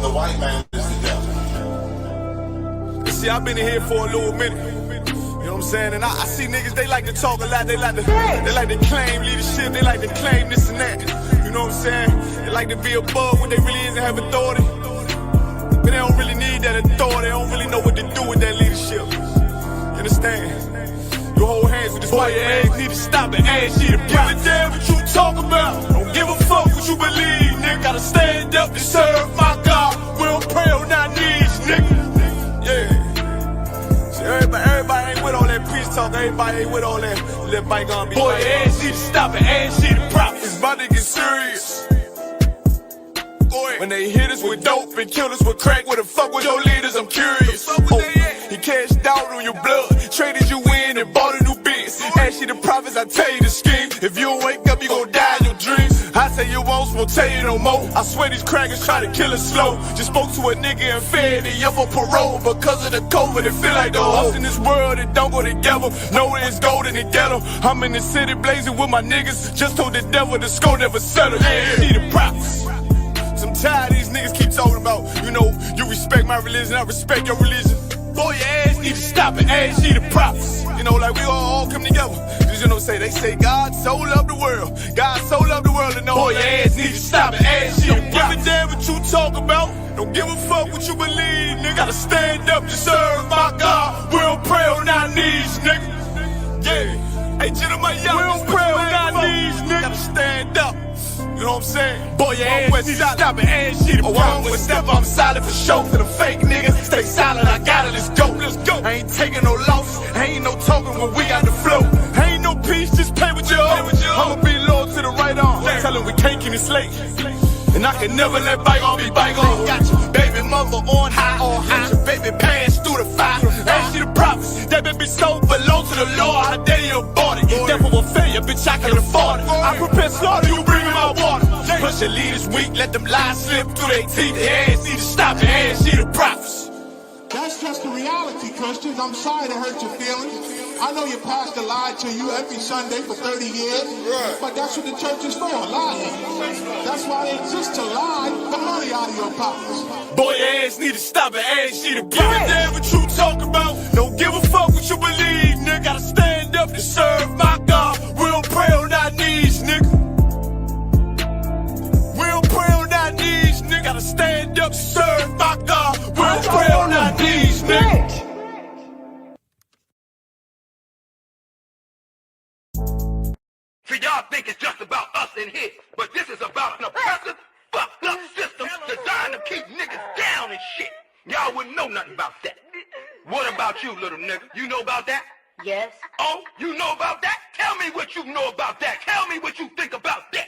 the white man is the devil. See, I've been in here for a little minute. You know what I'm saying? And I see niggas, they like to talk a lot. They like to claim leadership. They like to claim this and that. You know what I'm saying? They like to be above what they really is and have authority. But they don't really need that authority. They don't really know what to do with that leadership. You understand? You hold hands with this white man. Need to stop and ask you to give a damn what you talk about. Don't give a fuck what you believe, nigga. Gotta stand up to serve my God. We don't pray on our knees, nigga. Yeah. See, everybody ain't with all that peace talk. Everybody ain't with all that bygone be. Boy, ask you to stop and ask you to prop. It's about to get serious. When they hit us with dope and kill us with crack, where the fuck with your leaders? I'm curious. He cashed out on your blood, traded you in and bought a new biz. Ask you the prophets, I tell you the scheme. If you don't wake up, you gon' die in your dreams. I say you won't tell you no more. I swear these crackers try to kill us slow. Just spoke to a nigga and fed he up on parole because of the COVID. It feel like the host in this world that don't go together. Nowhere is gold in the ghetto. I'm in the city blazing with my niggas. Just told the devil the score never settled. Yeah, see the props. I'm tired of these niggas keep talking about, you know, you respect my religion, I respect your religion. Boy, your ass need to stop and ask you the props. You know, like we all come together. Cause you know, they say God so loved the world. God so loved the world, and know your ass need to stop and ask you the props. Don't give a damn what you talk about. Don't give a fuck what you believe, nigga. Gotta stand up to serve my God. We don't pray on our knees, nigga. Yeah. Hey, gentlemen, y'all, we don't pray on our knees, nigga. Gotta stand up. You know what I'm saying? Boy, your ass need to stop and ask you the problem. With step, I'm solid for show. To the fake niggas, stay silent, I got it, let's go, let's go. I ain't taking no loss, ain't no token when we got the flow. Ain't no peace, just play with your own. I'ma be loyal to the right arm. Tell him we can't keep it slate. And I can never let bygone be bygone. Got your baby mother on high, got your baby pants through the fire. Ask you the prophets, that baby soul belong to the Lord. How dare you abort it? Devil will failure, bitch, I can afford it. I prepare slaughter, you bring me my water. Push your leaders weak, let them lies slip through their teeth. Their ass need to stop and ask you the prophets. That's just the reality, Christians. I'm sorry to hurt your feelings. I know your pastor lied to you every Sunday for 30 years, but that's what the church is for, lying. That's why they exist, to lie the money out of your pockets. Boy, your ass need to stop and ask you to give a damn what you talk about. Don't give a fuck what you believe, nigga. Gotta stand up to serve my God. We don't pray on our knees, nigga. We don't pray on our knees, nigga. Gotta stand up to serve my God. We don't pray on our knees, nigga. See, y'all think it's just about us and his, but this is about an oppressive, fucked up system designed to keep niggas down and shit. Y'all wouldn't know nothing about that. What about you, little nigga? You know about that? Yes. Oh, you know about that? Tell me what you know about that. Tell me what you think about that.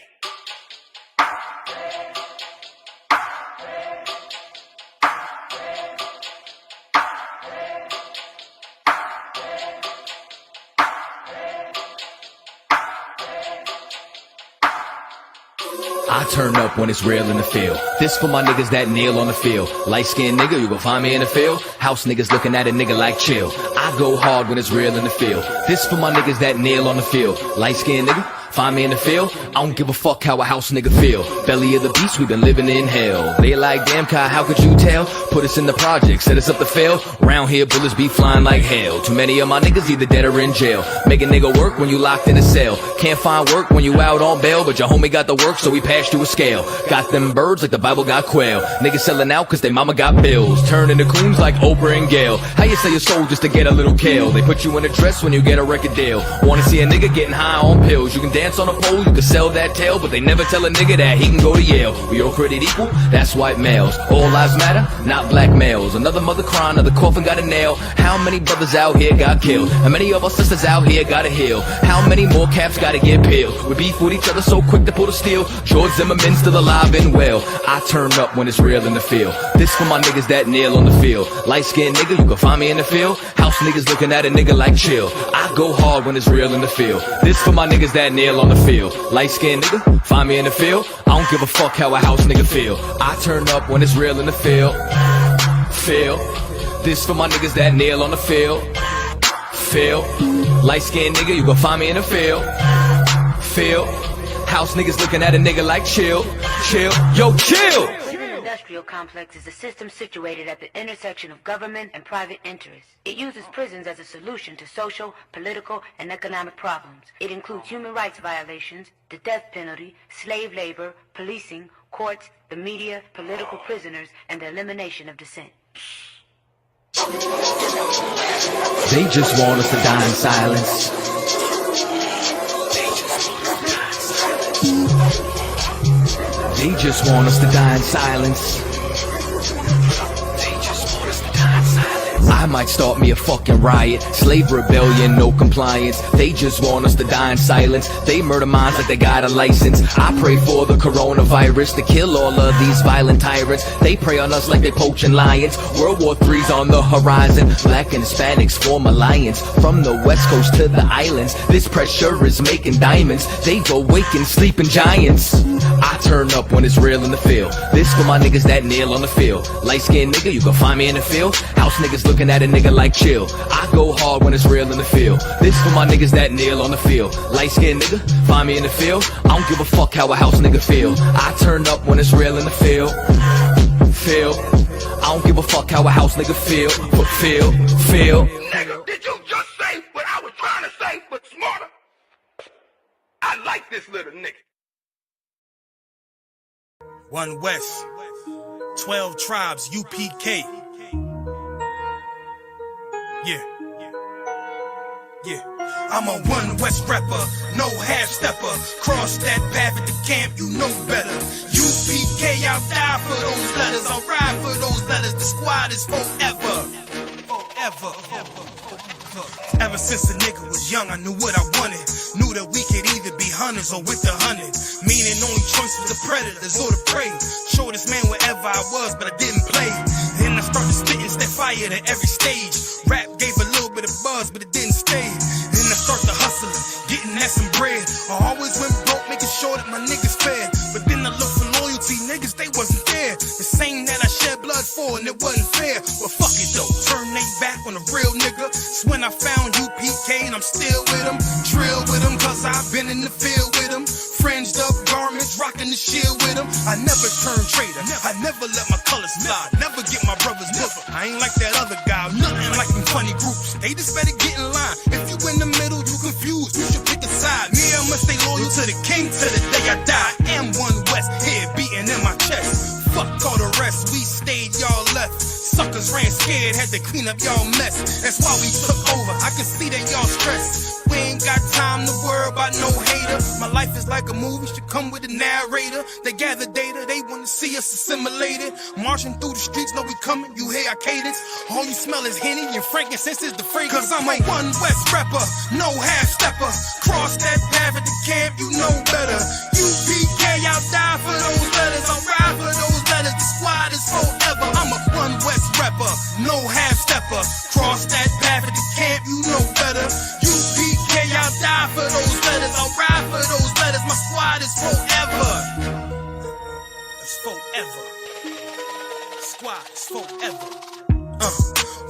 I turn up when it's real in the field. This for my niggas that kneel on the field. Light-skinned nigga, you gon' find me in the field. House niggas looking at a nigga like chill. I go hard when it's real in the field. This for my niggas that kneel on the field. Light-skinned nigga, find me in the field. I don't give a fuck how a house nigga feel. Belly of the beast, we been living in hell. They like, damn Kai, how could you tell? Put us in the project, set us up to fail. Round here, bullets be flying like hell. Too many of my niggas either dead or in jail. Make a nigga work when you locked in a cell. Can't find work when you out on bail, but your homie got the work, so we passed through a scale. Got them birds like the Bible got quail. Niggas selling out cause they mama got bills. Turn into coons like Oprah and Gail. How you sell your soul just to get a little kale? They put you in a dress when you get a record deal. Wanna see a nigga getting high on pills? You can dance on a pole, you can sell that tail, but they never tell a nigga that he can go to Yale. We all created equal, that's white males. All lives matter, not black males. Another mother crying, another coffin got a nail. How many brothers out here got killed? How many of our sisters out here gotta heal? How many more caps gotta get peeled? We beef with each other so quick to pull the steel. George Zimmerman still alive and well. I turn up when it's real in the field. This for my niggas that kneel on the field. Light-skinned nigga, you can find me in the field. House niggas looking at a nigga like chill. I go hard when it's real in the field. This for my niggas that kneel on the field. Light-skinned nigga, find me in the field. I don't give a fuck how a house nigga feel. I turn up when it's real in the field. Feel. This for my niggas that kneel on the field. Feel. Light-skinned nigga, you gon' find me in the field. Feel. House niggas looking at a nigga like chill. Chill. Yo, chill. industrial complex is a system situated at the intersection of government and private interests. It uses prisons as a solution to social, political, and economic problems. It includes human rights violations, the death penalty, slave labor, policing, courts, the media, political prisoners, and the elimination of dissent. They just want us to die in silence. They just want us to die in silence. They just want us to die in silence. I might start me a fucking riot. Slave rebellion, no compliance. They just want us to die in silence. They murder minds like they got a license. I pray for the coronavirus to kill all of these violent tyrants. They prey on us like they poaching lions. World War III's on the horizon. Black and Hispanics form alliance. From the west coast to the islands, this pressure is making diamonds. They go waking sleeping giants. I turn up when it's real in the field. This for my niggas that kneel on the field. Light-skinned nigga, you can find me in the field. House niggas looking at a nigga like chill. I go hard when it's real in the field. This for my niggas that kneel on the field. Light-skinned nigga, find me in the field. I don't give a fuck how a house nigga feel. I turn up when it's real in the field. I don't give a fuck how a house nigga feel. But feel. Nigga, did you just say what I was trying to say, but smarter? I like this little nigga. One West, 12 tribes, UPK. Yeah. I'm a One West rapper, no half stepper. Cross that path at the camp, you know better. UPK, I'll die for those letters. I'll ride for those letters. The squad is forever. Ever since a nigga was young, I knew what I wanted. Knew that we could either be hunters or with the hunted. Meaning only choice was the predators or the prey. Shortest man wherever I was, but I didn't play. Then I started spitting, step fire to every stage. Rap gave a little bit of buzz, but it didn't stay. Then I started hustling, getting that some bread. I always went broke, making sure that my niggas fed. But then I looked for loyalty, niggas, they wasn't there. The same that I shed blood for, and it wasn't fair. Well, fuck it though, turn they back on a real nigga. It's when I found UPK and I'm still with them. Drill with them, cause I've been in the field with them. Fringed up garments, rocking the shield with them. I never turn traitor, I never let my colors slide. Never get my brother's book. I ain't like that other guy, nothing like them funny groups. They just better get in line. If you in the middle, you confused, you should pick a side. Me, I must stay loyal to the king till the day I die. I am One West, here beating in my chest. Fuck all the rest, we stayed, y'all left. Suckers ran scared, had to clean up y'all mess. That's why we took over, I can see that y'all stressed. We ain't got time to worry about no hater. My life is like a movie, should come with a narrator. They gather data, they wanna see us assimilated. Marching through the streets, know we coming, you hear our cadence. All you smell is Henny and frankincense is the fragrance. Cause I'm a One West rapper, no half stepper. Cross that path at the camp, you know better. UPK, I'll die for those letters, I'll ride for those letters. The squad is forever. I'm a One West rapper, no half stepper. Cross that path at the camp, you know better. UPK, I'll die for those letters, I'll ride for those letters. My squad is forever. It's forever. Squad is forever.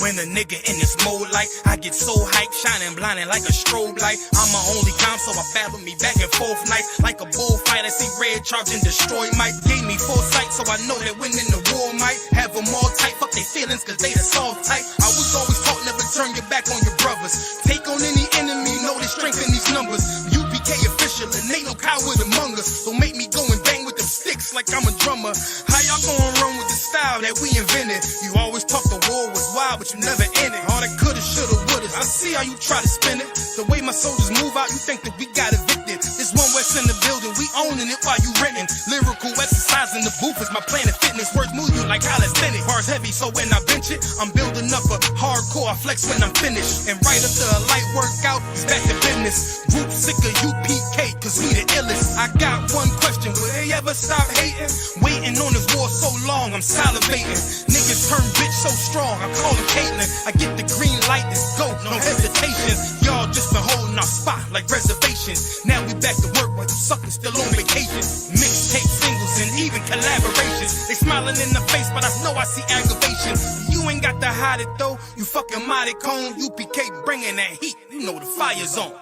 When a nigga in this mode like I get so hyped, shining blinding like a strobe light. I'm my only calm, so I battle me back and forth nights like a bullfight. I see red charge and destroy might. Gave me foresight, so I know that winning the war might have them all tight. Fuck their feelings, cause they the soft type. I was always taught never turn your back on your brothers. Take on any enemy, know the strength in these numbers. UPK official, and ain't no coward among us. Don't make me go and bang with them sticks like I'm a drummer. How y'all gonna run with the style that we invented? You always talk the war was wild, but you never in it. All that coulda, shoulda, woulda. I see how you try to spin it. The way my soldiers move out, you think that we got evicted. It's One West in the building, we owning it while you renting. Lyrical exercise in the booth is my Planet Fitness. Words move you like calisthenics. Bars heavy, so when I bench it, I'm building up a hardcore. I flex when I'm finished. And right after a light workout, it's back to business. Group sick of UPK, cause we the illest. I got one question, will they ever stop hating? Waiting on this war so long, I'm salivating. Niggas turn bitch so strong, I call them Caitlyn. I get the green light, let's go, no hesitations. Y'all just been holding our spot like reservations. Now we back to work while you suckers still on vacation. Mixtape singles and even collaborations. They smiling in the face, but I know I see aggravation. You ain't got to hide it though, you fucking mighty cone. UPK bringing that heat, you know the fire's on.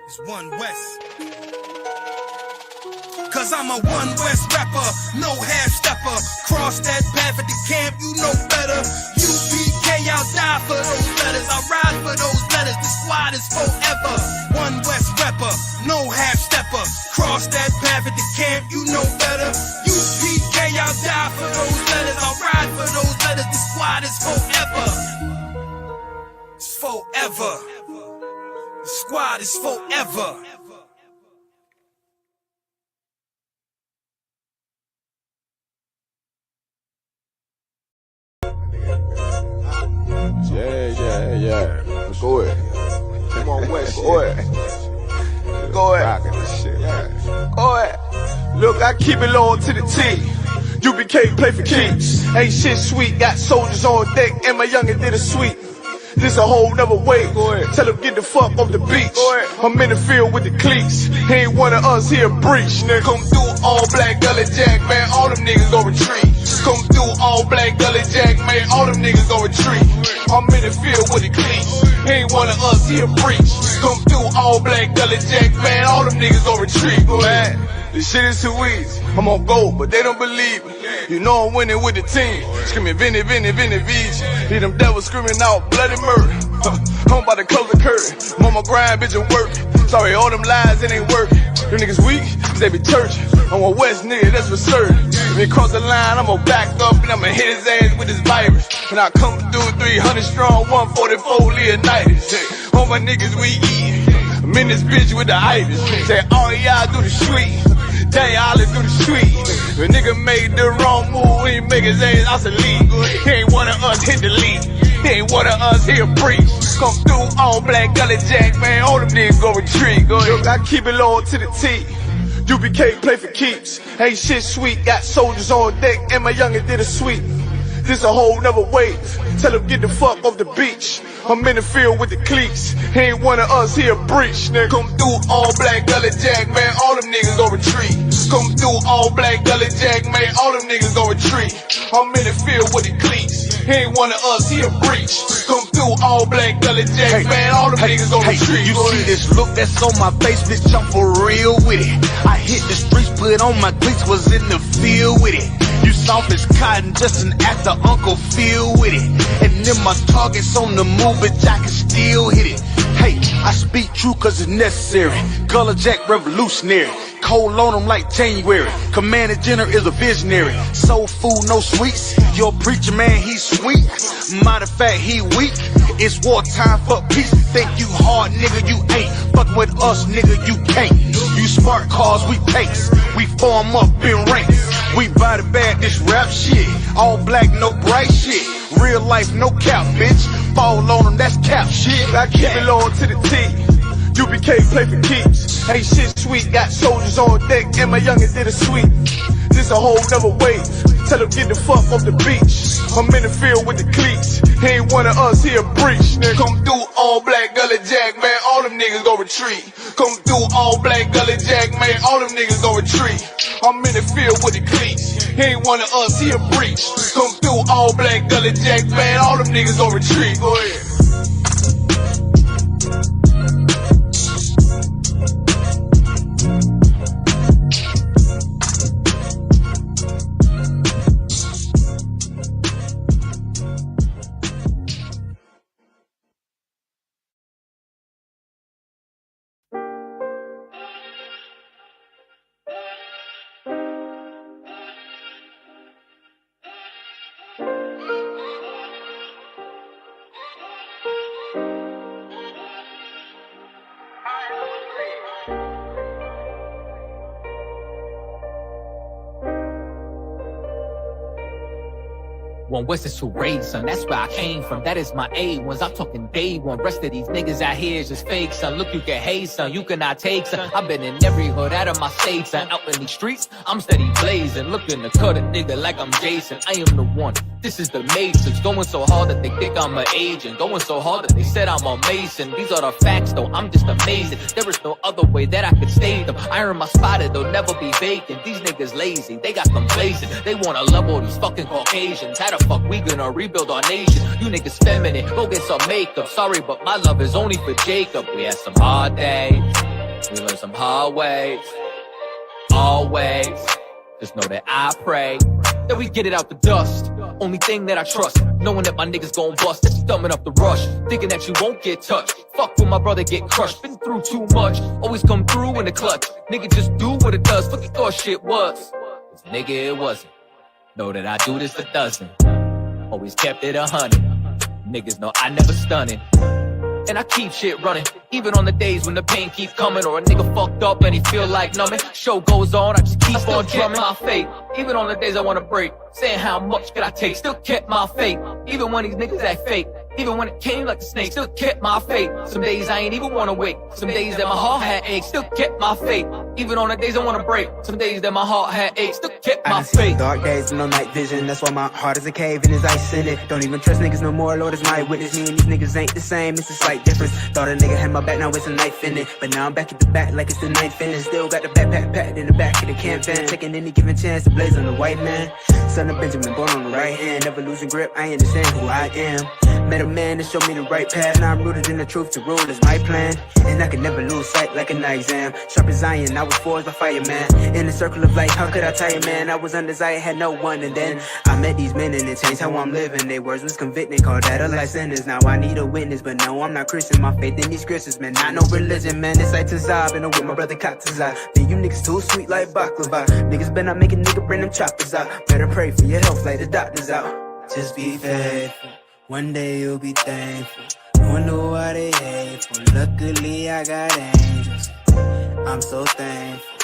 It's One West. Cause I'm a One West rapper, no half stepper. Cross that path at the camp, you know better. UPK, I'll die for those letters. I ride for those letters, the squad is forever. One West rapper, no half stepper. Cross that path at the camp, you know better. UPK, I'll die for those letters. I'll ride for those letters, the squad is forever. It's forever. The squad is forever. Yeah. Go ahead. Come on, West. Go ahead. Go ahead. Go ahead. Look, I keep it loyal to the team. UBK play for keeps. Ain't shit sweet. Got soldiers on deck, and my youngin' did a sweep. This a whole nother way. Tell him get the fuck off the beach. I'm in the field with the cleats. He ain't one of us here breach. Nigga, come through all black gully jack, man. All them niggas gon' retreat. Come through all black gully jack, man. All them niggas gon' retreat. I'm in the field with the cleats. He ain't one of us here breach. Come through all black gully jack, man. All them niggas gon' retreat. Man, this shit is too easy. I'm on gold, but they don't believe me. You know I'm winning with the team. Screaming Vinny, Vinny, Vinny, Vij. Hear them devils screaming out bloody murder. I'm about to close the curtain. I'm on my grind, bitch, and work. Sorry, all them lies, it ain't working. Them niggas weak, cause they be churching. I'm a West nigga, that's for certain. If he cross the line, I'ma back up and I'ma hit his ass with this virus. And I come through 300 strong, 144 Leonidas. All my niggas we eat. I'm in this bitch with the itis. Say all y'all do the sweet. Day all do the sweet. If a nigga made the wrong move, he make his ass out the league. He ain't one of us hit the league. He ain't one of us here breach. Come through all black gully jack, man. All them niggas go retreat. Go ahead. I keep it loyal to the T. UBK play for keeps. Ain't shit sweet. Got soldiers on deck, and my youngin' did a sweep. This a whole nother wave. Tell him get the fuck off the beach. I'm in the field with the cleats. He ain't one of us here breach. Nigga, come through all black gully jack, man. All them niggas gon' retreat. Come through all black gully jack, man. All them niggas gon' retreat. I'm in the field with the cleats. He ain't one of us here breach. Come through all black gully jack, man. All them niggas gon' retreat. You see this look that's on my face, bitch, I'm for real with it. I hit the streets, put on my cleats, was in the field with it. You soft as cotton, just an actor, Uncle Phil with it. And then my targets on the move, but I can still hit it. Hey, I speak true cause it's necessary. Gullah Jack revolutionary. Cold on them like January. Commander General is a visionary. Soul food, no sweets. Your preacher man, he's sweet. Matter of fact, he weak. It's wartime for peace. Think you hard, nigga, you ain't. Fuck with us, nigga, you can't. You smart cars, we pace. We form up in ranks. We body bag this rap shit. All black, no bright shit. Real life, no cap, bitch. Fall on them, that's cap shit. I keep it loyal to the T. UBK play for keeps. Ain't shit sweet. Got soldiers on deck, and my youngin' did a sweep. This a whole nother wave. Tell him get the fuck off the beach. I'm in the field with the cleats. He ain't one of us here breach. Nigga, come through all black gully jack, man. All them niggas gon' retreat. Come through all black gully jack, man. All them niggas gon' retreat. I'm in the field with the cleats. He ain't one of us here breach. Come through all black gully jack, man. All them niggas gon' retreat. Go ahead. One West is to raise, son. That's where I came from. That is my A1s. I'm talking day one. Rest of these niggas out here is just fake, son. Look, you can hate, son. You cannot take, son. I've been in every hood out of my state, son. Out in these streets, I'm steady blazing. Looking to cut a nigga like I'm Jason. I am the one. This is the Matrix. Going so hard that they think I'm an agent. Going so hard that they said I'm a Mason. These are the facts, though. I'm just amazing. There is no other way that I could state them. I earn my spot, they'll never be vacant. These niggas lazy. They got complacent. They wanna level these fucking Caucasians. How the fuck we gonna rebuild our nation? You niggas feminine, go get some makeup. Sorry, but my love is only for Jacob. We had some hard days, we learned some hard ways. Always ways. Just know that I pray that we get it out the dust. Only thing that I trust, knowing that my niggas gon' bust. That you thumbing up the rush, thinking that you won't get touched. Fuck when my brother get crushed, been through too much. Always come through in the clutch. Nigga just do what it does, fuck you thought shit was. 'Cause nigga it wasn't. Know that I do this a dozen. Always kept it 100. Niggas know I never stunning. And I keep shit running, even on the days when the pain keep coming, or a nigga fucked up and he feel like numbing. Show goes on, I just keep on drumming my faith. Even on the days I wanna break, saying how much could I take, still kept my faith. Even when these niggas act fake, even when it came like a snake, still kept my faith. Some days I ain't even wanna wake, some days that my heart had aches, still kept my faith. Even on the days I wanna break, some days that my heart had aches, still kept my faith. Dark days with no night vision, that's why my heart is a cave and there's ice in it. Don't even trust niggas no more, Lord is my witness. Me and these niggas ain't the same, it's a slight difference. Thought a nigga had my back, now it's a knife in it. But now I'm back at the back like it's the ninth inning. Still got the backpack packed in the back of the camp van, taking any given chance to blaze on the white man. Son of Benjamin, born on the right hand, never losing grip, I understand who I am. Met a man to show me the right path, now I'm rooted in the truth, to rule is my plan. And I can never lose sight like a night exam. Sharp as iron, I was forged by fireman. In the circle of life, how could I tire, man? I was undesired, had no one, and then I met these men and it changed how I'm living. Their words was convicting, called that a life sentence. Now I need a witness, but no, I'm not Christian. My faith in these scriptures, man, not no religion, man. It's like Tazab, and I'm with my brother Katazai. Man, you niggas too sweet like baklava. Niggas better not make a nigga bring them choppers out. Better pray for your health like the doctors out. Just be faithful, one day you'll be thankful. Wonder why they hateful. Luckily I got angels. I'm so thankful.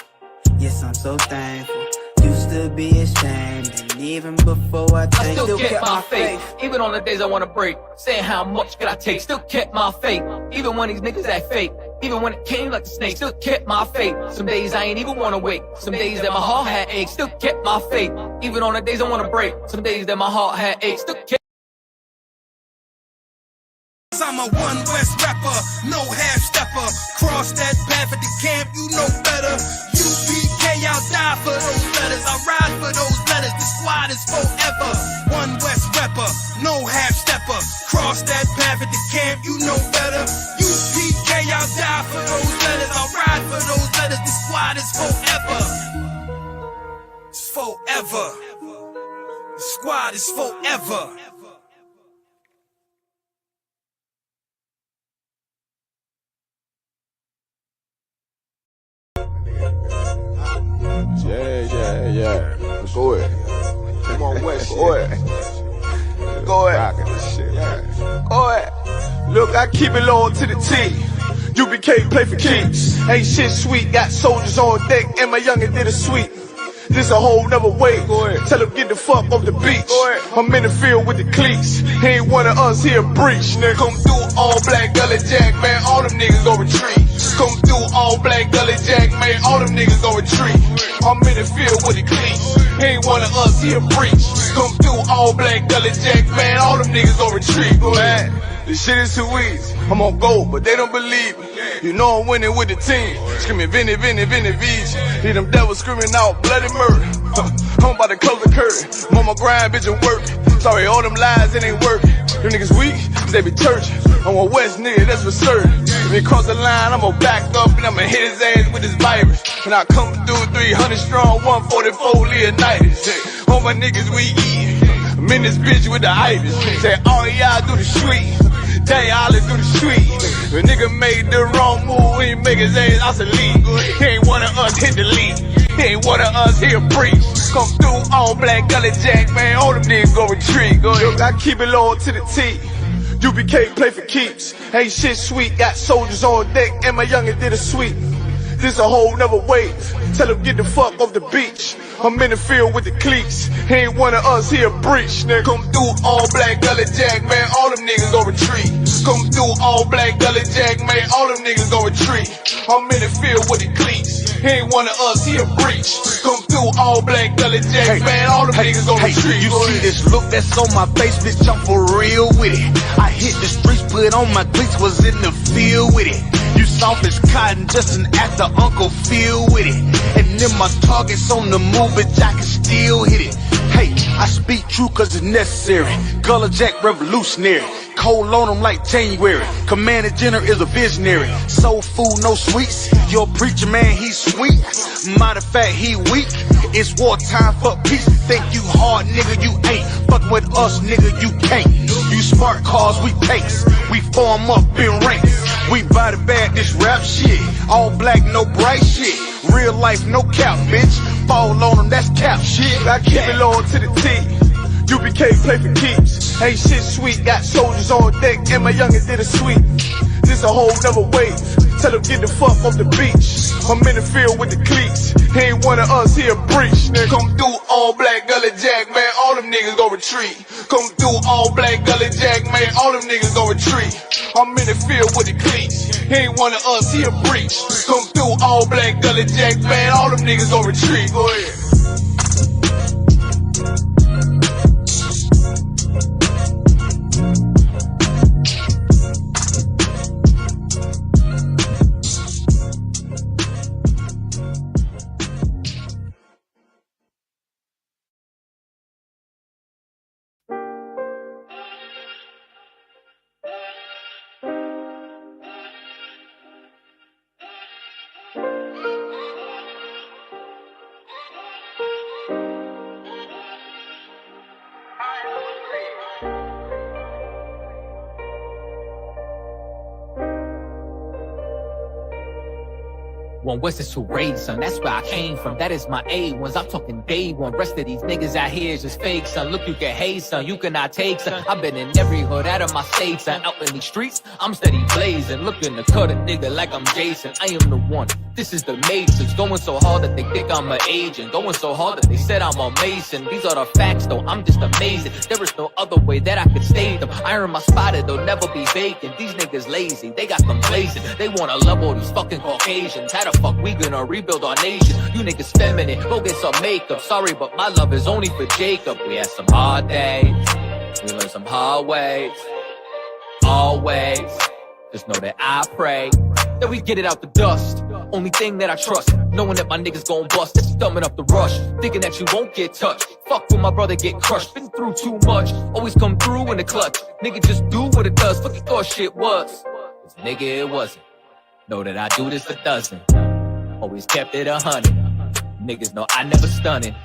Yes, I'm so thankful. Used to be ashamed, and even before I changed, still kept my faith. Even on the days I wanna break, saying how much could I take, still kept my faith. Even when these niggas act fake, even when it came like a snake, still kept my faith. Some days I ain't even wanna wake, some days that my heart had aches, still kept my faith. Even on the days I wanna break, some days that my heart had aches, still kept. I'm a One West rapper, no half stepper. Cross that path at the camp, you know better. UPK, I'll die for those letters. I ride for those letters, the squad is forever. One West rapper, no half stepper. Cross that path at the camp, you know better. UPK, I'll die for those letters. I ride for those letters, the squad is forever. It's forever. The squad is forever. Yeah. Go ahead. Come on, West. Go ahead. Go ahead. Go ahead. Look, I keep it loyal to the T. UBK play for keeps. Ain't shit sweet. Got soldiers on deck, and my youngin' did a sweep. This a whole nother way. Tell him get the fuck off the beach. I'm in the field with the cleats. He ain't one of us here breach. Nigga, come through all black gully jack, man. All them niggas gon' retreat. Come through all black gully jack, man. All them niggas gon' retreat. I'm in the field with the cleats. He ain't one of us here breach. Come through all black gully jack, man. All them niggas gon' retreat. Man, this shit is too easy. I'm on gold, but they don't believe me. You know I'm winning with the team. Screaming Vinny, Vinny, Vinny, Vij. Hear them devils screaming out bloody murder. I'm about to close the curtain. Mama grind, bitch, and work. Sorry, all them lies, it ain't working. Them niggas weak, they be churchin'. I'm a West nigga, that's for certain. If he cross the line, I'ma back up and I'ma hit his ass with this virus. And I come through 300 strong, 144 Leonidas. All my niggas we eat. I'm in this bitch with the itis. Say all y'all do the street. Tell y'all do the street. If a nigga made the wrong move, he make his ass out the league. He ain't one of us hit the league. He ain't one of us here preach. Come through all black gully jack, man. All them niggas go retreat. Look, I keep it loyal to the T. UBK play for keeps. Ain't shit sweet. Got soldiers on deck, and my youngin' did a sweep. This a whole nother wave. Tell him get the fuck off the beach. I'm in the field with the cleats. He ain't one of us here breach. Nigga, come through all black gully jack, man. All them niggas gon' retreat. Come through all black gully jack, man. All them niggas gon' retreat. I'm in the field with the cleats. He ain't one of us here breach. Come through all black gully jack, man. All them niggas gon' retreat. You see this look that's on my face, bitch, I'm for real with it. I hit the streets, put on my cleats, was in the field with it. You soft as cotton, just an actor, Uncle Phil with it. And then my target's on the move, but I can still hit it. Hey, I speak true cause it's necessary. Gullah Jack revolutionary. cold on them like January. Commander General is a visionary. Soul food, no sweets. Your preacher man, he's sweet. Matter of fact, he weak. It's wartime for peace. Think you hard, nigga, you ain't. Fuck with us, nigga, you can't. You smart cars, we takes. We form up in ranks. We body bag this rap shit. All black, no bright shit. Real life, no cap, bitch. Fall on them, that's cap shit. I keep it loyal to the T. UBK play for keeps. Ain't shit sweet, got soldiers on deck, and my youngins did a sweep. This a whole nother wave. Tell them get the fuck off the beach. I'm in the field with the cleats. He ain't one of us, he a breach. Nigga, come through all black Gully Jack, man, all them niggas gon' retreat. Come through all black Gully Jack, man, all them niggas gon' retreat. I'm in the field with the cleats. He ain't one of us, he a breach. Come through all black Gully Jack, man, all them niggas gon' retreat. Go ahead. One West is too raid, son. That's where I came from. That is my A1s. I'm talking day one. Rest of these niggas out here is just fake, son. Look, you can hate, son. You cannot take, son. I've been in every hood out of my state, son. Out in these streets, I'm steady blazing. Looking to cut a nigga like I'm Jason. I am the one. This is the Matrix. Going so hard that they think I'm an agent. Going so hard that they said I'm a Mason. These are the facts, though. I'm just amazing. There is no other way that I could state them. Iron my spotted, they'll never be vacant. These niggas lazy. They got them blazing. They wanna level these fucking Caucasians. How the fuck we gonna rebuild our nation? You niggas feminine, go get some makeup. Sorry, but my love is only for Jacob. We had some hard days, we learned some hard ways. Always, just know that I pray that we get it out the dust. Only thing that I trust, knowing that my niggas gon' bust. That's thumbing up the rush, thinking that you won't get touched. Fuck when my brother get crushed, been through too much. Always come through in the clutch. Nigga just do what it does, fuck you thought shit was. 'Cause nigga it wasn't. Know that I do this a dozen. Always kept it 100. Niggas know I never stunning.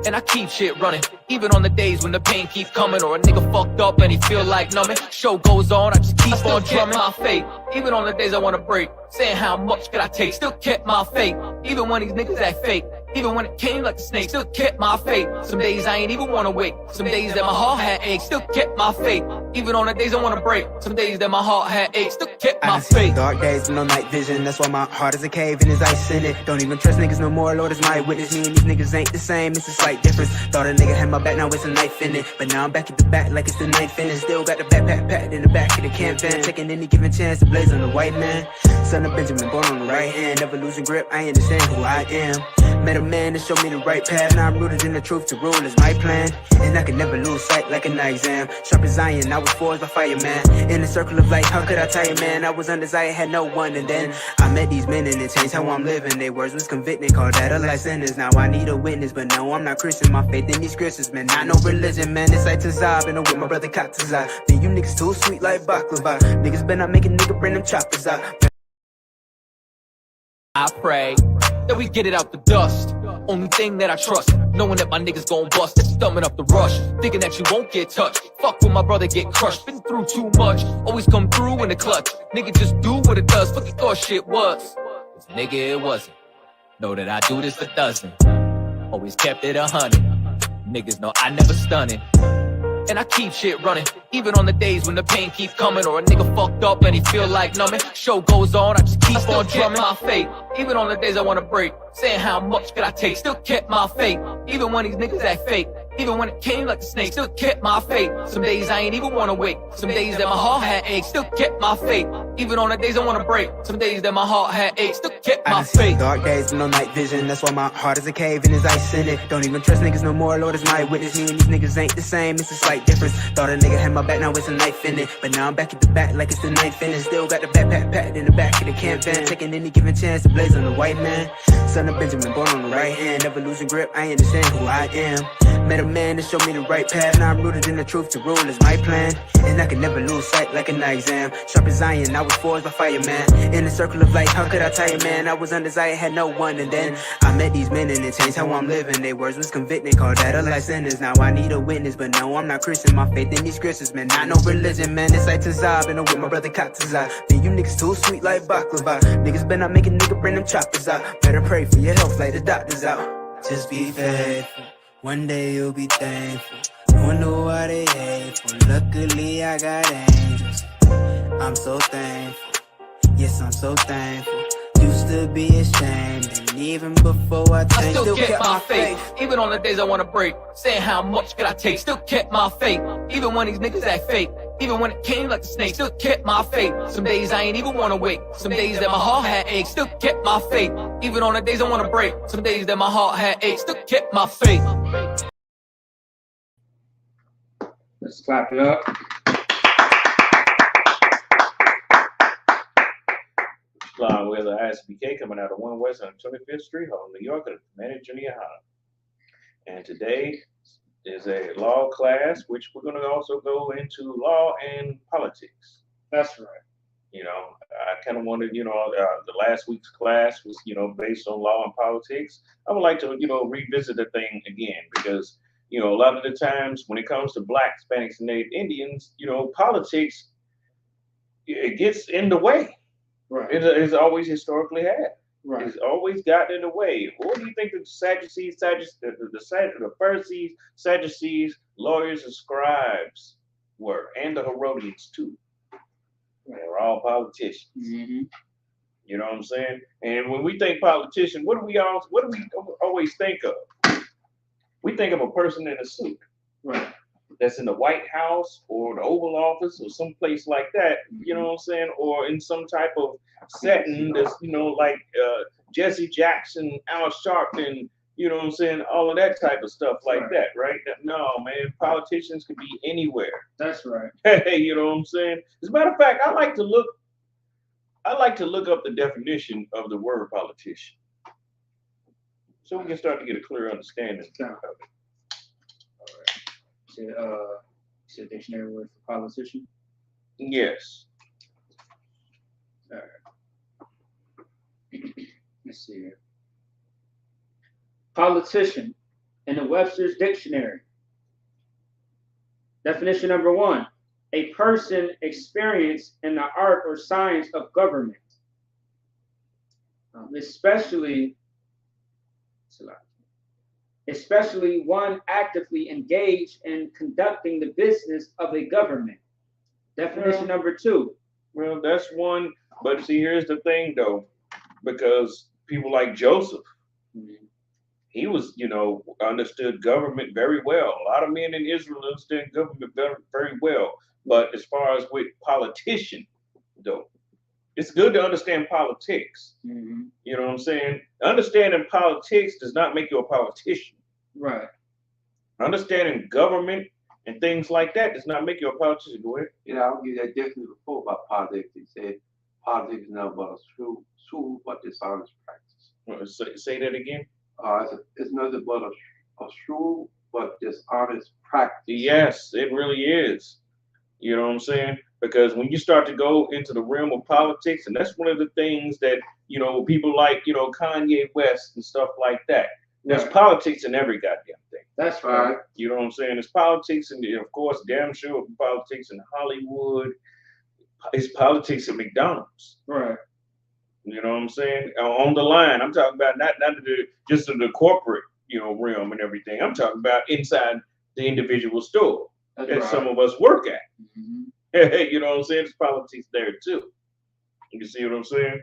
And I keep shit running, even on the days when the pain keep coming, or a nigga fucked up and he feel like numbing. Show goes on, I just keep on drumming my faith. Even on the days I wanna break, saying how much could I take, still kept my faith. Even when these niggas act fake, even when it came like a snake, still kept my faith. Some days I ain't even wanna wake, some days that my heart had aches, still kept my faith. Even on the days I wanna break, some days that my heart had aches, still kept my faith. Dark days with no night vision, that's why my heart is a cave and there's ice in it. Don't even trust niggas no more, Lord is my witness. Me and these niggas ain't the same, it's a slight difference. Thought a nigga had my back, now it's a knife in it. But now I'm back at the back like it's the ninth inning. Still got the backpack packed in the back of the camp van, taking any given chance to blaze on the white man. Son of Benjamin, born on the right hand, never losing grip, I understand who I am. Met a man to show me the right path, now I'm rooted in the truth, to rule is my plan. And I can never lose sight like a night exam. Sharp as iron, I was forged by fireman. In the circle of life, how could I tell you, man? I was undesired, had no one, and then I met these men and it changed how I'm living. Their words was convicting, called that a life sentence. Now I need a witness, but no, I'm not Christian. My faith in these scriptures, man, not no religion, man. It's like Tazab, and I'm with my brother Katazai. Then you niggas too sweet like baklava. Niggas better not make a nigga bring them choppers out. I pray that we get it out the dust. Only thing that I trust, knowing that my niggas gon' bust. That's thumbing up the rush, thinking that you won't get touched. Fuck when my brother get crushed, been through too much. Always come through in the clutch. Nigga just do what it does, fuck you thought shit was. 'Cause nigga it wasn't. Know that I do this a dozen. Always kept it 100. Niggas know I never stunning. And I keep shit running, even on the days when the pain keep coming, or a nigga fucked up and he feel like numbing. Show goes on, I just keep on drumming my faith. Even on the days I wanna break, saying how much could I take, still kept my faith. Even when these niggas act fake, even when it came like a snake, still kept my faith. Some days I ain't even wanna wake, some days that my heart had aches, still kept my faith. Even on the days I wanna break, some days that my heart had aches, still kept my faith. Dark days with no night vision, that's why my heart is a cave and there's ice in it. Don't even trust niggas no more, Lord is my witness. Me and these niggas ain't the same, it's a slight difference. Thought a nigga had my back, now it's a knife in it. But now I'm back at the back like it's the ninth inning. Still got the backpack packed in the back of the camp van, taking any given chance to blaze on the white man. Son of Benjamin, born on the right hand, never losing grip, I understand who I am. met a man to show me the right path. Now I'm rooted in the truth, to rule is my plan. And I can never lose sight like an exam. Sharp as iron, I was forged by fireman. In the circle of life, how could I tire, man? I was undesired, had no one. And then I met these men and it changed how I'm living. Their words was convicting, called that a life sentence. Now I need a witness, but no, I'm not Christian. My faith in these scriptures, man, not no religion, man. It's like Tazab, and I'm with my brother Katazai. Then you niggas too sweet like baklava. Niggas better not make a nigga bring them choppers out. Better pray for your health like the doctors out. Just be faithful, one day you'll be thankful. Wonder why they hateful. Luckily I got angels. I'm so thankful. Yes, I'm so thankful. Used to be ashamed, and even before I changed, I still kept my faith, even on the days I wanna break. Saying how much could I take, still kept my faith. Even when these niggas act fake, even when it came like a snake, still kept my faith. Some days I ain't even wanna wake, some days that my heart had aches, still kept my faith. Even on the days I wanna break, some days that my heart had aches, still kept my faith. Let's clap it up. With the ISBK coming out of 1 West on 25th Street, Harlem, New York, at Manny Junior High. And today is a law class, which we're going to also go into law and politics. That's right. You know, I kind of wanted, the last week's class was, based on law and politics. I would like to, revisit the thing again because, a lot of the times when it comes to Black, Hispanics, and Native Indians, politics, it gets in the way. Right. It's always historically had. Right. It's always gotten in the way. What do you think the Sadducees, the Pharisees, Sadducees, lawyers, and scribes were, and the Herodians too? They were all politicians. Mm-hmm. You know what I'm saying? And when we think politician, what do we always think of? We think of a person in a suit. Right. That's in the White House or the Oval Office or someplace like that, you know what I'm saying? Or in some type of setting that's, like Jesse Jackson, Al Sharpton, you know what I'm saying? All of that type of stuff like that, right? No, man, politicians could be anywhere. That's right. Hey, you know what I'm saying? As a matter of fact, I like to look up the definition of the word politician, so we can start to get a clear understanding of it. It's a dictionary word for politician. Yes. All right. Let's see here. Politician in the Webster's Dictionary. Definition number 1: a person experienced in the art or science of government, especially one actively engaged in conducting the business of a government. Definition number 2. Well, that's one, but see, here's the thing though, because people like Joseph, he was, understood government very well. A lot of men in Israel understand government very, very well. But as far as with politician, though, it's good to understand politics. Mm-hmm. You know what I'm saying? Understanding politics does not make you a politician. Right. Understanding government and things like that does not make you a politician. Go ahead. I'll give you that definition before about politics. He said politics is nothing but a true but dishonest practice. Say that again. It's nothing but a true but dishonest practice. Yes, it really is. You know what I'm saying? Because when you start to go into the realm of politics, and that's one of the things that, people like, Kanye West and stuff like that. There's politics in every goddamn thing. That's right. You know what I'm saying? It's politics, and of course, damn sure politics in Hollywood. It's politics at McDonald's. Right. You know what I'm saying? On the line, I'm talking about not just in the corporate, realm and everything. I'm talking about inside the individual store that some of us work at. Mm-hmm. You know what I'm saying? There's politics there too. You see what I'm saying?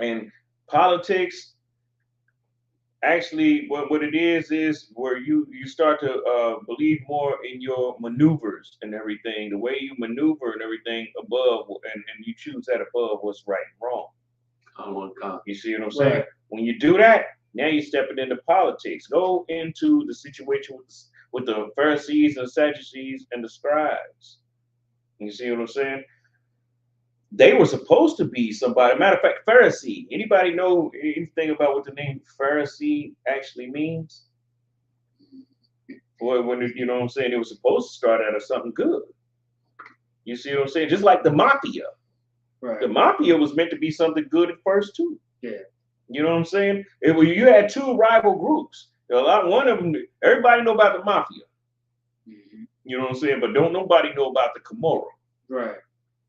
And politics, actually, what it is where you start to believe more in your maneuvers and everything, the way you maneuver and everything above, and you choose that above what's right and wrong. You see what I'm saying? Right. When you do that, now you're stepping into politics. Go into the situation with the Pharisees and Sadducees and the scribes. You see what I'm saying? They were supposed to be somebody. Matter of fact, Pharisee. Anybody know anything about what the name Pharisee actually means? Well, when you know what I'm saying, it was supposed to start out as something good. You see what I'm saying? Just like the mafia. Right. The mafia was meant to be something good at first too. Yeah. You know what I'm saying? You had two rival groups. One of them, everybody know about the mafia. Mm-hmm. You know what I'm saying? But don't nobody know about the Camorra. Right.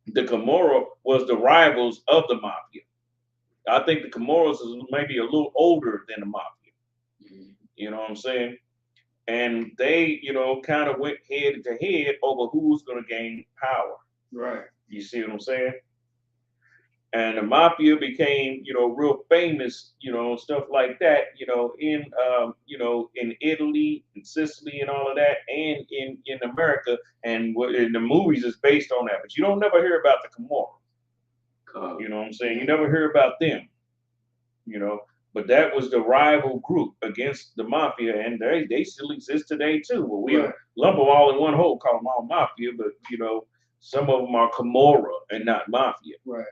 The Camorra was the rivals of the mafia. I think the Camorras is maybe a little older than the mafia. Mm-hmm. You know what I'm saying? And they, kind of went head to head over who's going to gain power. Right. You see what I'm saying? And the mafia became, real famous, stuff like that, in Italy and Sicily and all of that, and in America, and in the movies is based on that. But you don't never hear about the Camorra. You know what I'm saying? You never hear about them. But that was the rival group against the mafia, and they still exist today too. But we lump them all in one hole, call them all mafia, but some of them are Camorra and not mafia. Right.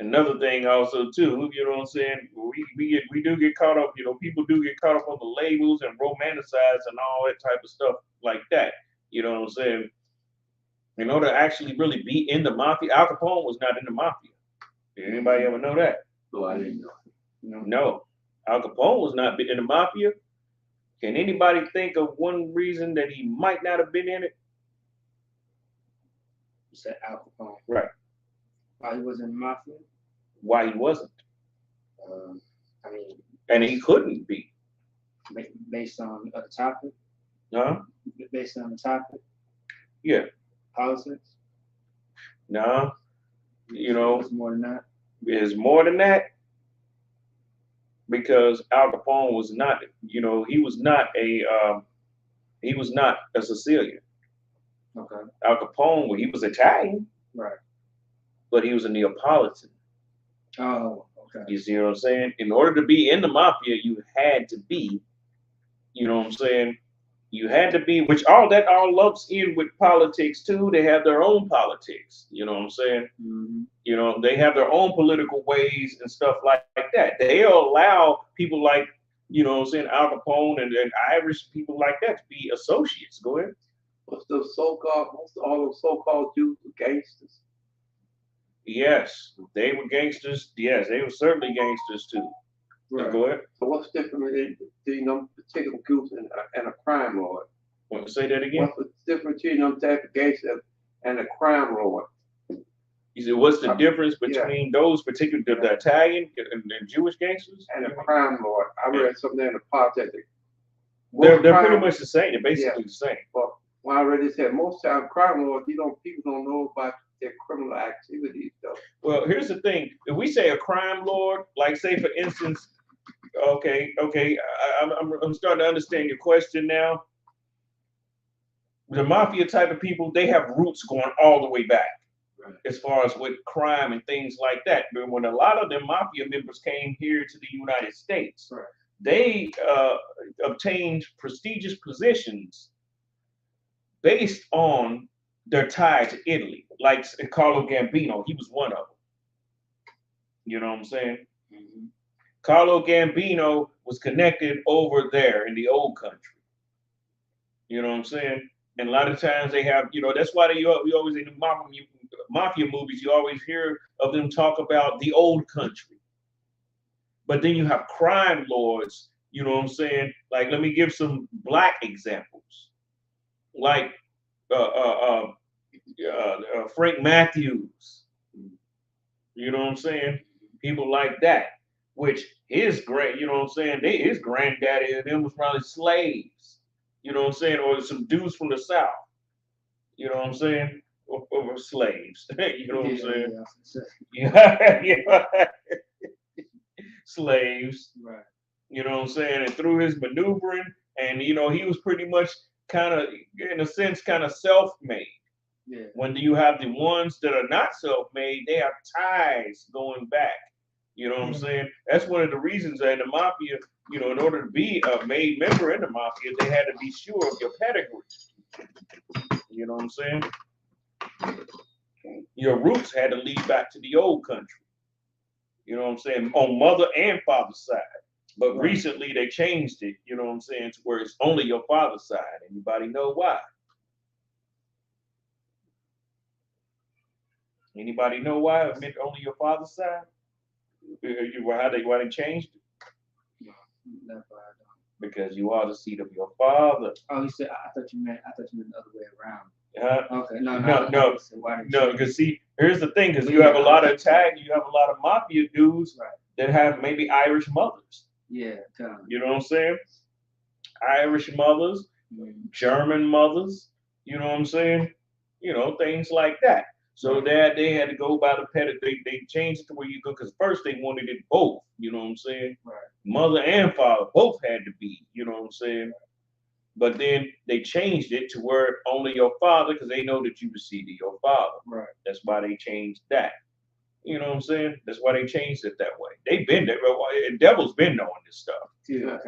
Another thing also too, you know what I'm saying? We do get caught up, people do get caught up on the labels and romanticize and all that type of stuff like that. You know what I'm saying? In order to actually really be in the mafia, Al Capone was not in the mafia. Did anybody ever know that? No, I didn't know. No. Al Capone was not in the mafia. Can anybody think of one reason that he might not have been in it? You said Al Capone. Right. Why he wasn't in the mafia? Why he wasn't? I mean, and he couldn't be. Based on the topic? Huh? Based on the topic? Yeah. Politics? No. It's more than that. It's more than that. Because Al Capone was not, he was not a Sicilian. Okay. Al Capone, he was Italian. Right. But he was a Neapolitan. Oh, okay. You see what I'm saying? In order to be in the mafia, you had to be, you know what I'm saying? You had to be, which all lumps in with politics too. They have their own politics. You know what I'm saying? Mm-hmm. They have their own political ways and stuff like that. They'll allow people like, Al Capone and Irish people like that to be associates. Go ahead. What's all those so-called Jews gangsters? Yes, they were gangsters. Yes, they were certainly gangsters too. Right. Go ahead. So what's different between particular groups and a crime lord? Want to say that again? What's the difference between them type of gangsters and a crime lord? You said, what's the difference between those particular, the Italian and Jewish gangsters? And a crime lord. I read something in the politics. They're pretty much the same. They're basically the same. Well, when I read this, most time crime lords, people don't know about their criminal activities though. Well, here's the thing. If we say a crime lord, like say for instance, okay, I'm starting to understand your question now. The mafia type of people, they have roots going all the way back. Right. As far as with crime and things like that. But when a lot of them mafia members came here to the United States, right, they obtained prestigious positions based on their tie to Italy. Like Carlo Gambino, he was one of them. You know what I'm saying? Mm-hmm. Carlo Gambino was connected over there in the old country. You know what I'm saying? And a lot of times they have, that's why we always in the mafia movies, you always hear of them talk about the old country. But then you have crime lords, you know what I'm saying? Like, let me give some black examples. Like Frank Matthews. You know what I'm saying? People like that, which his his granddaddy and them was probably slaves. You know what I'm saying? Or some dudes from the South. You know what I'm saying? Or slaves. You know what I'm saying? Yeah. Slaves. Right. You know what I'm saying? And through his maneuvering, and he was pretty much kind of, in a sense, kind of self-made. Yeah. When you have the ones that are not self-made, they have ties going back. You know what I'm saying? That's one of the reasons that in the mafia, in order to be a made member in the mafia, they had to be sure of your pedigree. You know what I'm saying? Your roots had to lead back to the old country. You know what I'm saying? On mother and father's side. But recently they changed it, you know what I'm saying, to where it's only your father's side. Anybody know why? Anybody know why it meant only your father's side? Why they changed it? No, Because you are the seed of your father. Oh, you said I thought you meant the other way around. Okay, No. Because see, here's the thing. Because you have a lot of mafia dudes that have maybe Irish mothers. Yeah, you know what I'm saying? Irish mothers, German mothers. You know what I'm saying? You know, things like that. So that they had to go by the pedigree. They changed it to where you go, because first they wanted it both. You know what I'm saying? Right. Mother and father both had to be. You know what I'm saying? But then they changed it to where only your father, because they know that you the seed of your father. Right. That's why they changed that. You know what I'm saying? That's why they changed it that way. They've been there. The devil's been knowing this stuff. Yeah.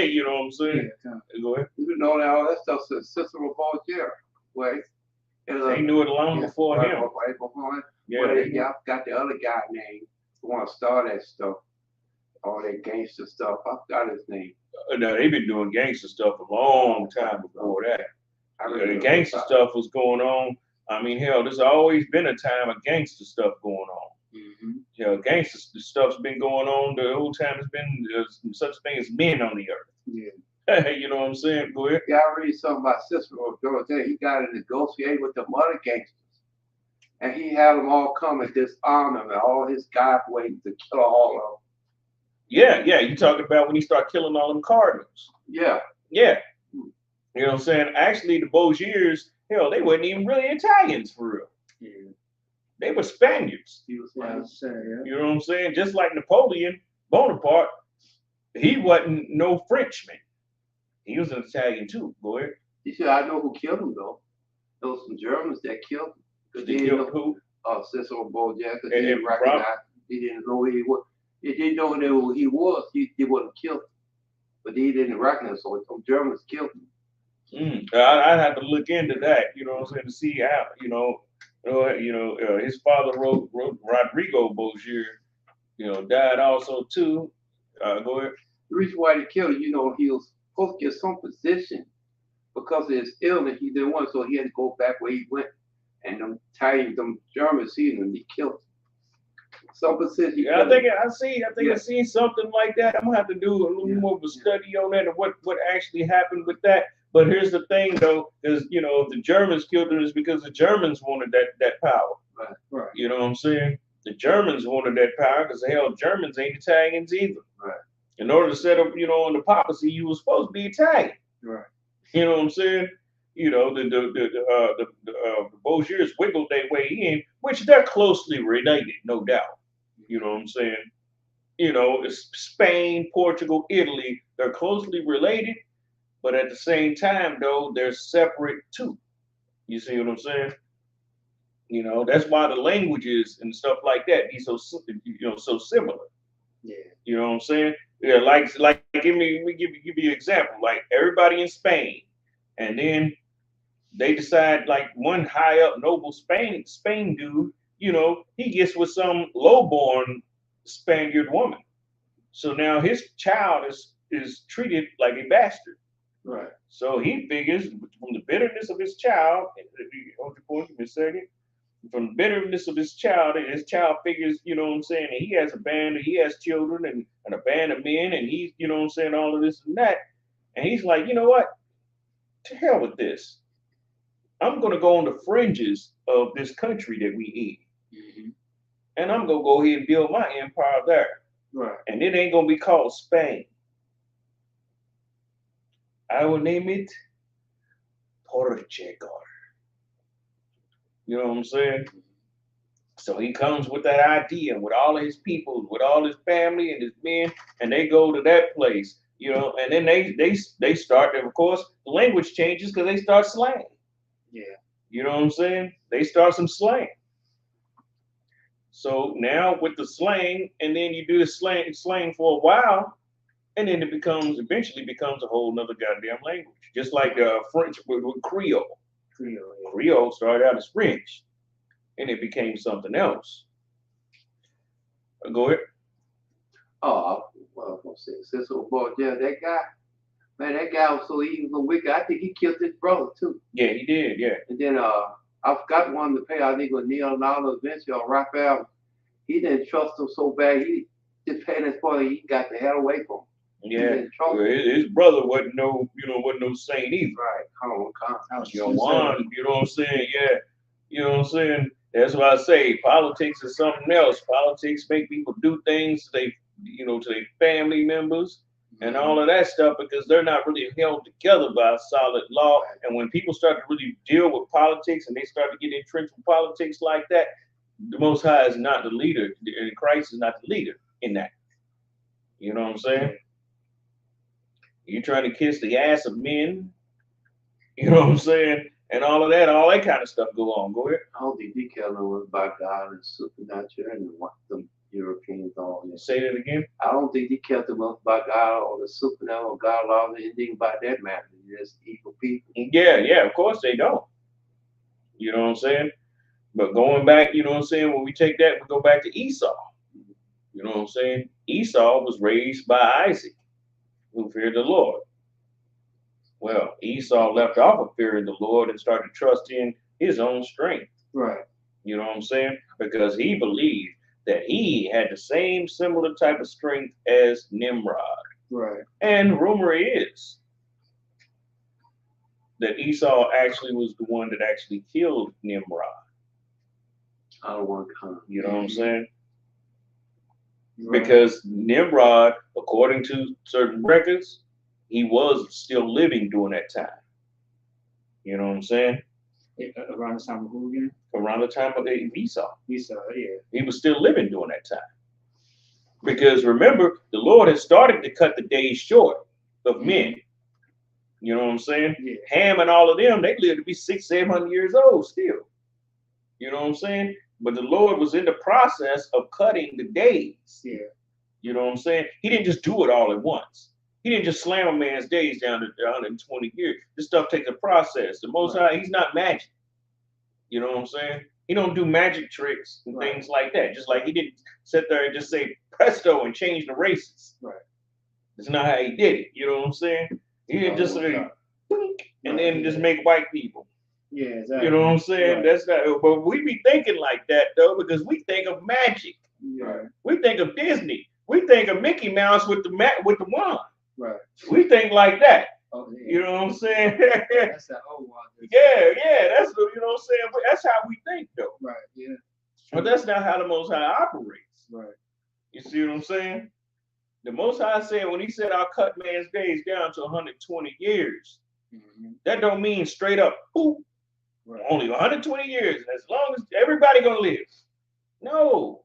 You know what I'm saying? Yeah, go ahead. You know all that stuff since Cicero Borgia. Wait. They knew it long before him. Right before him. Yeah. Well, they got the other guy named who want to start that stuff. All that gangster stuff. I forgot his name. No, they've been doing gangster stuff a long time before that. The gangster stuff was going on. I mean, hell, there's always been a time of gangster stuff going on. You know, gangster stuff's been going on the whole time. It's been such a thing as men on the earth. Yeah. You know what I'm saying? Go ahead. Yeah, I read something about Cicero Borgia. He got to negotiate with the other gangsters. And he had them all come and disarm him and all his guys waiting to kill all of them. Yeah. You talking about when he started killing all them Cardinals. Yeah. Yeah. You know what I'm saying? Actually, the Borgias, hell, they weren't even really Italians for real. Yeah. They were Spaniards. He was You know what I'm saying? Just like Napoleon Bonaparte, he wasn't no Frenchman. He was an Italian too. Go ahead. You see, I know who killed him though. There was some Germans that killed him. They killed who? Cicero Borgia. Because And he didn't recognize. He didn't know who he was. He didn't know who he was. He wouldn't kill him. But he didn't recognize. So some Germans killed him. I'd have to look into that. You know what I'm saying, to see how. His father wrote Rodrigo Borgia. You know, died also too. Go ahead. The reason why they killed him, he was supposed to get some position because of his illness. He didn't want, so he had to go back where he went. And them Germans seen him, he killed him. Some position. Yeah, I seen something like that. I'm gonna have to do a little more of a study on that and what actually happened with that. But here's the thing, though, is if the Germans killed him, it's because the Germans wanted that power. Right. You know what I'm saying? The Germans wanted that power because hell, Germans ain't Italians either. Right. In order to set up, on the papacy, you was supposed to be Italian. Right. You know what I'm saying? The Borgias wiggled their way in, which they're closely related, no doubt. You know what I'm saying? It's Spain, Portugal, Italy, they're closely related, but at the same time, though, they're separate too. You see what I'm saying? That's why the languages and stuff like that be so similar. Yeah. You know what I'm saying? Yeah, like give me an example. Like everybody in Spain, and then they decide, like, one high up noble Spain dude, he gets with some lowborn Spaniard woman. So now his child is treated like a bastard. Right. So he figures from the bitterness of his child, from the bitterness of his child figures, and he has a band, he has children and a band of men, and he's, all of this and that. And he's like, you know what? To hell with this. I'm going to go on the fringes of this country that we in. And I'm going to go ahead and build my empire there. Right. And it ain't going to be called Spain. I will name it Portugal. You know what I'm saying? So he comes with that idea, with all of his people, with all his family and his men, and they go to that place, and then they start, of course, the language changes because they start slang. Yeah. You know what I'm saying? They start some slang. So now with the slang, and then you do the slang for a while, and then it eventually becomes a whole nother goddamn language. Just like French with Creole. Creole started out as French, and it became something else. Go ahead. Well, I was gonna say, since old boy, yeah, that guy, man, that guy was so evil, so wicked. I think he killed his brother too. Yeah, he did. Yeah. And then I forgot one to pay. I think it was Neil Lalo Vinci or Raphael. He didn't trust him so bad. He just paid his point. He got the hell away from him. Yeah, well, his brother wasn't no saint either. Right, You know, one, you know what I'm saying? Yeah, you know what I'm saying? That's why I say politics is something else. Politics make people do things to their family members and all of that stuff because they're not really held together by a solid law. And when people start to really deal with politics and they start to get entrenched with politics like that, the Most High is not the leader, and Christ is not the leader in that. You know what I'm saying? You trying to kiss the ass of men, you know what I'm saying? And all that kind of stuff go on. Go ahead. I don't think they care no about God and supernatural and what the Europeans all that. Say that again. I don't think they care too much about God or the supernatural or God laws or anything about that matter. They're just evil people. Yeah, of course they don't. You know what I'm saying? But going back, you know what I'm saying, when we take that, we go back to Esau. You know what I'm saying? Esau was raised by Isaac, who feared the Lord. Well, Esau left off of fearing the Lord and started trusting his own strength. Right. You know what I'm saying? Because he believed that he had the same similar type of strength as Nimrod. Right. And rumor is that Esau actually was the one that actually killed Nimrod. I don't want to come. You know what I'm saying? Right. Because Nimrod, according to certain records, he was still living during that time. You know what I'm saying? Around the time of who again? Around the time of Esau. Esau, yeah. He was still living during that time. Because remember, the Lord had started to cut the days short of men. You know what I'm saying? Yeah. Ham and all of them, they lived to be 600-700 years old still. You know what I'm saying? But the Lord was in the process of cutting the days. Yeah. You know what I'm saying? He didn't just do it all at once. He didn't just slam a man's days down to 120 years. This stuff takes a process. The Most High, he's not magic. You know what I'm saying? He don't do magic tricks and things like that. Just like he didn't sit there and just say presto and change the races. Right. That's not how he did it. You know what I'm saying? He didn't just say and then just make white people. Yeah, exactly. You know what I'm saying? That's not. But we be thinking like that though, because we think of magic. Yeah. We think of Disney. We think of Mickey Mouse with the wand. Right. We think like that. Oh, yeah. You know what I'm saying? That's that old one. Yeah. That's you know what I'm saying. But that's how we think though. Right. Yeah. But that's not how the Most High operates. Right. You see what I'm saying? The Most High said when he said I'll cut man's days down to 120 years, that don't mean straight up, ooh, only 120 years. And as long as everybody gonna live. No.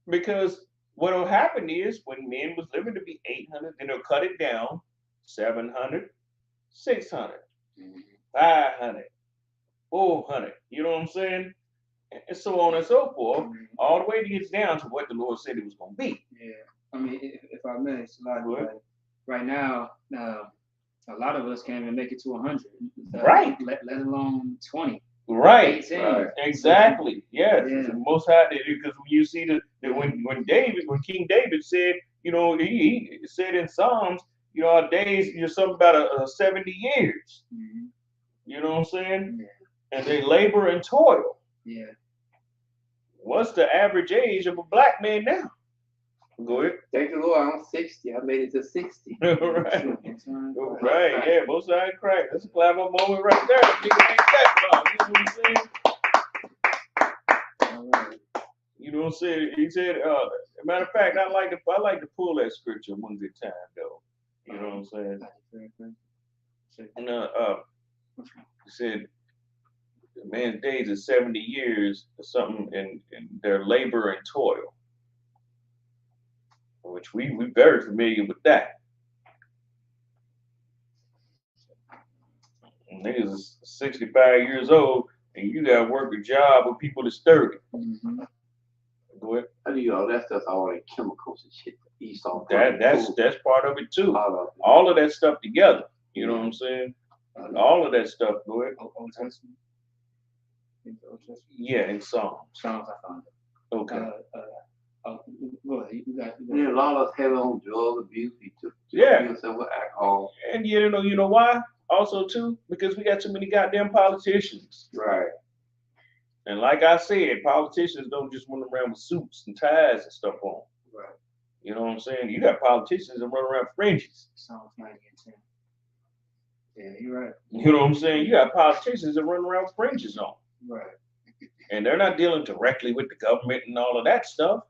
Because what'll happen is when men was living to be 800, then they'll cut it down 700, 600, 500, 400. You know what I'm saying? And so on and so forth, all the way to get down to what the Lord said it was going to be. Yeah. I mean, if I may, it's like right now, a lot of us can't even make it to 100. Right. Let alone 20. Right. 18. Exactly. Yes. Yeah. The Most High did it, because when you see when King David said, you know, he said in Psalms, you know, our days, you know, something about 70 years. You know what I'm saying? Yeah. And they labor and toil. Yeah. What's the average age of a black man now? Go ahead. Thank the Lord, I'm 60. I made it to 60. Right. Right. Yeah. Most High Christ. That's a clap up moment right there. Nigga ain't that long. You know what I'm saying? All right. You know what I'm saying? He said, matter of fact, I like to pull that scripture one good time though. You know what I'm saying? And he said, the man's days is 70 years or something, and their labor and toil. Which we very familiar with that. Niggas is 65 years old and you gotta work a job with people that's 30. Go ahead. I do all that stuff, all the chemicals and shit. Esau. That's part of it too. All of that stuff together. You know what I'm saying? All of that stuff. Go ahead. Old Testament. Yeah, in Psalms. Psalms, I found it. Okay. Oh, go ahead. You got. Yeah, a lot of us have on drug abuse. We took Yeah. abuse with alcohol. And you know why? Also too, because we got too many goddamn politicians. Right. And like I said, politicians don't just run around with suits and ties and stuff on. Right. You know what I'm saying? You got politicians that run around fringes. Sounds 90 and 10. Yeah, you're right. You know what I'm saying? You got politicians that run around with fringes on. Right. And they're not dealing directly with the government and all of that stuff.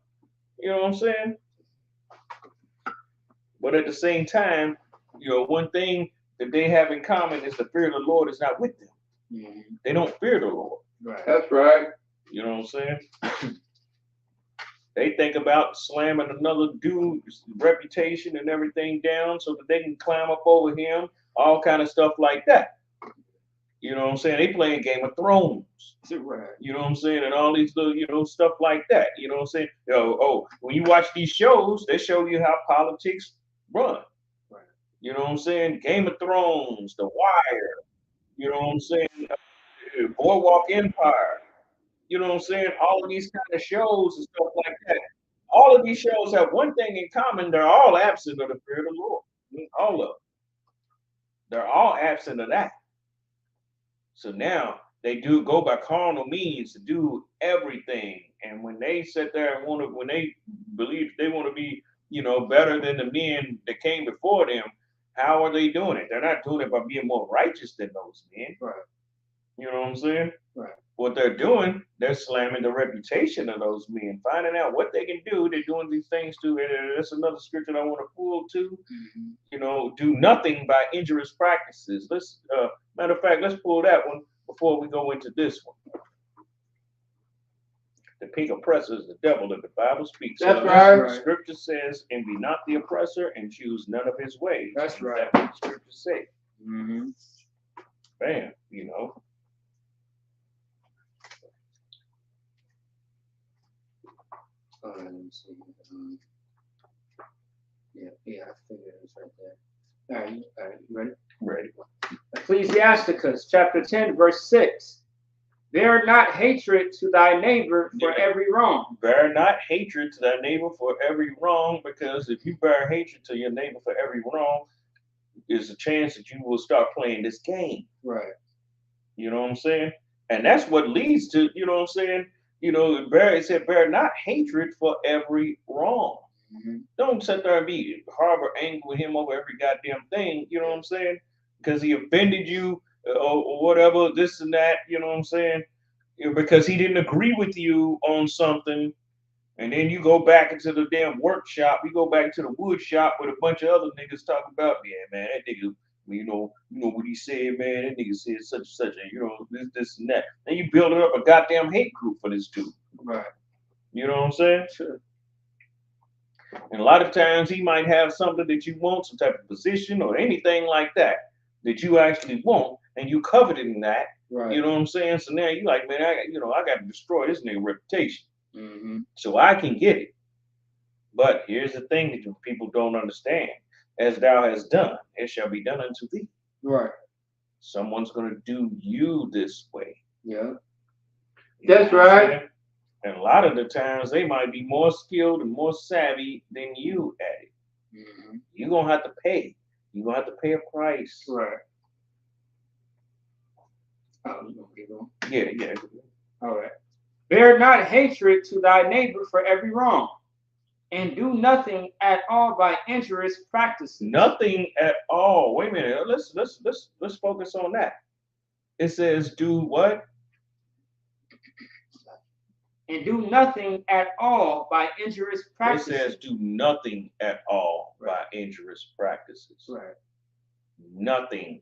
You know what I'm saying? But at the same time, one thing that they have in common is the fear of the Lord is not with them. Mm-hmm. They don't fear the Lord. Right. That's right. You know what I'm saying? They think about slamming another dude's reputation and everything down so that they can climb up over him, all kind of stuff like that. You know what I'm saying? They playing Game of Thrones. Right. You know what I'm saying? And all these little, stuff like that. You know what I'm saying? When you watch these shows, they show you how politics run. Right. You know what I'm saying? Game of Thrones, The Wire. You know what I'm saying? Boardwalk Empire. You know what I'm saying? All of these kind of shows and stuff like that. All of these shows have one thing in common. They're all absent of the fear of the Lord. All of them. They're all absent of that. So now they do go by carnal means to do everything. And when they sit there and when they believe they want to be, better than the men that came before them, how are they doing it? They're not doing it by being more righteous than those men. Right. You know what I'm saying? Right. What they're doing, they're slamming the reputation of those men, finding out what they can do. They're doing these things too. And that's another scripture I want to pull too. Mm-hmm. Do nothing by injurious practices. Matter of fact, let's pull that one before we go into this one. The king oppressor is the devil that the Bible speaks. That's of. right. Scripture says, and be not the oppressor and choose none of his ways. That's right. That's what the scripture say. Mm-hmm. Bam, Let me see. Yeah, I figured it was right there. All right, you ready? Ready. Ecclesiasticus chapter 10, verse 6. Bear not hatred to thy neighbor for every wrong. Bear not hatred to thy neighbor for every wrong, because if you bear hatred to your neighbor for every wrong, there's a chance that you will start playing this game. Right. You know what I'm saying? And that's what leads to, you know what I'm saying? It said, bear not hatred for every wrong. Mm-hmm. Don't sit there and harbor anger with him over every goddamn thing, you know what I'm saying? Because he offended you or whatever, this and that, you know what I'm saying? Because he didn't agree with you on something, and then you go back into the damn workshop, you go back to the wood shop with a bunch of other niggas talking about, yeah, man, that nigga, you know what he said, man, that nigga said such and such, and this and that. Then you build up a goddamn hate group for this dude. Right. You know what I'm saying? Sure. And a lot of times he might have something that you want, some type of position or anything like that you actually want, and you coveted in that. Right. You know what I'm saying? So now you like, man, I got to destroy this nigga reputation, mm-hmm. so I can get it. But here's the thing that people don't understand: as thou hast done, it shall be done unto thee. Right. Someone's gonna do you this way. Yeah. That's right. And a lot of the times they might be more skilled and more savvy than you at it. Mm-hmm. You're gonna have to pay. You're gonna have to pay a price. Right. Oh, you gonna keep going? Yeah. All right. Bear not hatred to thy neighbor for every wrong, and do nothing at all by injurious practices. Nothing at all. Wait a minute. Let's focus on that. It says do what? And do nothing at all by injurious practices. It says do nothing at all by injurious practices. Right. Nothing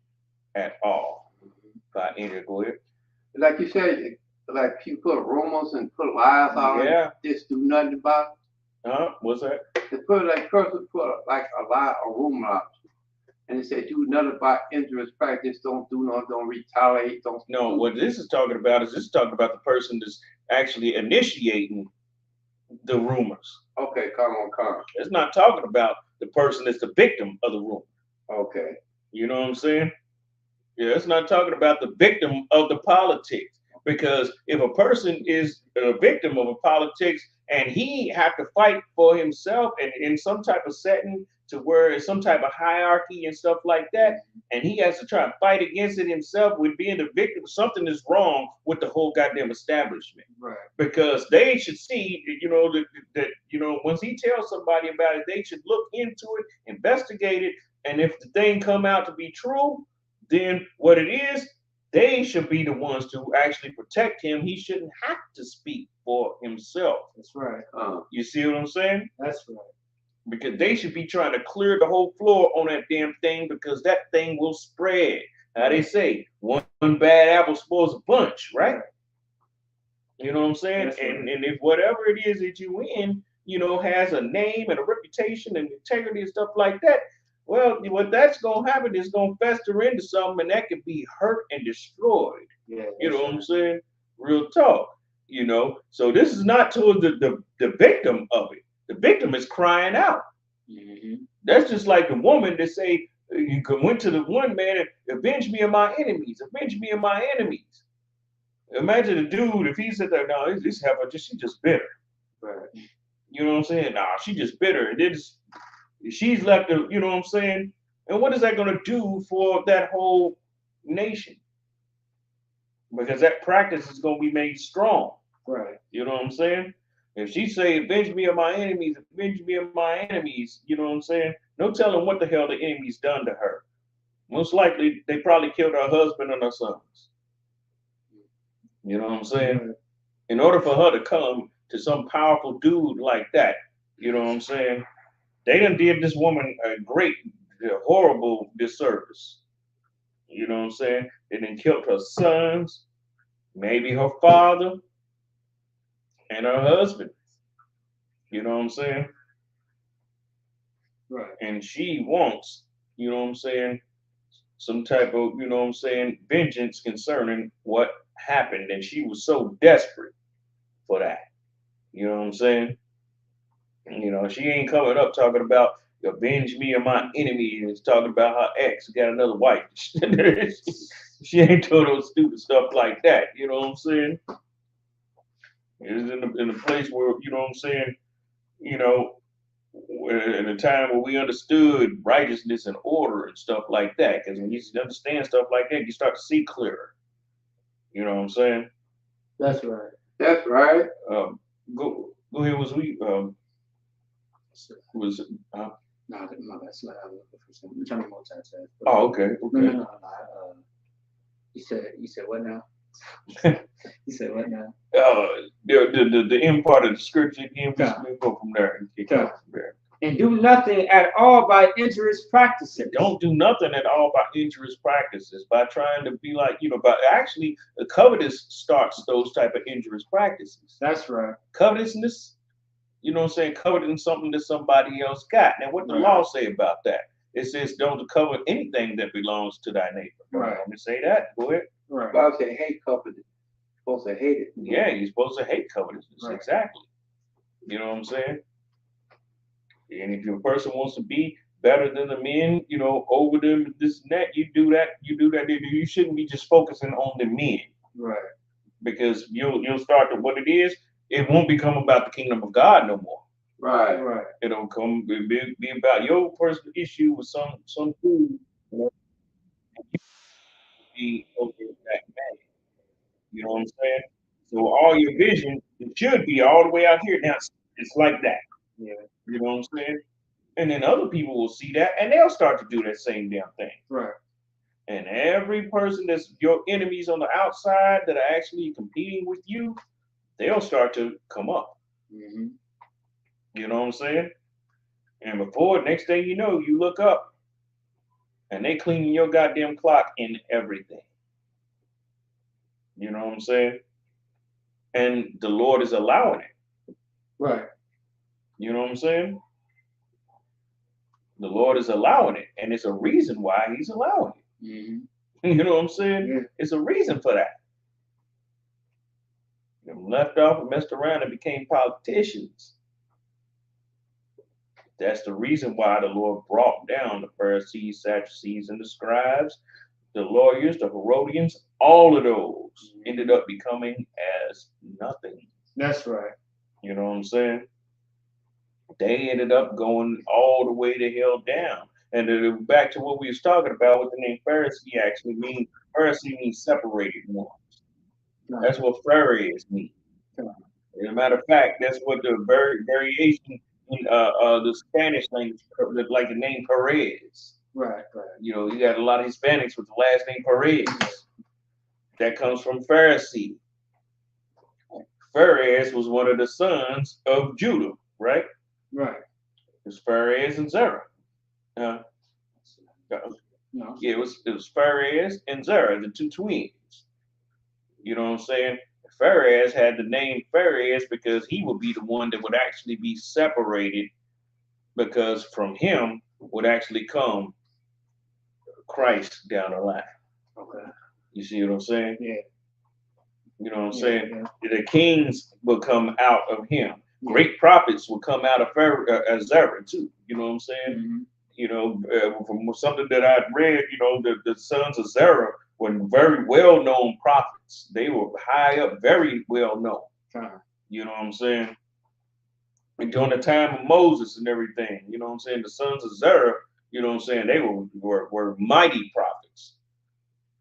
at all by injurious. Go ahead. Like you said, like you put rumors and put lies out. Yeah. Just do nothing about it. What's that? They put person put like a lie, a rumor out. And they said, do nothing about injurious practice. Don't do nothing. Don't retaliate. No, what this is talking about is the person that's actually initiating the rumors. Okay, come on. It's not talking about the person that's the victim of the rumor. Okay. You know what I'm saying? Yeah, it's not talking about the victim of the politics. Because if a person is a victim of a politics and he have to fight for himself and in some type of setting to where it's some type of hierarchy and stuff like that, and he has to try and fight against it himself with being the victim, something is wrong with the whole goddamn establishment. Right. Because they should see, that once he tells somebody about it, they should look into it, investigate it, and if the thing come out to be true, then what it is, they should be the ones to actually protect him. He shouldn't have to speak for himself. That's right. You see what I'm saying? That's right. Because they should be trying to clear the whole floor on that damn thing, because that thing will spread. How they say, one bad apple spoils a bunch, right? You know what I'm saying? That's right. And if whatever it is that you in, has a name and a reputation and integrity and stuff like that, well, what that's gonna happen is gonna fester into something, and that could be hurt and destroyed. Yeah. You know what I'm saying? Real talk. So this is not toward the victim of it. The victim is crying out. That's just like the woman that say, you went to the one man and avenge me of my enemies, avenge me of my enemies. Imagine a dude if he said that, no, this heifer, she's just bitter. Right. You know what I'm saying? Nah, she just bitter. And then she's left, you know what I'm saying? And what is that going to do for that whole nation? Because that practice is going to be made strong. Right. You know what I'm saying? If she say, avenge me of my enemies, avenge me of my enemies, you know what I'm saying? No telling what the hell the enemy's done to her. Most likely, they probably killed her husband and her sons. You know what I'm saying? In order for her to come to some powerful dude like that, you know what I'm saying? They done did this woman a horrible disservice. You know what I'm saying? They done killed her sons, maybe her father, and her husband. You know what I'm saying? Right. And she wants, you know what I'm saying, some type of, you know what I'm saying, vengeance concerning what happened. And she was so desperate for that. You know what I'm saying? She ain't coming up talking about avenge me of my enemy and it's talking about her ex got another wife. She ain't doing those stupid stuff like that. You know what I'm saying? It's in a place where, you know what I'm saying, in a time where we understood righteousness and order and stuff like that. Because when you understand stuff like that, you start to see clearer. You know what I'm saying? That's right. That's right. Go ahead. No, that's not. I'm looking for something. I'm trying to multitask. Oh, okay. No. You said what now? You said what now? The end part of the scripture again. We go from there. And do nothing at all by injurious practices. Don't do nothing at all by injurious practices, by trying to be like, but actually the covetous starts those type of injurious practices. That's right. Covetousness, you know what I'm saying? Coveting something that somebody else got. Now, what the law say about that? It says don't covet anything that belongs to thy neighbor. Right. Let me say that. Go ahead. Right. God said hate covetous. You're supposed to hate it. Yeah, you're supposed to hate covetousness. Right. Exactly. You know what I'm saying? And if your person wants to be better than the men, over them, this and that, you do that. You shouldn't be just focusing on the men. Right. Because you'll start to what it is. It won't become about the kingdom of God no more. Right. Right. It'll be about your personal issue with some food. Be over that man. You know what I'm saying? So all your vision, it should be all the way out here. Now it's like that. Yeah. You know what I'm saying? And then other people will see that and they'll start to do that same damn thing. Right. And every person that's your enemies on the outside that are actually competing with you, they'll start to come up. Mm-hmm. You know what I'm saying? And next thing you know, you look up and they cleaning your goddamn clock and everything. You know what I'm saying? And the Lord is allowing it. Right. You know what I'm saying? The Lord is allowing it. And it's a reason why he's allowing it. Mm-hmm. You know what I'm saying? Yeah. It's a reason for that. Them left off and messed around and became politicians. That's the reason why the Lord brought down the Pharisees, Sadducees, and the scribes, the lawyers, the Herodians, all of those ended up becoming as nothing. That's right. You know what I'm saying? They ended up going all the way to hell down. And back to what we was talking about, what the name Pharisee actually means. Pharisee means separated ones. That's what Pharisees mean. As a matter of fact, that's what the variation in the Spanish language, like the name Perez. Right. You know, you got a lot of Hispanics with the last name Perez. That comes from Pharisee. Phares was one of the sons of Judah, right? Right. It's Phares and Zerah. No. Yeah, it was Phares and Zerah, the two twins. You know what I'm saying? Phares had the name Phares because he would be the one that would actually be separated, because from him would actually come Christ down the line. Okay. You see what I'm saying? Yeah. You know what I'm saying? The kings will come out of him. Great prophets will come out of Zerah too. You know what I'm saying? Mm-hmm. You know, from something that I'd read, you know, the sons of Zerah were very well-known prophets. They were high up, very well-known. You know what I'm saying? And during the time of Moses and everything, you know what I'm saying? The sons of Zerah, you know what I'm saying? They were mighty prophets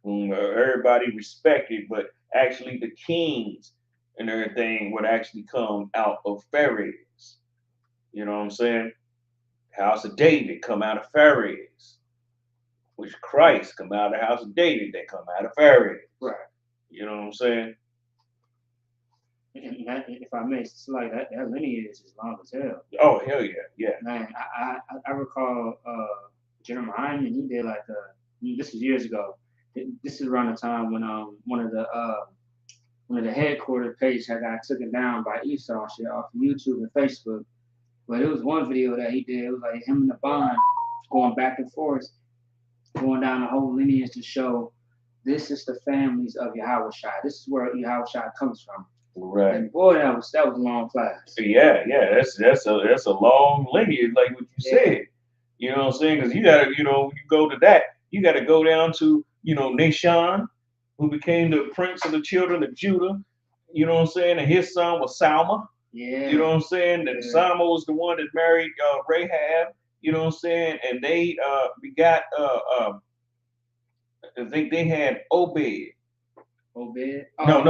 whom everybody respected, but actually the kings and everything would actually come out of Phares. You know what I'm saying? House of David come out of Phares. Which Christ come out of the house of David, they come out of Phares. Right. You know what I'm saying? And that, if I may, it's like that lineage is long as hell. Oh hell yeah, yeah. Man, I recall Jeremiah, and he did like this was years ago. This is around the time when one of the headquarters pages had got taken down by Esau and shit off YouTube and Facebook. But it was one video that he did. It was like him and the Bond going back and forth, going down the whole lineage to show this is the families of Yahushua. This is where Yahushua comes from. Right. And boy, that was a long class. Yeah, that's a long lineage, like what you said. You know what I'm saying? Because you gotta, you know, you go to that, you gotta go down to, you know, Nashon, who became the prince of the children of Judah. You know what I'm saying? And his son was Salma. Yeah. You know what I'm saying? And Salma was the one that married Rahab. You know what I'm saying? And they begot I think they had Obed. Obed? No,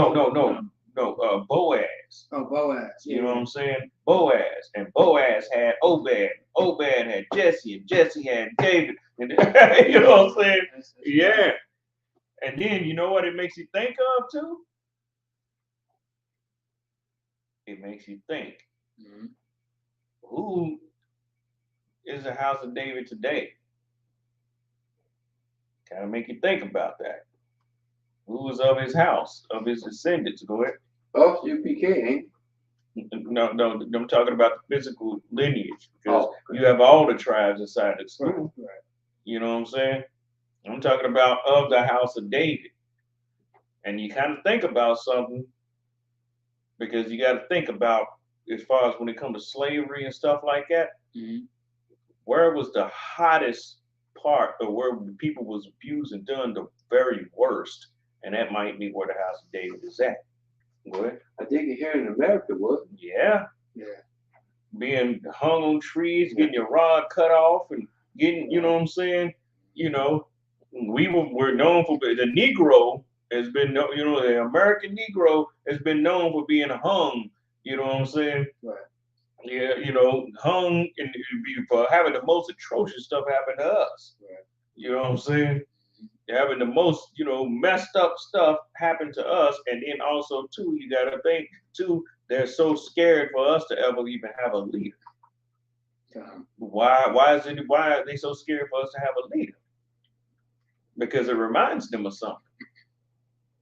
Boaz. Oh, Boaz. Yeah. You know what I'm saying? Boaz. And Boaz had Obed. Obed had Jesse, and Jesse had David. And you know what I'm saying? Yeah. And then you know what it makes you think of too? It makes you think. Mm-hmm. Who is the house of David today? Kind of make you think about that. Who was of his house, of his descendants? Go ahead. Oh, you became. No, I'm talking about the physical lineage, because you have all the tribes inside the school. Right. You know what I'm saying? I'm talking about of the house of David. And you kind of think about something, because you got to think about, as far as when it comes to slavery and stuff like that, where was the hottest part, or where people was abused and done the very worst? And that might be where the house of David is at. What? I think here in America, was. Yeah. Being hung on trees, getting your rod cut off, and getting, you know what I'm saying? You know, we're known for, the Negro has been, you know, the American Negro has been known for being hung. You know what I'm saying? Right. Yeah, you know, hung and for having the most atrocious stuff happen to us. Right. You know what I'm saying? Having the most, you know, messed up stuff happen to us. And then also too, you gotta think too, they're so scared for us to ever even have a leader. Why are they so scared for us to have a leader? Because it reminds them of something.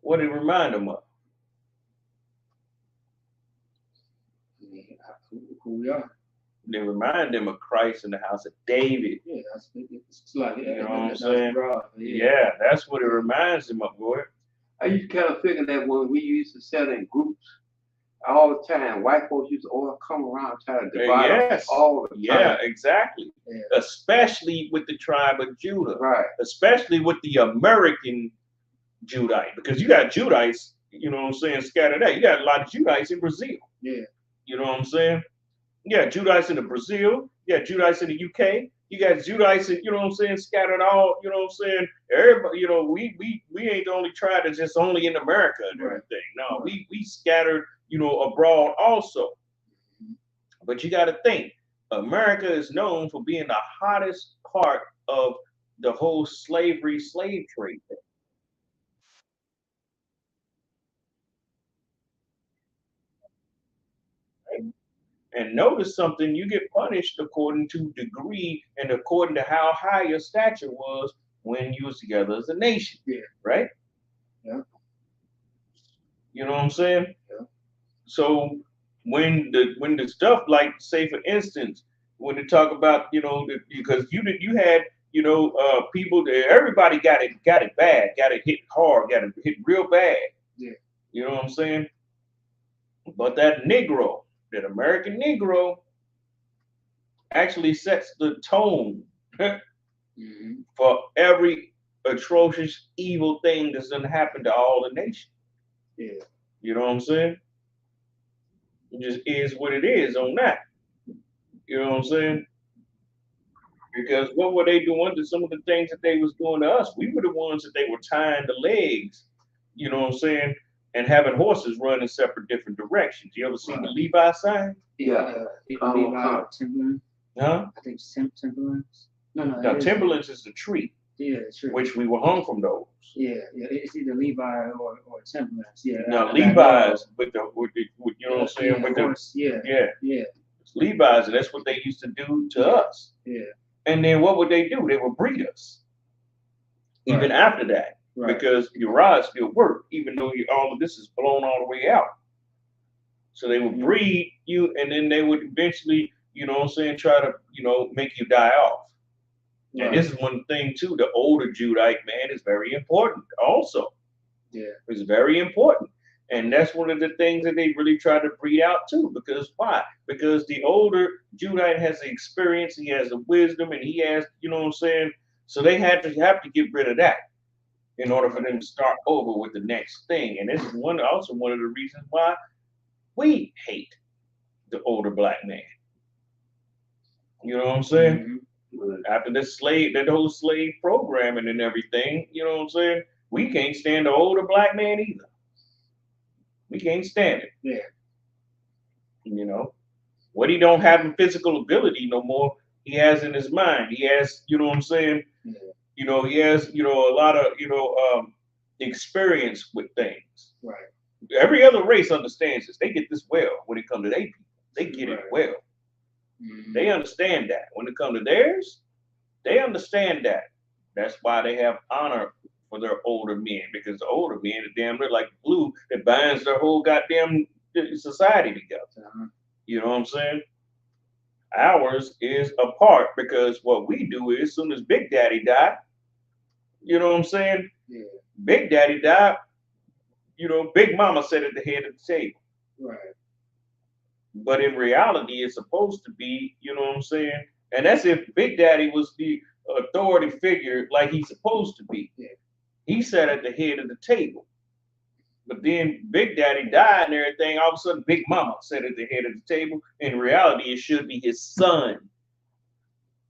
What did it remind them of? Who we are. They remind them of Christ in the house of David. Yeah, it's like, you know what I'm saying? Broad, yeah, that's what it reminds them of, boy. I used to kind of figure that when we used to sell in groups all the time, white folks used to all come around trying to divide us all the time. Yeah, exactly. Yeah. Especially with the tribe of Judah. Right. Especially with the American Judite, because you got Judites you know what I'm saying, scattered out. You got a lot of Judites in Brazil. Yeah. You know what I'm saying? Yeah, Judites in Brazil. Yeah, Judites in the UK. You got Judites, you know what I'm saying, scattered all, you know what I'm saying? Everybody, you know, we ain't the only tribe that's just only in America and everything. No, we scattered, you know, abroad also. But you got to think, America is known for being the hottest part of the whole slave trade thing. And notice something, you get punished according to degree and according to how high your stature was when you was together as a nation. Yeah. Right? Yeah. You know what I'm saying? Yeah. So when the stuff, like, say for instance, when they talk about, you know, because you had, you know, people that everybody got it bad, got it hit hard, got it hit real bad. Yeah. You know what I'm saying? But that Negro, that American Negro, actually sets the tone for every atrocious, evil thing that's gonna happen to all the nation. Yeah. You know what I'm saying? It just is what it is on that. You know what I'm saying? Because what were they doing to some of the things that they was doing to us? We were the ones that they were tying the legs, you know what I'm saying, and having horses run in separate different directions. You ever seen the Levi sign? Yeah. Levi Timberland. Huh? I think Timberlands. No, Timberlands is the tree. Yeah, true. Which we were hung from those. Yeah, it's either Levi or Timberlands. Yeah. Now Levi's with you know what I'm saying, with the horse. Yeah. It's Levi's, and that's what they used to do to us. Yeah. And then what would they do? They would breed us. Even after that. Right. Because your rods still work, even though all of this is blown all the way out. So they would breed you, and then they would eventually, you know what I'm saying, try to, you know, make you die off. Right. And this is one thing too, the older Judite man is very important also. Yeah. It's very important. And that's one of the things that they really try to breed out too. Because why? Because the older Judite has the experience, he has the wisdom, and he has, you know what I'm saying? So they have to get rid of that in order for them to start over with the next thing. And this is also one of the reasons why we hate the older black man. You know what I'm saying? After that whole slave programming and everything, you know what I'm saying? We can't stand the older black man either. We can't stand it. Yeah. You know, what he don't have in physical ability no more, he has in his mind. He has, you know what I'm saying? Yeah. You know, he has, you know, a lot of, you know, experience with things. Right. Every other race understands this. They get this well when it comes to their people. They get it well. They understand that. When it comes to theirs, they understand that. That's why they have honor for their older men, because the older men are damn near like glue that binds their whole goddamn society together. You know what I'm saying? Ours is apart, because what we do is, as soon as Big Daddy died, you know what I'm saying? Yeah. Big Daddy died, you know, Big Mama sat at the head of the table. Right. But in reality, it's supposed to be, you know what I'm saying? And that's if Big Daddy was the authority figure like he's supposed to be. Yeah. He sat at the head of the table. But then Big Daddy died and everything. All of a sudden, Big Mama sat at the head of the table. In reality, it should be his son.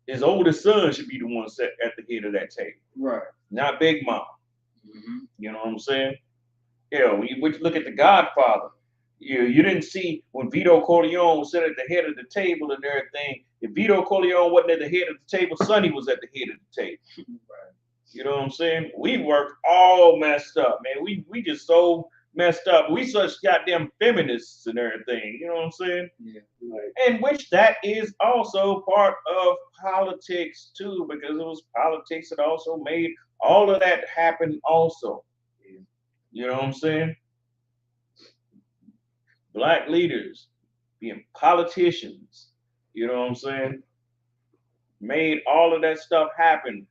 His oldest son should be the one sat at the head of that table. Right. Not Big Mama. You know what I'm saying? Yeah, when you look at The Godfather, you didn't see when Vito Corleone was sitting at the head of the table and everything. If Vito Corleone wasn't at the head of the table, Sonny was at the head of the table. Right. You know what I'm saying? We worked all messed up, man. We just so messed up. We such goddamn feminists and everything. You know what I'm saying? Yeah. Right. And which that is also part of politics too, because it was politics that also made all of that happen also. Yeah. You know what I'm saying? Black leaders being politicians, you know what I'm saying? Made all of that stuff happen.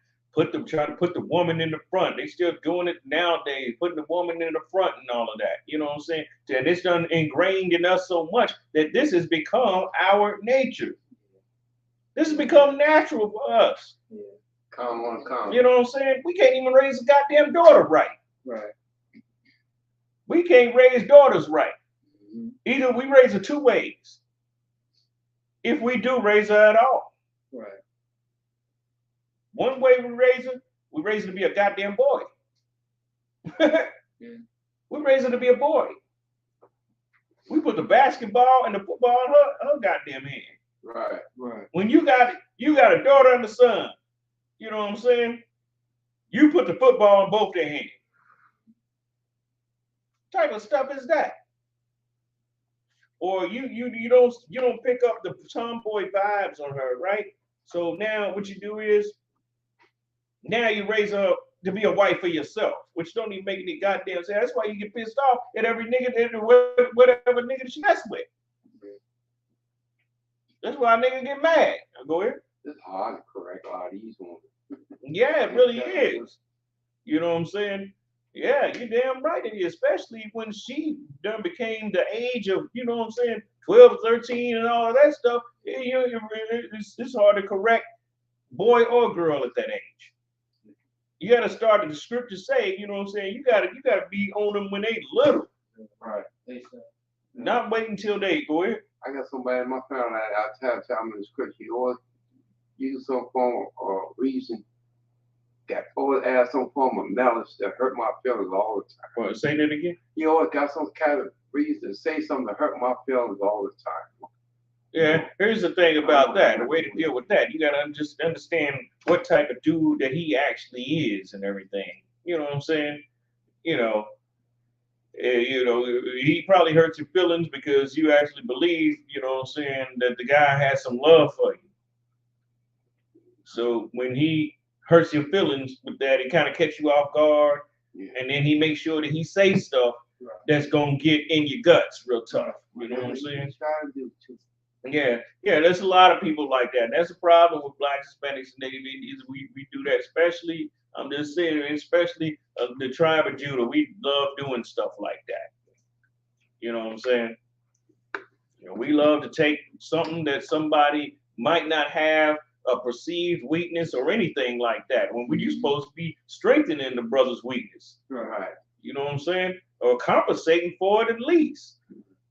Try to put the woman in the front. They still doing it nowadays, putting the woman in the front and all of that. You know what I'm saying? And it's done ingrained in us so much that this has become our nature. This has become natural for us. Yeah. Come on. You know what I'm saying? We can't even raise a goddamn daughter right. Right. We can't raise daughters right. Either we raise her 2 ways. If we do raise her at all. Right. One way we raise her to be a goddamn boy. We raise her to be a boy. We put the basketball and the football in her goddamn hand. Right. Right. When you got a daughter and a son, you know what I'm saying? You put the football in both their hands. What type of stuff is that? Or you don't pick up the tomboy vibes on her, right? So now what you do is now you raise her up to be a wife for yourself, which don't even make any goddamn sense. That's why you get pissed off at every nigga, whatever nigga she mess with. That's why a nigga get mad. Go ahead. It's hard to correct a lot of these women. Yeah, it really is. You know what I'm saying? Yeah, you're damn right. And especially when she done became the age of, you know what I'm saying, 12, 13 and all of that stuff. It's hard to correct boy or girl at that age. You got to start, the scriptures say, you know what I'm saying, you got to be on them when they little. Right. Not wait until they go ahead. I got somebody in my family that I tell me the scripture. He always use some form of reason that always add some form of malice that hurt my feelings all the time. Well, say that again. He always got some kind of reason to say something that hurt my feelings all the time. Yeah, here's the thing about that. The way to deal with that, you gotta just understand what type of dude that he actually is and everything. You know what I'm saying? You know, he probably hurts your feelings because you actually believe, you know what I'm saying, that the guy has some love for you. So when he hurts your feelings with that, it kind of catch you off guard, and then he makes sure that he says stuff that's gonna get in your guts real tough. You know what I'm saying? Yeah, there's a lot of people like that. And that's a problem with Blacks, Hispanics, and Native Indians. We do that, especially, I'm just saying, especially the tribe of Judah. We love doing stuff like that. You know what I'm saying? You know, we love to take something that somebody might not have a perceived weakness or anything like that, when we're supposed to be strengthening the brother's weakness. Right. You know what I'm saying? Or compensating for it at least.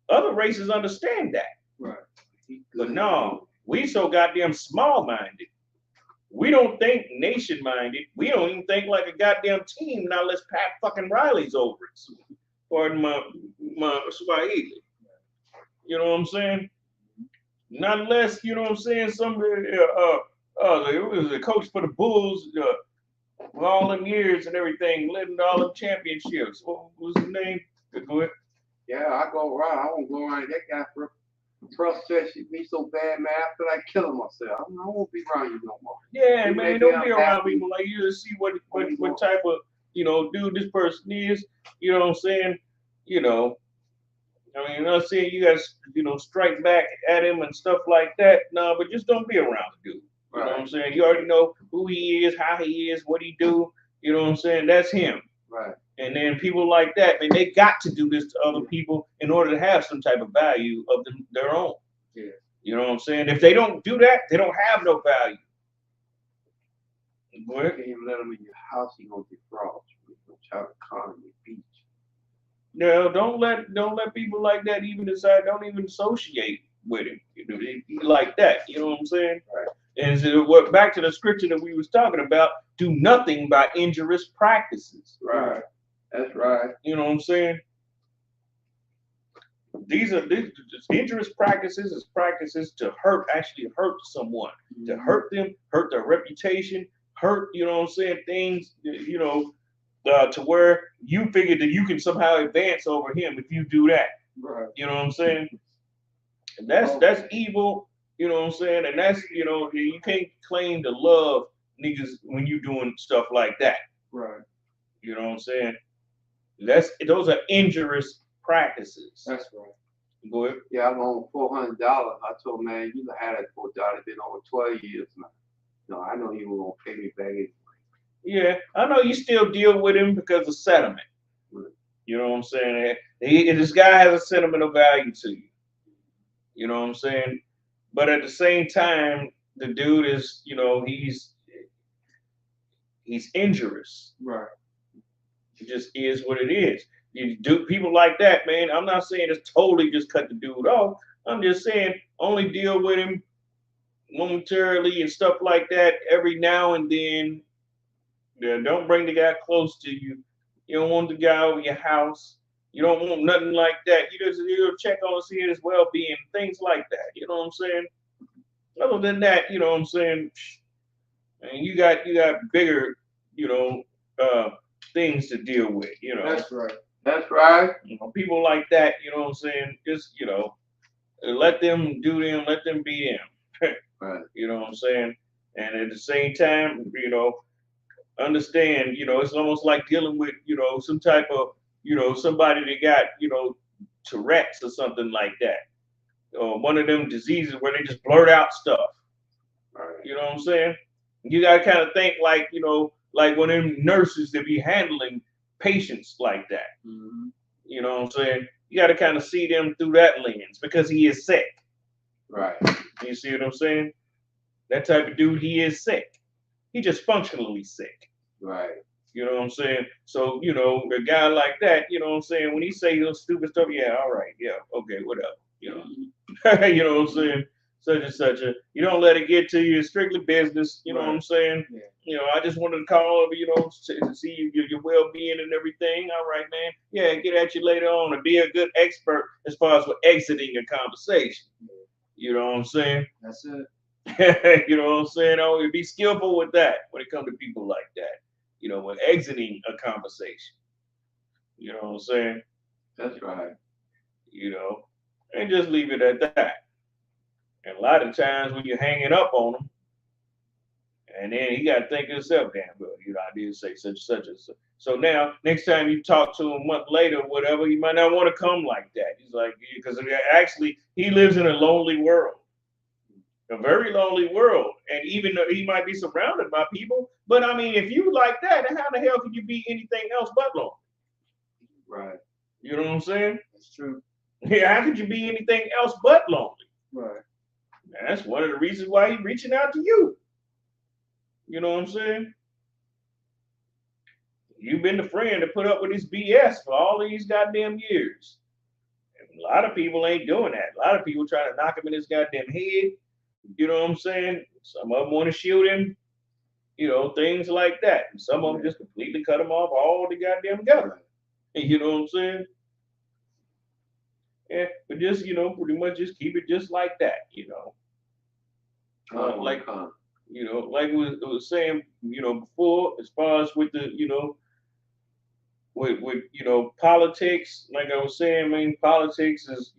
Other races understand that. Right. But no, we so goddamn small-minded. We don't think nation-minded. We don't even think like a goddamn team, not unless Pat fucking Riley's over it. Pardon my Swahili. You know what I'm saying? Not unless, you know what I'm saying, somebody, it was a coach for the Bulls for all them years and everything, leading all them championships. What was his name? Go ahead. Yeah, I go around. I won't go around that guy for frustration me so bad, man. I feel like killing myself. I won't be around you no more. Yeah, man, don't be around people like you to see what type of, you know, dude this person is. You know what I'm saying? You know, I mean, I'm not saying you guys, you know, strike back at him and stuff like that. No, but just don't be around the dude. You know what I'm saying? You already know who he is, how he is, what he do. You know what I'm saying? That's him. Right. And then people like that, man, they got to do this to other people in order to have some type of value of their own. Yeah. You know what I'm saying? If they don't do that, they don't have no value. You can't even let them in your house. You're gonna defraud you. You're gonna try to con your beach. No, don't let people like that even decide. Don't even associate with him. You know, like that. You know what I'm saying? Right. And so, back to the scripture that we was talking about. Do nothing by injurious practices. Right. That's right. You know what I'm saying? These injurious practices is practices to actually hurt someone, to hurt them, hurt their reputation, hurt, you know what I'm saying, things, you know, to where you figure that you can somehow advance over him if you do that. Right. You know what I'm saying? And that's evil, you know what I'm saying? And that's, you know, you can't claim to love niggas when you doing stuff like that. Right. You know what I'm saying? Those are injurious practices. That's right. Go ahead. Yeah, I'm on $400. I told man, you had that $4. Been over 12 years now. No, I know you were gonna pay me back anyway. Yeah, I know you still deal with him because of settlement. Right. You know what I'm saying? This guy has a sentimental value to you. You know what I'm saying? But at the same time, the dude is, you know, he's injurious. Right. It just is what it is. You do people like that, man. I'm not saying it's totally just cut the dude off. I'm just saying only deal with him momentarily and stuff like that every now and then. Yeah, don't bring the guy close to you. You don't want the guy over your house. You don't want nothing like that. You check on see his well-being, things like that. You know what I'm saying? Other than that, you know what I'm saying? And you got bigger, things to deal with. You know. That's right. That's right. You know, people like that. You know what I'm saying? Just let them do them. Let them be them. Right. You know what I'm saying? And at the same time, understand, it's almost like dealing with, some type of, somebody that got, Tourette's or something like that. Or one of them diseases where they just blurt out stuff. Right. You know what I'm saying? You got to kind of think like, like one of them nurses that be handling patients like that. Mm-hmm. You know what I'm saying? You got to kind of see them through that lens because he is sick. Right. You see what I'm saying? That type of dude, he is sick. He just functionally sick. Right. You know what I'm saying? So, a guy like that, you know what I'm saying? When he say those stupid stuff, yeah, all right, yeah, okay, whatever. You know what I'm saying? Such and such a, you don't let it get to you. It's strictly business. You know what I'm saying? Yeah. I just wanted to call over, to see your well-being and everything. All right, man. Yeah, get at you later on and be a good expert as far as for exiting a conversation. Yeah. You know what I'm saying? That's it. You know what I'm saying? Oh, be skillful with that when it comes to people like that. When exiting a conversation. You know what I'm saying? That's right. And just leave it at that. And a lot of times when you're hanging up on them, and then he got to think of himself, damn, well, I did say such and such. So now, next time you talk to him a month later, whatever, you might not want to come like that. He's like, because actually, he lives in a lonely world. A very lonely world. And even though he might be surrounded by people, but I mean, if you like that, then how the hell can you be anything else but lonely? Right. You know what I'm saying? That's true. Yeah, how could you be anything else but lonely? Right. That's one of the reasons why he's reaching out to you. You know what I'm saying? You've been the friend to put up with his BS for all these goddamn years. And a lot of people ain't doing that. A lot of people trying to knock him in his goddamn head. You know what I'm saying? Some of them want to shoot him, things like that. And some of them just completely cut him off all the goddamn together. You know what I'm saying? Yeah, but just, pretty much just keep it just like that, like we was saying, before, as far as with the, with politics, like I was saying, politics is,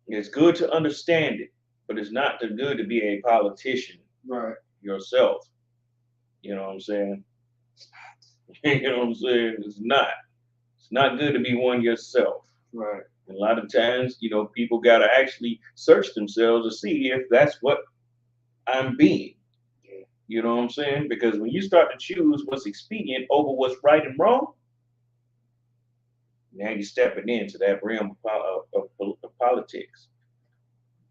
it's good to understand it. But it's not too good to be a politician yourself. You know what I'm saying? You know what I'm saying? It's not. It's not good to be one yourself. Right. And a lot of times, people got to actually search themselves to see if that's what I'm being. Yeah. You know what I'm saying? Because when you start to choose what's expedient over what's right and wrong, now you're stepping into that realm of politics.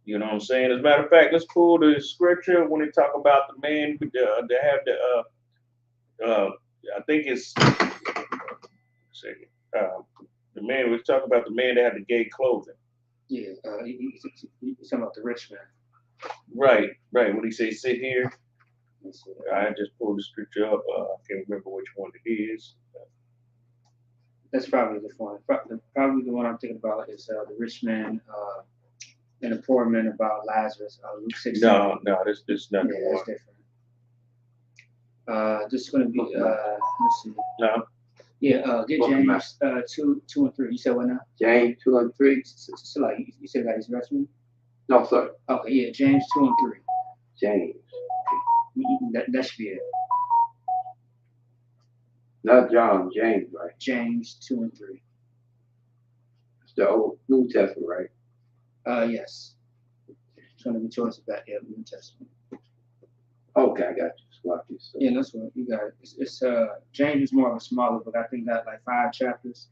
You know what I'm saying? As a matter of fact, let's pull the scripture when they talk about the man with they have I think it's the man we talk about the man that had the gay clothing. Yeah, he's talking about the rich man. Right. When he say sit here, I just pulled the scripture up. I can't remember which one it is. That's probably the one. Probably the one I'm thinking about is the rich man and the poor man about Lazarus. Luke 16. No, this not the Yeah, one. that's different. This is going to be. Let's see. No. Yeah, get James 2 and 3. You said what now? James 2 and 3. So like you said that he's rescuing? No, sir. Okay, yeah, James 2 and 3. James. That should be it. Not John, James, right? James 2 and 3. It's the Old New Testament, right? Yes. It's going to be towards the back, yeah, New Testament. Okay, I got you. Yeah, that's what you got. It's James is more of a smaller book. I think got like 5 chapters.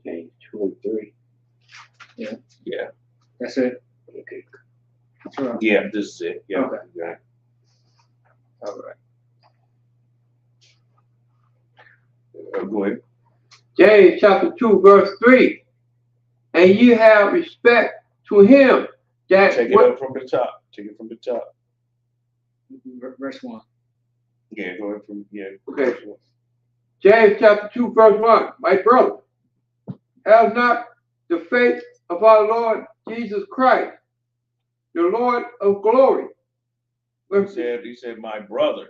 James 2 and 3. Yeah. That's it. Okay. That's right. Yeah, this is it. Yeah. Okay. Yeah. Go ahead. James chapter 2, verse 3. And you have respect to him that Take it up from the top. Take it from the top. Verse 1. Yeah, go ahead from Okay. James chapter 2, verse 1. My brother, have not the faith of our Lord Jesus Christ, the Lord of glory. He said, my brother.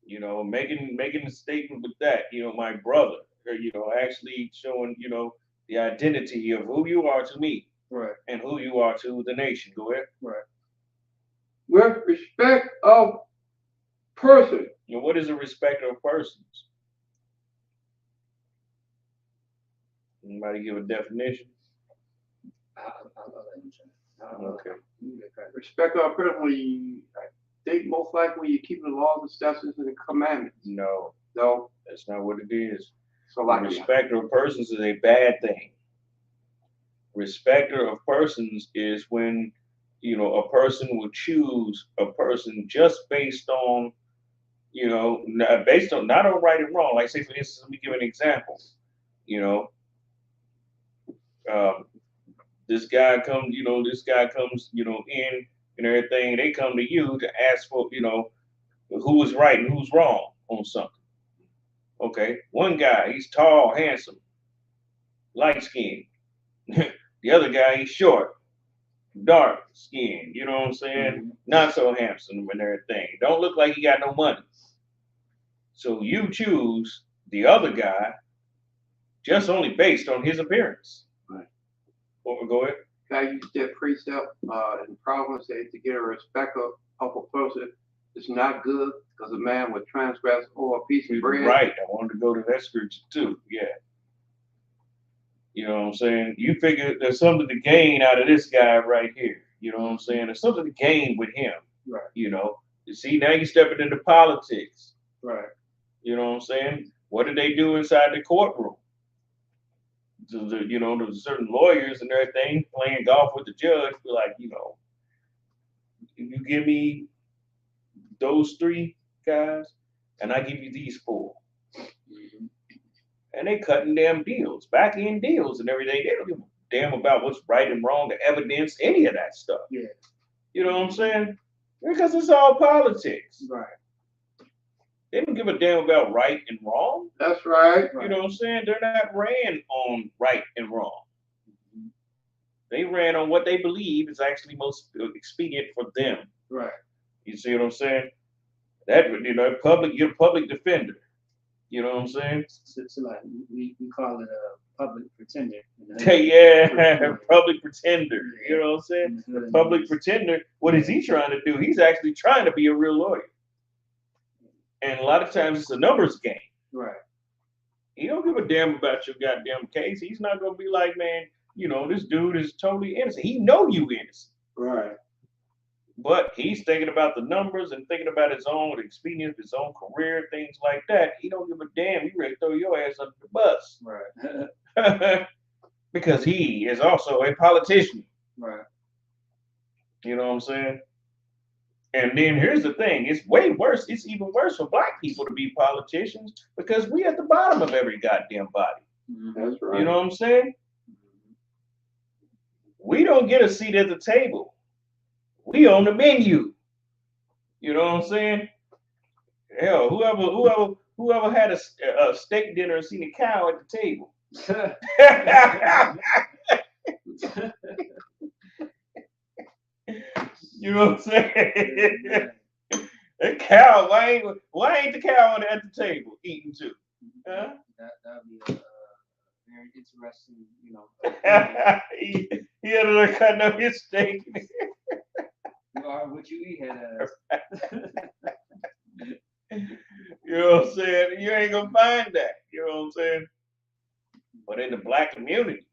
You know, making a statement with that, you know, my brother, or, you know, actually showing, you know, the identity of who you are to me, right, and who you are to the nation. Go ahead. Right. With respect of person. You know, what is a respect of persons? Anybody give a definition? Okay. Respect of person when you, I think most likely when you keep the laws and statutes and the commandments. No. No. That's not what it is. So like respect of persons is a bad thing. Respecter of persons is when, you know, a person will choose a person just based on, you know, based on not on right and wrong. Like, say, for instance, let me give an example. You know, this guy comes, you know, in and everything. They come to you to ask for, you know, who is right and who's wrong on something. Okay, one guy, he's tall, handsome, light skinned. The other guy, he's short, dark skinned, you know what I'm saying? Mm-hmm. Not so handsome and everything. Don't look like he got no money. So you choose the other guy just only based on his appearance. Right. Go ahead. I used that precept in Proverbs say to get a respect of a person is not good because a man would transgress over a piece of bread. Right. I wanted to go to that scripture too. Yeah. You know what I'm saying? You figure there's something to gain out of this guy right here. You know what I'm saying? There's something to gain with him. Right. You know, you see, now you're stepping into politics. Right. You know what I'm saying? What did they do inside the courtroom? You know, there's certain lawyers and everything playing golf with the judge. Be like, you know, you give me those 3 guys, and I give you these 4. Mm-hmm. And they cutting damn deals, back end deals and everything. They don't give a damn about what's right and wrong, the evidence, any of that stuff. Yeah. You know what I'm saying? Because it's all politics. Right. They don't give a damn about right and wrong. That's right. You know what I'm saying? They're not ran on right and wrong. Mm-hmm. They ran on what they believe is actually most expedient for them. Right. You see what I'm saying? That, you know, you're a public defender. You know what I'm saying? So like we call it a public pretender. Yeah, public pretender. You know what I'm saying? The public pretender, what is he trying to do? He's actually trying to be a real lawyer. And a lot of times it's a numbers game. Right. He don't give a damn about your goddamn case. He's not gonna be like, man, you know, this dude is totally innocent. He know you innocent. Right. But he's thinking about the numbers and thinking about his own experience, his own career, things like that. He don't give a damn. He ready to throw your ass under the bus. Right. Because he is also a politician. Right. You know what I'm saying? And then here's the thing. It's way worse. It's even worse for black people to be politicians because we at the bottom of every goddamn body. That's right. You know what I'm saying? We don't get a seat at the table. We on the menu. You know what I'm saying? Hell, whoever had a steak dinner and seen a cow at the table. You know what I'm saying? That cow, why ain't the cow at the table eating too? Huh? That'd be very interesting, you know. he ended up cutting up his steak. You are what you eat, head ass. You know what I'm saying? You ain't gonna find that. You know what I'm saying? But in the black community,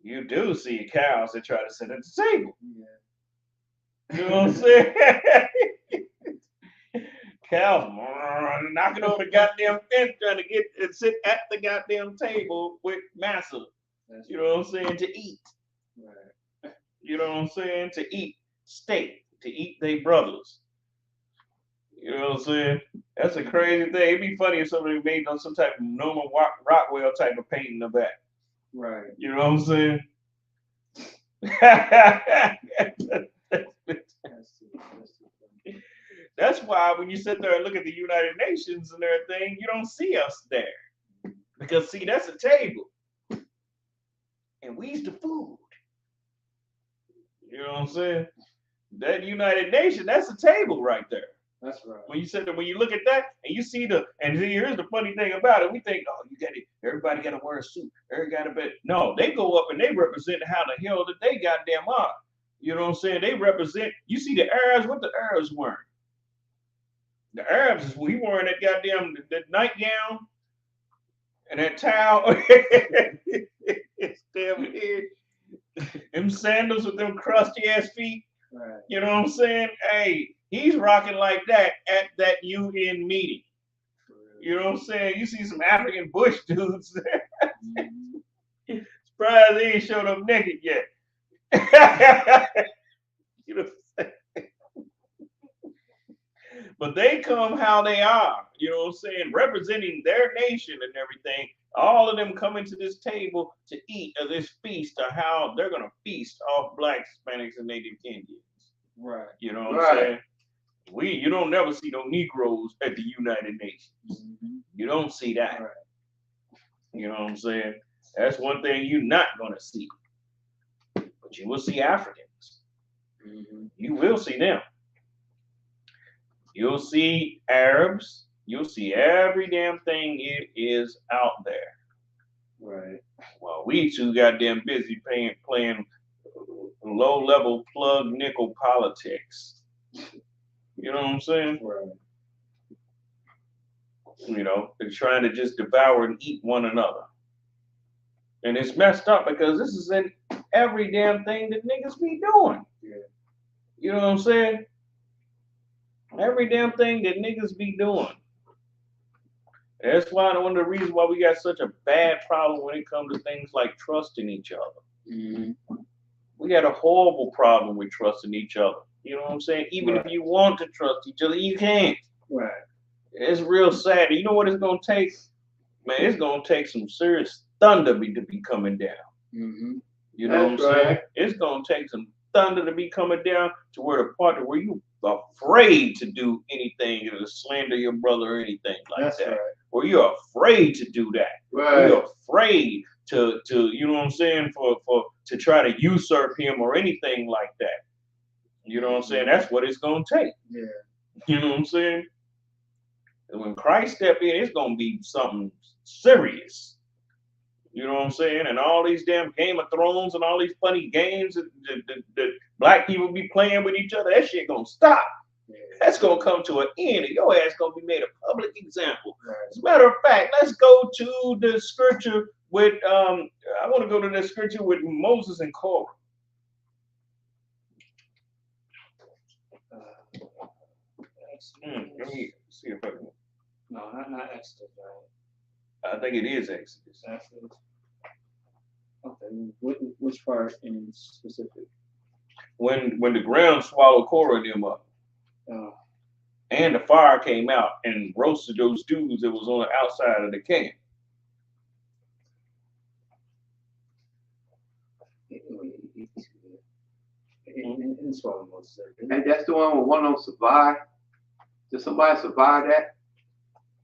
you do see cows that try to sit at the table. Yeah. You know what I'm saying? Cows knocking over the goddamn fence trying to get and sit at the goddamn table with massa. You know what I'm saying? To eat. Right. You know what I'm saying? To eat steak, to eat they brothers. You know what I'm saying? That's a crazy thing. It'd be funny if somebody made on some type of Norman Rockwell type of painting of that. Right. You know what I'm saying? That's why when you sit there and look at the United Nations and everything, you don't see us there. Because see, that's a table. And we's the food. You know what I'm saying? That United Nation, that's a table right there. That's right. When you sit there, when you look at that and you see and here's the funny thing about it, we think, oh, everybody got to wear a suit. Everybody got to no, they go up and they represent how the hell that they goddamn are. You know what I'm saying? They represent, you see the Arabs, what the Arabs wearing? The Arabs, we wearing that goddamn that nightgown and that towel. Damn head. Them sandals with them crusty ass feet. Right. You know what I'm saying? Hey, he's rocking like that at that UN meeting. You know what I'm saying? You see some African bush dudes there. Surprised they ain't showed up naked yet. You know what I'm saying? But they come how they are, you know what I'm saying, representing their nation and everything. All of them coming to this table to eat of this feast, or how they're gonna feast off Blacks, Hispanics, and Native Indians. Right. You know what I'm saying? You don't never see no Negroes at the United Nations. Mm-hmm. You don't see that. Right. You know what I'm saying? That's one thing you're not gonna see. But you will see Africans. Mm-hmm. You will see them. You'll see Arabs. You'll see every damn thing it is out there. Right. Well, we too goddamn busy playing low-level plug nickel politics. You know what I'm saying? Right. You know, they're trying to just devour and eat one another. And it's messed up because this is in every damn thing that niggas be doing. Yeah. You know what I'm saying? Every damn thing that niggas be doing. That's why one of the reasons why we got such a bad problem when it comes to things like trusting each other. Mm-hmm. We got a horrible problem with trusting each other. You know what I'm saying? Even if you want to trust each other, you can't. Right. It's real sad. You know what it's gonna take? Man, it's gonna take some serious thunder to be coming down. Mm-hmm. You know what I'm saying? It's gonna take some thunder to be coming down to where the part where you afraid to do anything to slander your brother or anything like that. Right. Or you're afraid to do that. Right. You're afraid to you know what I'm saying, for to try to usurp him or anything like that. You know what I'm saying? That's what it's gonna take. Yeah. You know what I'm saying? And when Christ step in, it's gonna be something serious. You know what I'm saying? And all these damn Game of Thrones and all these funny games that black people be playing with each other, that shit gonna stop. Yeah. That's gonna come to an end, and your ass gonna be made a public example. Right. As a matter of fact, let's go to the scripture with I want to go to the scripture with Moses and Korah. Let me see if I can. No, not Exodus, right? I think it is Exodus. Exodus. Okay. Which part in specific? When the ground swallowed Korah and them up. And the fire came out and roasted those dudes that was on the outside of the camp. And that's the one where one of them survived. Did somebody survive that?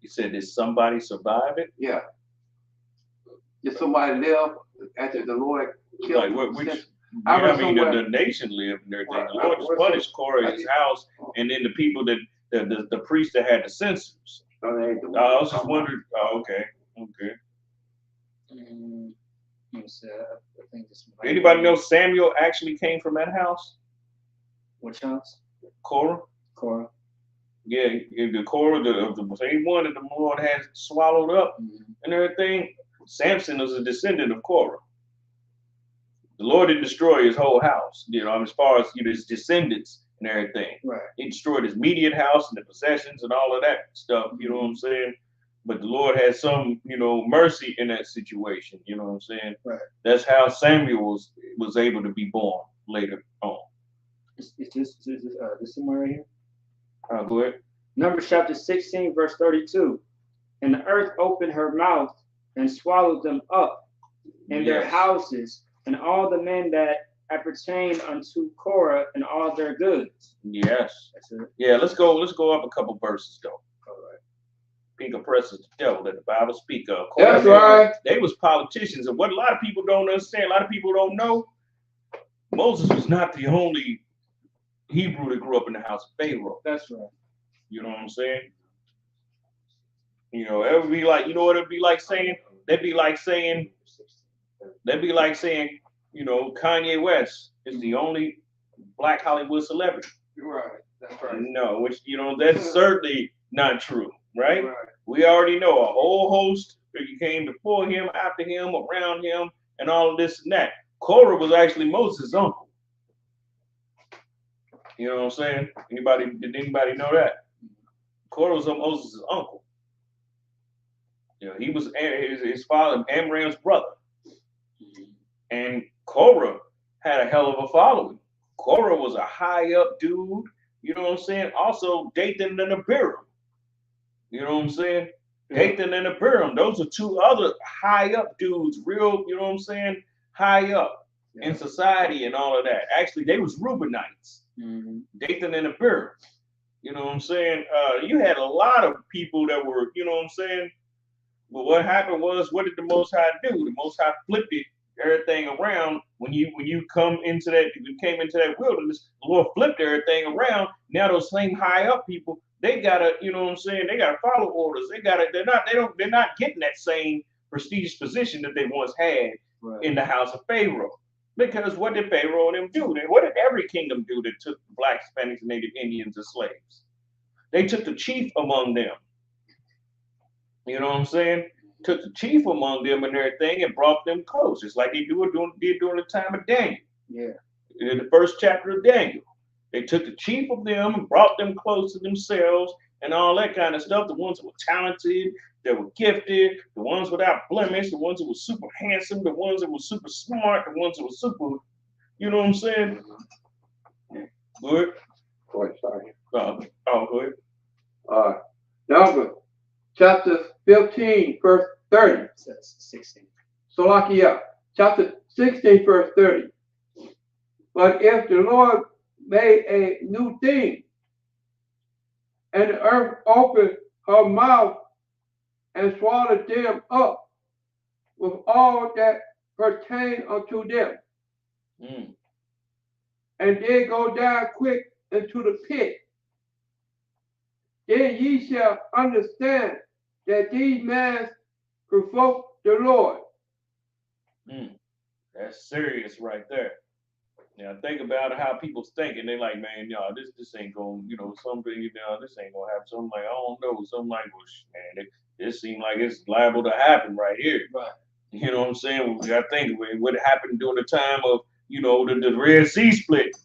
You said, did somebody survive it? Yeah. Did somebody live after the Lord killed them? The nation lived and everything. The Lord just punished Korah, his house, and then the people that the priest that had the censers. I was just wondering. Oh, okay. Anybody know Samuel actually came from that house? Which house? Korah. Yeah, the Korah, the same one that the Lord has swallowed up and everything. Samson was a descendant of Korah. The Lord didn't destroy his whole house, you know, as far as his descendants and everything. Right. He destroyed his immediate house and the possessions and all of that stuff, you know what I'm saying? But the Lord had some, mercy in that situation, you know what I'm saying? Right. That's how Samuel was able to be born later on. Is this somewhere right here? Go ahead. Numbers chapter 16, verse 32. And the earth opened her mouth and swallowed them up, and their houses, and all the men that appertained unto Korah, and all their goods. Yes. That's it. Yeah, let's go up a couple verses though. All right. Pink oppresses the devil that the Bible speak of. That's right. They was politicians, and what a lot of people don't understand, a lot of people don't know, Moses was not the only Hebrew that grew up in the house of Pharaoh. That's right. You know what I'm saying? You know, it would be like, you know what it'd be like saying? That'd be like saying, you know, Kanye West is the only black Hollywood celebrity. You're right. That's right. No, which, you know, that's certainly not true, right? Right. We already know a whole host that came before him, after him, around him, and all of this and that. Korah was actually Moses' uncle. You know what I'm saying? Did anybody know that? Korah was Moses' uncle. You know, he was his father, Amram's brother. And Korah had a hell of a following. Korah was a high up dude, you know what I'm saying? Also, Dathan and Abiram. You know what I'm saying? Dathan and Abiram, those are two other high up dudes, real, you know what I'm saying? High up in society and all of that. Actually, they was Reubenites. Dathan and Abiram. You know what I'm saying? You had a lot of people that were, you know what I'm saying? But what happened was, what did the Most High do? The Most High flipped everything around. When you came into that wilderness, the Lord flipped everything around. Now those same high up people, they gotta, you know what I'm saying? They gotta follow orders. They're not getting that same prestigious position that they once had in the house of Pharaoh. Because what did Pharaoh and them do? What did every kingdom do that took Black, Hispanics, and Native Indians as slaves? They took the chief among them. You know what I'm saying? Took the chief among them and everything and brought them close, just like they did during the time of Daniel. Yeah. In the first chapter of Daniel, they took the chief of them and brought them close to themselves and all that kind of stuff. The ones that were talented, that were gifted, the ones without blemish, the ones that were super handsome, the ones that were super smart, the ones that were super, you know what I'm saying? Good. Go ahead, sorry. Go ahead. Number chapter 15, verse 30. 16. Salakia, chapter 16, verse 30. But if the Lord made a new thing, and the earth opened her mouth and swallowed them up with all that pertain unto them, and they go down quick into the pit, then ye shall understand that these men provoke the Lord. That's serious right there. Now think about how people's thinking. They like, man, y'all, this ain't gonna, you know, something, you know, this ain't gonna happen. Something like, I don't know, something like, well, man, this seems like it's liable to happen right here. Right. You know what I'm saying? We gotta think what happened during the time of, you know, the Red Sea split.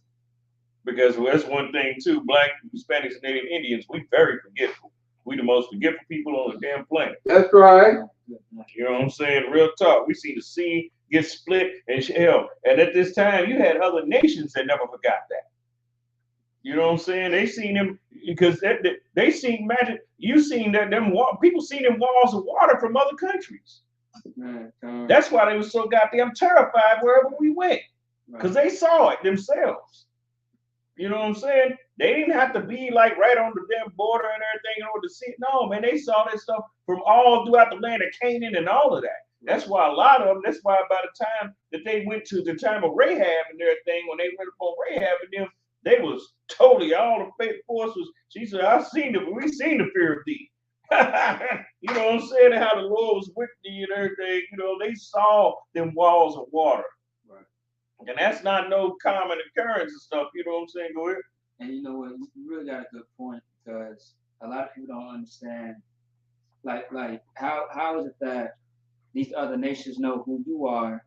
Because that's one thing too, Black, Hispanics, and Native Indians, we very forgetful. We the most forgetful people on the damn planet. That's right. You know what I'm saying? Real talk. We see the sea get split and hell. And at this time, you had other nations that never forgot that. You know what I'm saying? They seen them because they seen magic. You seen that people seen them walls of water from other countries. That's why they were so goddamn terrified wherever we went, because they saw it themselves. You know what I'm saying? They didn't have to be like right on the damn border and everything in order to see it. No, man, they saw that stuff from all throughout the land of Canaan and all of that. That's why a lot of them, that's why by the time that they went to the time of Rahab and everything, when they went upon Rahab and them, they was totally, all the faith force was, she said, we seen the fear of thee. You know what I'm saying? How the Lord was with thee and everything. You know, they saw them walls of water. And that's not no common occurrence and stuff, you know what I'm saying? Go ahead. And you know what, you really got a good point, because a lot of people don't understand, like how is it that these other nations know who you are?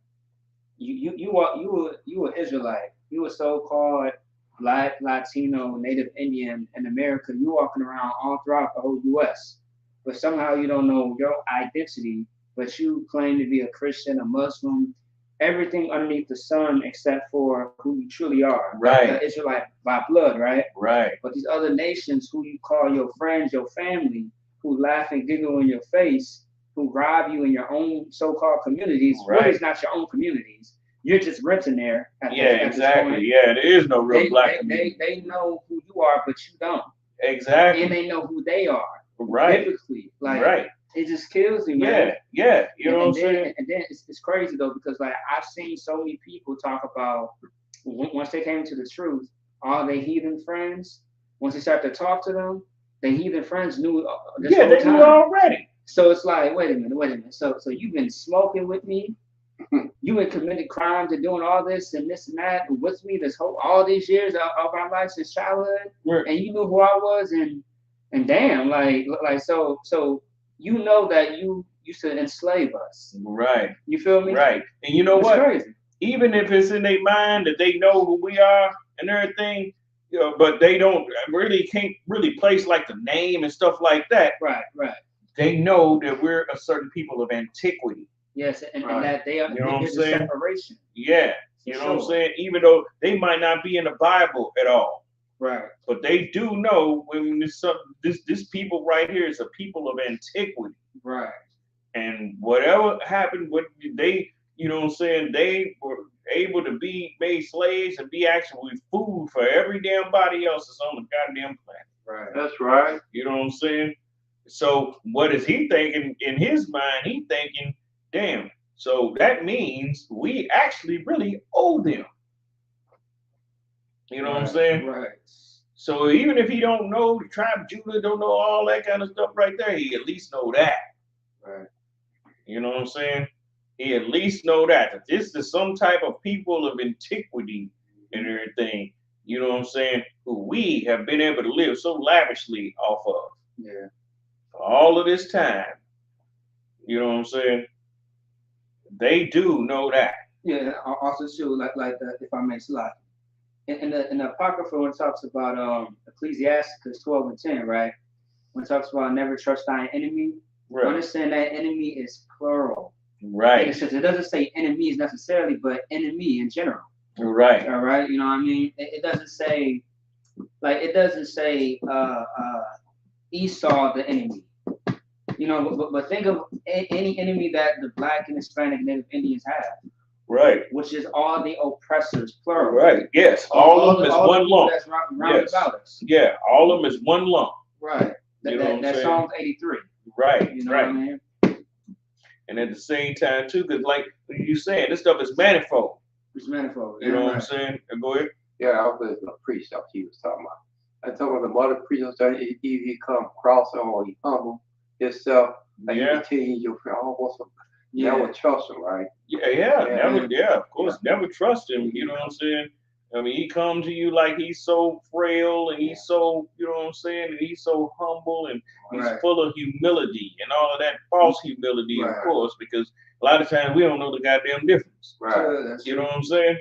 You were Israelite. You were so-called Black, Latino, Native Indian in America. You walking around all throughout the whole U.S. But somehow you don't know your identity, but you claim to be a Christian, a Muslim, everything underneath the sun except for who you truly are. Right. The Israelite by blood, right? Right. But these other nations who you call your friends, your family, who laugh and giggle in your face, who rob you in your own so-called communities, really it's not your own communities. You're just renting there. At exactly. This point. Yeah, there is no real black community. They know who you are, but you don't. Exactly. And they know who they are. Right. Biblically. Like, right. It just kills me, man. Yeah. You know what I'm saying? And then it's crazy though, because like I've seen so many people talk about once they came to the truth, all their heathen friends, once they started to talk to them, their heathen friends knew this whole they time. knew already. So it's like, wait a minute. So you've been smoking with me, you been committing crimes and doing all this and that with me all these years of our life since childhood, and you knew who I was, and damn, like so you know that you used to enslave us. Right. You feel me? Right. And you know it's what? Crazy. Even if it's in their mind that they know who we are and everything, you know, but they can't really place like the name and stuff like that. Right. They know that we're a certain people of antiquity. Yes, and that they are, you know what I'm there's a saying? separation. Yeah. You know what I'm saying? Even though they might not be in the Bible at all. Right. But they do know when this people right here is a people of antiquity. Right. And whatever happened with they, you know what I'm saying, they were able to be made slaves and be actually food for every damn body else that's on the goddamn planet. Right. That's right. You know what I'm saying? So what is he thinking in his mind? He thinking, damn, so that means we actually really owe them. You know what I'm saying? Right. So even if he don't know the tribe of Judah, don't know all that kind of stuff right there, he at least know that. Right. You know what I'm saying? He at least know that this is some type of people of antiquity and everything. You know what I'm saying? Who we have been able to live so lavishly off of. Yeah. For all of this time. You know what I'm saying? They do know that. Yeah. Also too, like that, if I may slide. In the Apocrypha, when it talks about Ecclesiasticus 12 and 10, right? When it talks about never trust thine enemy, understand that enemy is plural. Right. It doesn't say enemies necessarily, but enemy in general. Right. All right. You know what I mean? It doesn't say Esau the enemy. You know, but think of any enemy that the Black and Hispanic Native Indians have. Right. Which is all the oppressors, plural. Right. Yes. All of them is one lump. That's round about us. Yeah. All of them is one lump. Right. That's Psalms 83. Right. You know right. what I mean? And at the same time too, because like you saying, this stuff is manifold. It's manifold. You know what I'm saying? Go ahead. Yeah, I was listening to a priest that he was talking about. I told him the mother priest was saying he come cross or he humble himself. Like you can tell your friend, never trust him, right? Yeah, of course, never trust him. You know what I'm saying? I mean, he comes to you like he's so frail and he's so, you know what I'm saying, and he's so humble and he's full of humility and all of that false humility, of course, because a lot of times we don't know the goddamn difference. Right. You know what I'm saying?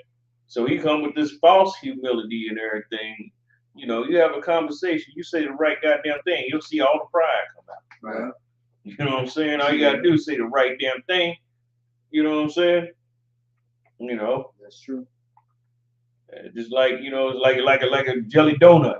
So he come with this false humility and everything. You know, you have a conversation, you say the right goddamn thing, you'll see all the pride come out. Right. You know what I'm saying? All you gotta do is say the right damn thing. You know what I'm saying? You know. That's true. Just like, you know, it's like a jelly donut.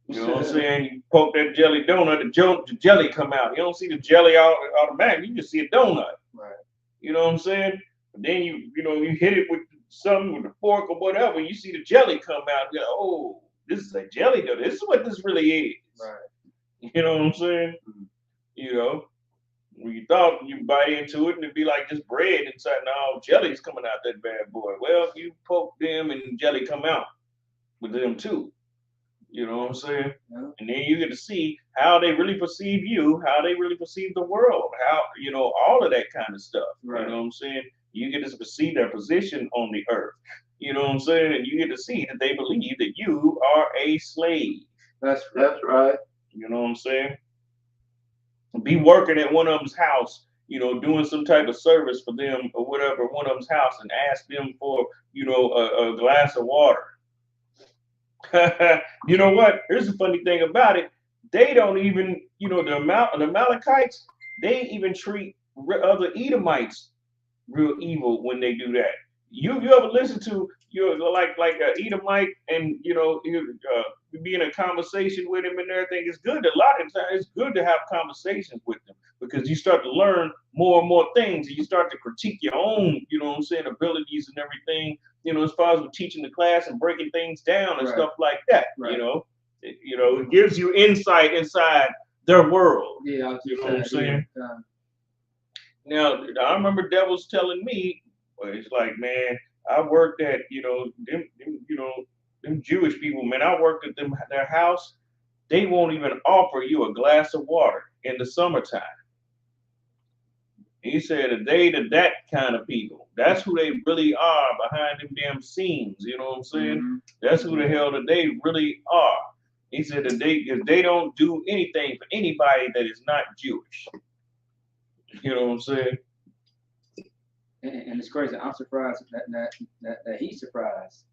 You know what I'm saying? You poke that jelly donut, the jelly come out. You don't see the jelly automatically. You just see a donut. Right. You know what I'm saying? But then you hit it with something with a fork or whatever. You see the jelly come out. You go, oh, this is a jelly donut. This is what this really is. Right. You know what I'm saying? Mm-hmm. You know, when you thought you bite into it and it'd be like just bread inside, now jelly's coming out that bad boy. Well, you poke them and jelly come out with them too. You know what I'm saying? Yeah. And then you get to see how they really perceive you, how they really perceive the world, how, you know, all of that kind of stuff. Right. You know what I'm saying? You get to perceive their position on the earth. You know what I'm saying? And you get to see that they believe that you are a slave. That's right. You know what I'm saying? Be working at one of them's house, you know, doing some type of service for them or whatever, one of them's house, and ask them for, you know, a glass of water. You know what? Here's the funny thing about it. They don't even, you know, the Amalekites, they even treat other Edomites real evil when they do that. You ever listen to your like Edomite and you be in a conversation with him and everything? It's good. A lot of times it's good to have conversations with them because you start to learn more and more things and you start to critique your own, abilities and everything, as far as with teaching the class and breaking things down and stuff like that. Right. It gives you insight inside their world. Yeah, you know what I'm saying? Now, I remember Devils telling me, well, it's like, man, I worked at, them Jewish people, man, I worked at their house. They won't even offer you a glass of water in the summertime. He said that kind of people. That's who they really are behind them damn scenes. You know what I'm saying? Mm-hmm. That's who the hell that they really are. He said that they don't do anything for anybody that is not Jewish. You know what I'm saying? And it's crazy. I'm surprised that he's surprised.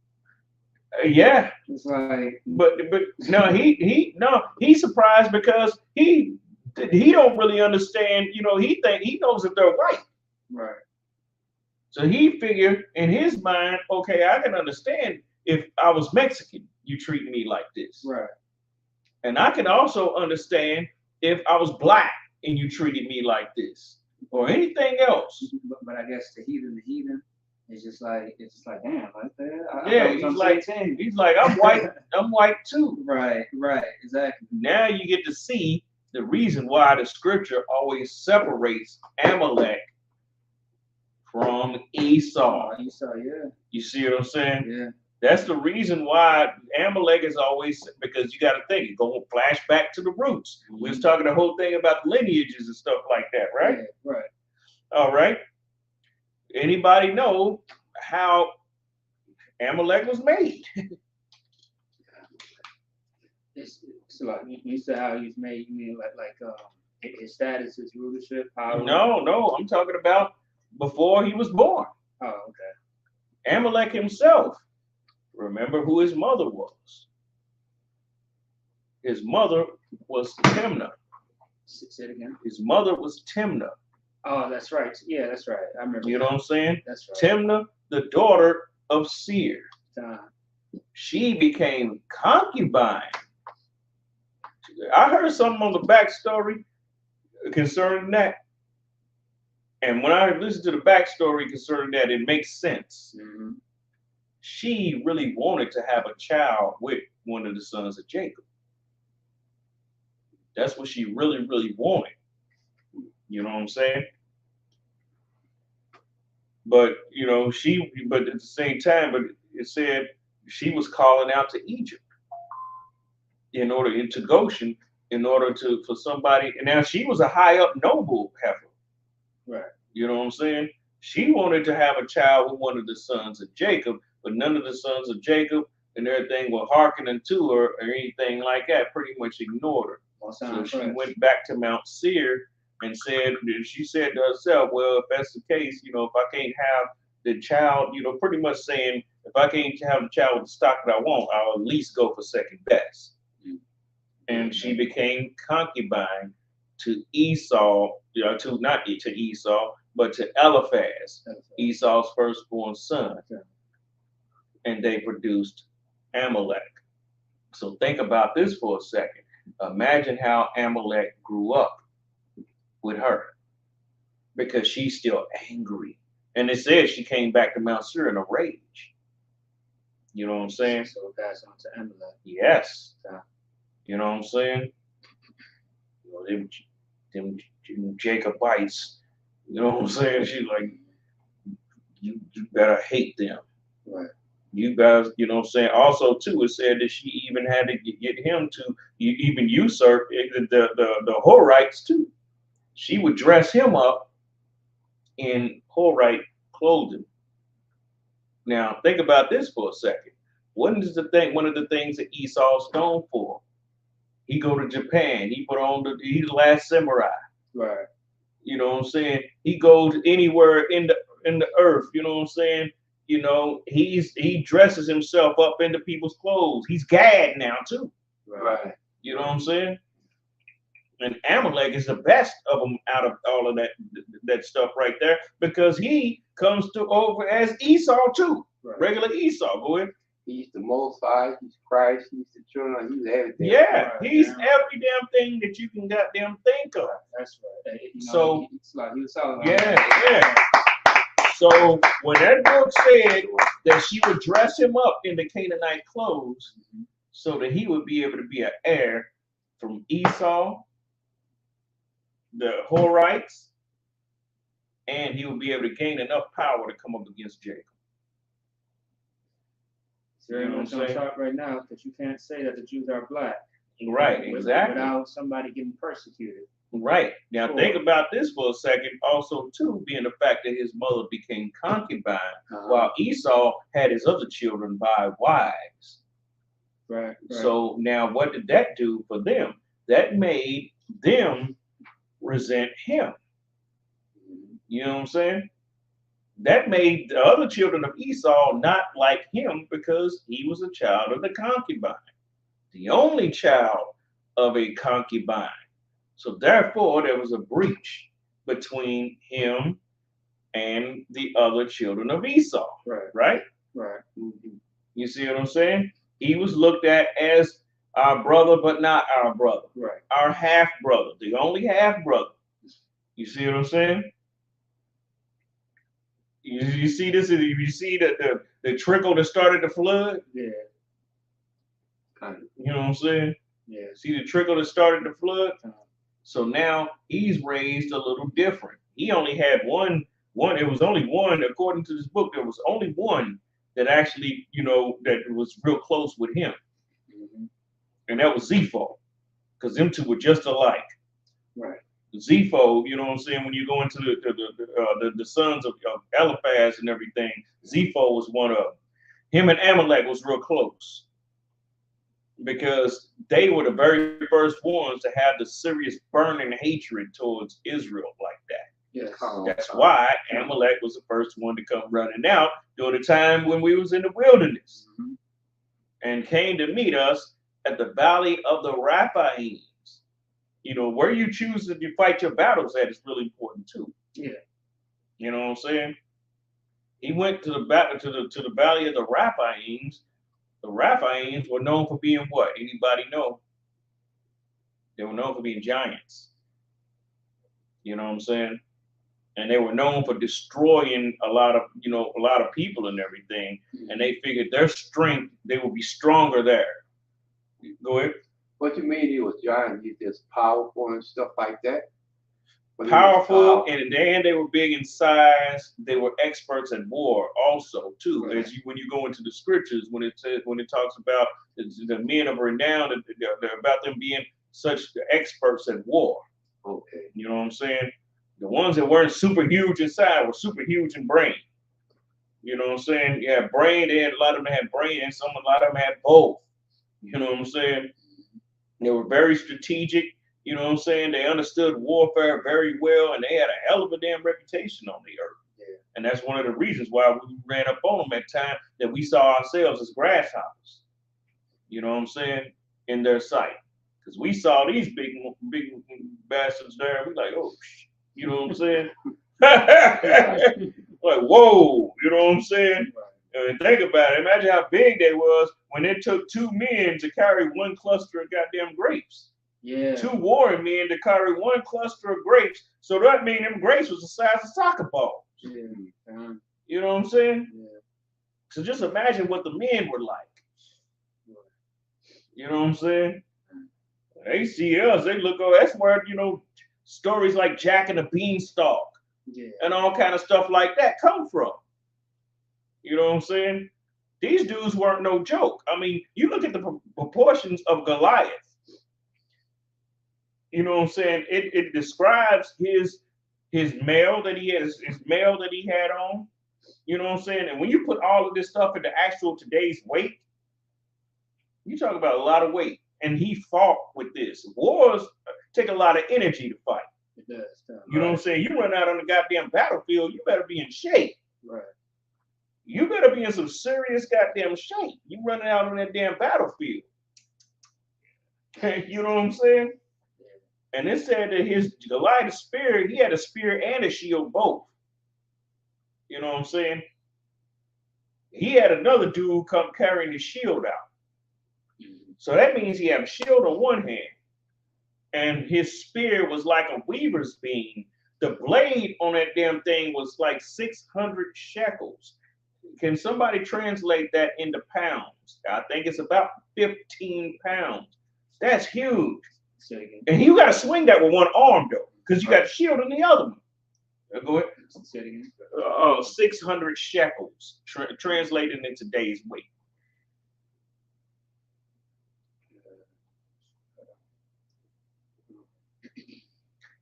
Yeah. It's like, but no, he's surprised because he don't really understand. He knows that they're white. Right. So he figured in his mind, okay, I can understand if I was Mexican, you treat me like this. Right. And I can also understand if I was black and you treated me like this or anything else. But I guess the heathen, it's just like damn, like that. Yeah, he's like, I'm white, I'm white too. Right, exactly. Now you get to see the reason why the scripture always separates Amalek from Esau. Esau, yeah. You see what I'm saying? Yeah. That's the reason why Amalek is always, because you got to think, it's going to flash back to the roots. We was talking the whole thing about lineages and stuff like that, right? Yeah, right. All right. Anybody know how Amalek was made? It's like you said how he's made. You mean like his status, his rulership, power? No, I'm talking about before he was born. Oh, okay. Amalek himself. Remember who his mother was. His mother was Timnah. Say it again. His mother was Timnah. Oh, that's right. Yeah, that's right. I remember. You know what I'm saying? That's right. Timnah, the daughter of Seir. She became concubine. I heard something on the backstory concerning that. And when I listened to the backstory concerning that, it makes sense. Mm-hmm. She really wanted to have a child with one of the sons of Jacob. That's what she really, really wanted. You know what I'm saying? But, but at the same time, but it said she was calling out to Egypt into Goshen, for somebody. And now she was a high up noble heifer. Right. You know what I'm saying? She wanted to have a child with one of the sons of Jacob, but none of the sons of Jacob and everything were hearkening to her or anything like that, pretty much ignored her. So she went back to Mount Seir and she said to herself, well, if that's the case, if I can't have the child, pretty much saying, if I can't have the child with the stock that I want, I'll at least go for second best. And she became concubine to Esau, not to Esau, but to Eliphaz, Esau's firstborn son. And they produced Amalek. So think about this for a second. Imagine how Amalek grew up with her, because she's still angry. And it says she came back to Mount Seir in a rage. You know what I'm saying? So that's on to Amalek. Yes. You know what I'm saying? Them Jacobites, you know what I'm saying? She's like, you better hate them. Right. You guys, you know what I'm saying? Also, too, it said that she even had to get him to even usurp the Horites, too. She would dress him up in Horite clothing. Now, think about this for a second. One of the things that Esau's known for? He go to Japan. He put on he's the last samurai. Right. You know what I'm saying? He goes anywhere in the earth. You know what I'm saying? He dresses himself up into people's clothes. He's Gad now too. Right. You know what I'm saying? And Amalek is the best of them out of all of that stuff right there, because he comes to over as Esau too, regular Esau. Go ahead. He's the Most High. He's Christ. He's the children. He's everything. Yeah, he's every damn thing that you can goddamn think of. That's right. So it's like he was telling yeah. So when that book said that she would dress him up in the Canaanite clothes, so that he would be able to be an heir from Esau, the Horites, and he would be able to gain enough power to come up against Jacob. It's very much on top right now, because you can't say that the Jews are black. Right, exactly. Without somebody getting persecuted. Right. Now think about this for a second, also too, being the fact that his mother became concubine, while Esau had his other children by wives. Right. So now what did that do for them? That made them resent him. You know what I'm saying? That made the other children of Esau not like him, because he was a child of the concubine, the only child of a concubine. So therefore, there was a breach between him and the other children of Esau. Right. You see what I'm saying? He was looked at as our brother, but not our brother. Right. Our half brother, the only half brother. You see what I'm saying? You see this? You see the trickle that started the flood? Yeah. You know what I'm saying? Yeah. See the trickle that started the flood? So now he's raised a little different. He only had one. It was only one, according to this book, there was only one that actually, that was real close with him. And that was Zepho, because them two were just alike. Right. Zepho, you know what I'm saying, when you go into the sons of Eliphaz and everything, Zepho was one of them. Him and Amalek was real close, because they were the very first ones to have the serious burning hatred towards Israel like that. Yes. That's why Amalek was the first one to come running out during the time when we was in the wilderness, and came to meet us at the Valley of the Raphaims. Where you choose to fight your battles at is really important too. Yeah. You know what I'm saying? He went to the Valley of the Raphaims. The Raphaims were known for being what? Anybody know? They were known for being giants. You know what I'm saying? And they were known for destroying a lot of people and everything. And they figured their strength, they would be stronger there. Go ahead. What you mean he was giant? He just powerful and stuff like that? Powerful, and they were big in size. They were experts at war also too. Right. When you go into the scriptures, when it talks about the men of renown, about them being such experts at war. Okay. You know what I'm saying? The ones that weren't super huge in size were super huge in brain. You know what I'm saying? Yeah, brain. A lot of them had brain, and a lot of them had both. You know what I'm saying? They were very strategic. You know what I'm saying? They understood warfare very well, and they had a hell of a damn reputation on the earth. Yeah. And that's one of the reasons why we ran up on them at time, that we saw ourselves as grasshoppers. You know what I'm saying? In their sight. Because we saw these big bastards there, and we like, oh, you know what I'm saying? Like, whoa, you know what I'm saying? And think about it. Imagine how big they was when it took two men to carry one cluster of goddamn grapes. Yeah. Two warring men to carry one cluster of grapes. So that means them grapes was the size of soccer balls. Yeah. You know what I'm saying? Yeah. So just imagine what the men were like. You know what I'm saying? They see us, they look, oh, that's where, stories like Jack and the Beanstalk and all kind of stuff like that come from. You know what I'm saying? These dudes weren't no joke. I mean, you look at the proportions of Goliath. You know what I'm saying? It describes his mail that he has, his mail that he had on. You know what I'm saying? And when you put all of this stuff into actual today's weight, you talk about a lot of weight. And he fought with this. Wars take a lot of energy to fight. It does. You know what I'm saying? You run out on the goddamn battlefield, you better be in shape. Right. You better be in some serious goddamn shape. You running out on that damn battlefield. You know what I'm saying? And it said that his Goliath's spear, he had a spear and a shield both. You know what I'm saying? He had another dude come carrying his shield out. So that means he had a shield on one hand, and his spear was like a weaver's beam. The blade on that damn thing was like 600 shekels. Can somebody translate that into pounds? I think it's about 15 pounds. That's huge. And you got to swing that with one arm, though, because you got the shield in the other one. Go ahead. 600 shekels, translated in today's weight.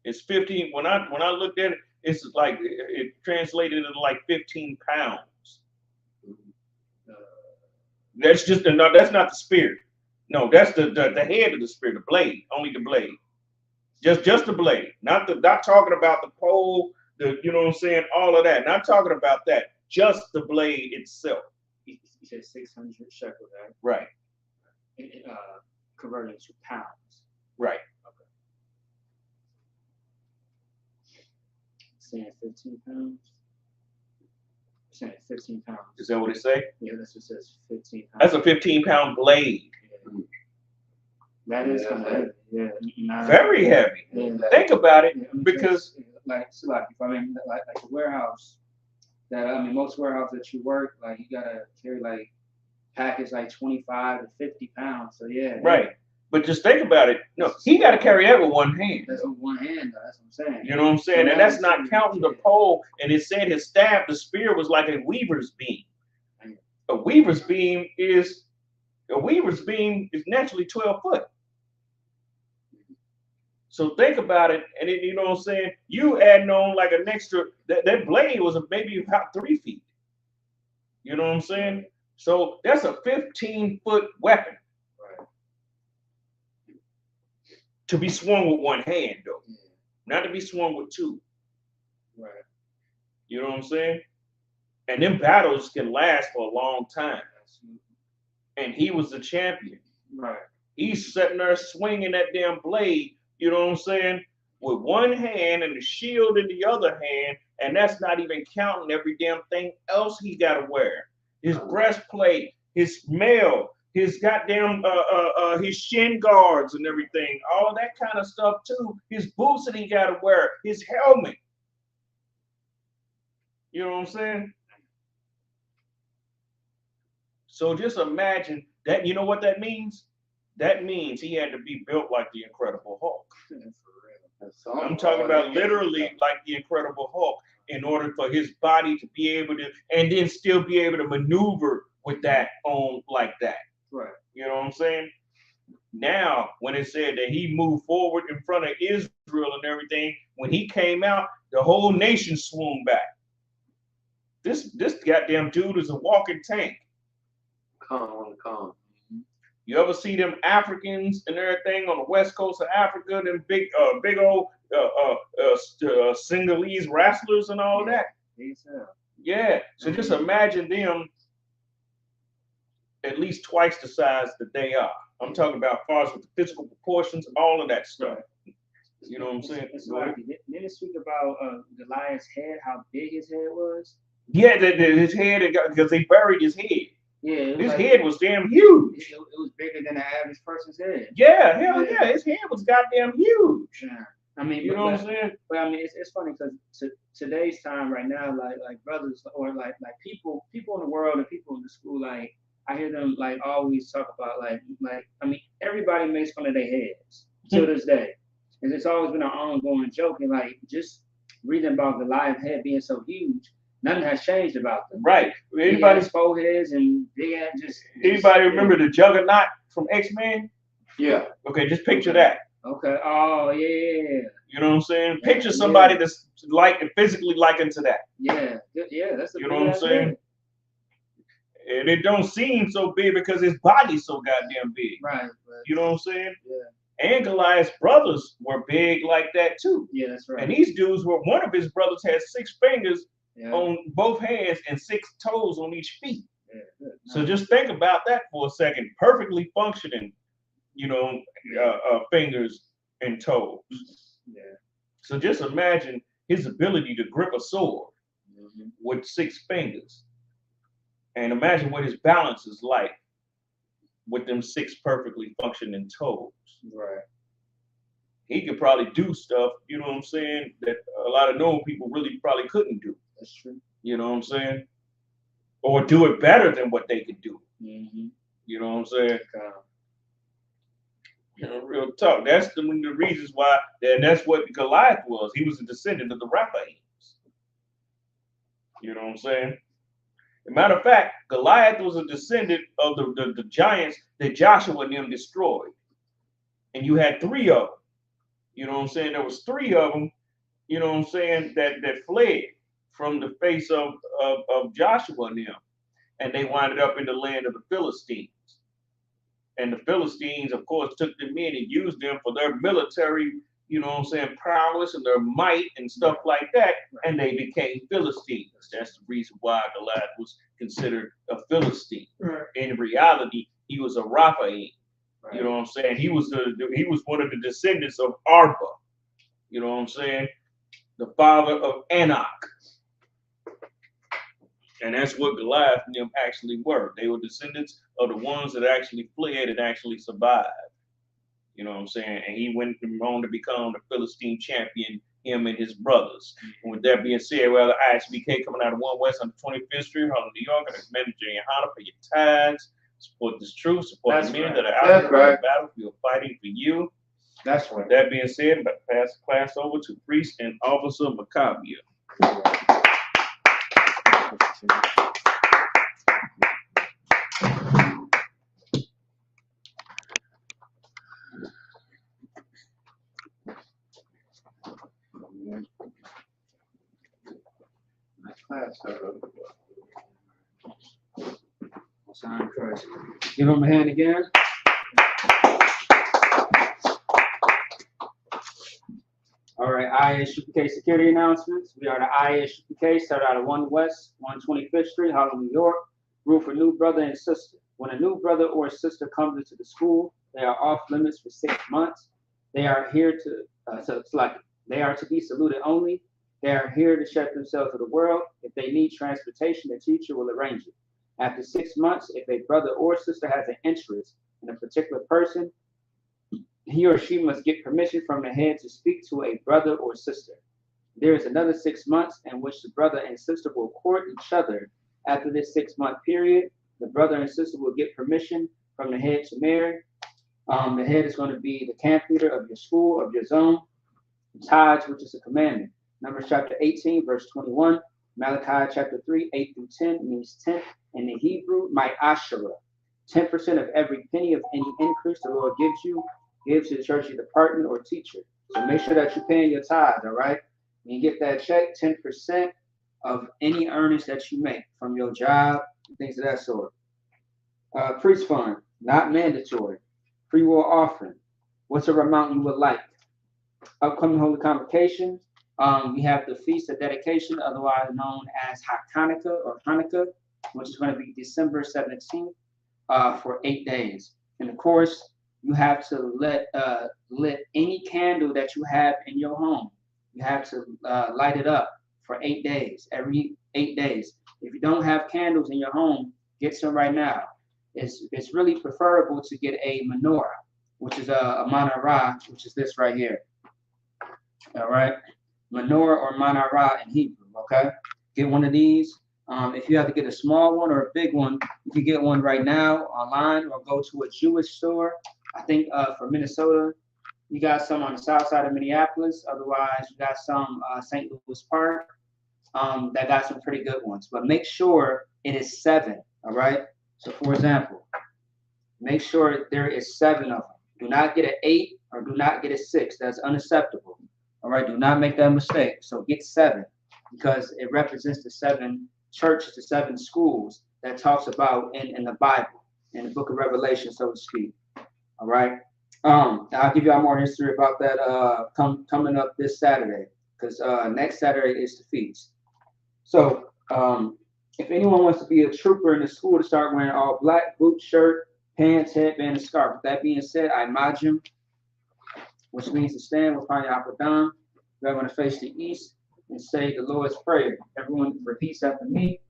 It's 15. When I looked at it, it's like it translated into like 15 pounds. That's just no. That's not the spear. No, that's the head of the spear, the blade. Only the blade. Just the blade. Not talking about the pole. You know what I'm saying? All of that. Not talking about that. Just the blade itself. You said 600 shekels, right? Right. Converted to pounds. Right. Okay. Saying 15 pounds. Saying 15 pounds. Is that what it say? Yeah, that's what it says. 15 pounds. That's a 15-pound blade. Yeah. That is kind of heavy. Yeah. Very heavy. Yeah. Think about it, because like I mean, like a warehouse. Most warehouses that you work, like you gotta carry like packets like 25 to 50 pounds. So yeah. Right. But just think about it. No, he got to carry that with one hand. That's with one hand, though. That's what I'm saying. You know what I'm saying? And that's not counting the pole. And it said his staff, the spear, was like a weaver's beam. A weaver's beam is naturally 12 foot. So think about it, and you know what I'm saying? You adding on like an extra, that blade was maybe about 3 feet. You know what I'm saying? So that's a 15-foot weapon. Right. To be swung with one hand, though. Not to be swung with two. Right. You know what I'm saying? And them battles can last for a long time. And he was the champion. Right. He's sitting there swinging that damn blade, you know what I'm saying, with one hand and the shield in the other hand, and that's not even counting every damn thing else he got to wear. His breastplate, his mail, his goddamn his shin guards and everything, all that kind of stuff too. His boots that he got to wear, his helmet. You know what I'm saying? So just imagine that. You know what that means? That means he had to be built like the Incredible Hulk. I'm talking about literally like the Incredible Hulk in order for his body to be able to, and then still be able to maneuver with that on like that. Right. You know what I'm saying? Now, when it said that he moved forward in front of Israel and everything, when he came out, the whole nation swooned back. This goddamn dude is a walking tank. Calm. You ever see them Africans and everything on the west coast of Africa, them big old Senegalese wrestlers and all that? Yeah. So just imagine them at least twice the size that they are. I'm talking about as far as with the physical proportions, all of that stuff. You know what I'm saying? Didn't it speak about Goliath's head, how big his head was? Yeah, his head, because they buried his head. Yeah, his head was damn huge. It was bigger than the average person's head. Yeah, hell yeah. His head was goddamn huge. Yeah. I mean, you know what I'm saying? But I mean, it's funny because today's time right now, like brothers or like people in the world and people in the school, like I hear them like always talk about like I mean, everybody makes fun of their heads to this day, and it's always been an ongoing joke. And like just reading about Goliath's head being so huge. Nothing has changed about them. Right. Anybody's foreheads and big ass just. Anybody remember the Juggernaut from X-Men? Yeah. Okay, just picture that. Okay. Oh yeah. You know what I'm saying? Picture somebody that's like physically likened to that. Yeah. Yeah. That's. You know what I'm saying? And it don't seem so big because his body's so goddamn big. Right. You know what I'm saying? Yeah. And Goliath's brothers were big like that too. Yeah, that's right. And these dudes were, one of his brothers had 6 fingers on both hands and 6 toes on each feet. Yeah, so just think about that for a second. Perfectly functioning, you know, fingers and toes. Yeah. So just imagine his ability to grip a sword with 6 fingers. And imagine what his balance is like with them 6 perfectly functioning toes. Right. He could probably do stuff, you know what I'm saying, that a lot of known people really probably couldn't do. That's true. You know what I'm saying? Or do it better than what they could do. Mm-hmm. You know what I'm saying? You know, real talk. That's the reasons why, and that's what Goliath was. He was a descendant of the Raphaelites. You know what I'm saying? As a matter of fact, Goliath was a descendant of the giants that Joshua and them destroyed. And you had 3 of them. You know what I'm saying? There was 3 of them, you know what I'm saying, that fled from the face of Joshua and them. And they winded up in the land of the Philistines. And the Philistines, of course, took them in and used them for their military, you know what I'm saying, prowess and their might and stuff like that. And they became Philistines. That's the reason why Goliath was considered a Philistine. Right. In reality, he was a Raphael. Right. You know what I'm saying? He was one of the descendants of Arba. You know what I'm saying? The father of Anak. And that's what Goliath and them actually were. They were descendants of the ones that actually fled and actually survived. You know what I'm saying? And he went on to become the Philistine champion, him and his brothers. And with that being said, well, the ISBK coming out of 1 West on the 25th Street, Harlem, New York, and it's manager in Honda for your tags. Support this truth, support the men that are out there on the battlefield fighting for you. That's right. With that being said, I'm about to pass the class over to Priest and Officer Maccabia. Sign Christ. Give him a hand again. All right, ISUPK security announcements. We are the ISUPK, start out of 1 West, 125th Street, Harlem, New York. Rule for new brother and sister. When a new brother or sister comes into the school, they are off limits for 6 months. They are here to, they are to be saluted only. They are here to shut themselves to the world. If they need transportation, the teacher will arrange it. After 6 months, if a brother or sister has an interest in a particular person, he or she must get permission from the head to speak to a brother or sister. There is another 6 months in which the brother and sister will court each other. After this 6-month period, the brother and sister will get permission from the head to marry. The head is going to be the camp leader of your school, of your zone. Tithes, which is a commandment. Numbers chapter 18, verse 21. Malachi chapter 3, 8 through 10 means 10th. In the Hebrew, Ma'ashara. 10% of every penny of any increase the Lord gives you, gives to the church department or teacher. So make sure that you're paying your tithe, all right? When you get that check, 10% of any earnings that you make from your job, things of that sort. Priest fund, not mandatory. Free will offering. What's the amount you would like? Upcoming holy convocations. We have the Feast of Dedication, otherwise known as Hanukkah or Hanukkah, which is going to be December 17th for 8 days. And of course, you have to lit any candle that you have in your home. You have to light it up for 8 days, every 8 days. If you don't have candles in your home, get some right now. It's really preferable to get a menorah, which is a manarah, which is this right here. All right, menorah or manarah in Hebrew. Okay, get one of these. If you have to get a small one or a big one, you can get one right now online or go to a Jewish store. I think for Minnesota, you got some on the south side of Minneapolis. Otherwise, you got some St. Louis Park that got some pretty good ones. But make sure it is 7, all right? So for example, make sure there is 7 of them. Do not get an 8 or do not get a 6. That's unacceptable, all right? Do not make that mistake. So get 7 because it represents the 7 churches, the 7 schools that talks about in the Bible, in the book of Revelation, so to speak. All right. I'll give y'all more history about that coming up this Saturday, because next Saturday is the feast. So if anyone wants to be a trooper in the school to start wearing all black, boot, shirt, pants, headband, and scarf. With that being said, I imagine which means to stand with Payapadam. We're going to face the east and say the Lord's Prayer. Everyone repeats after me.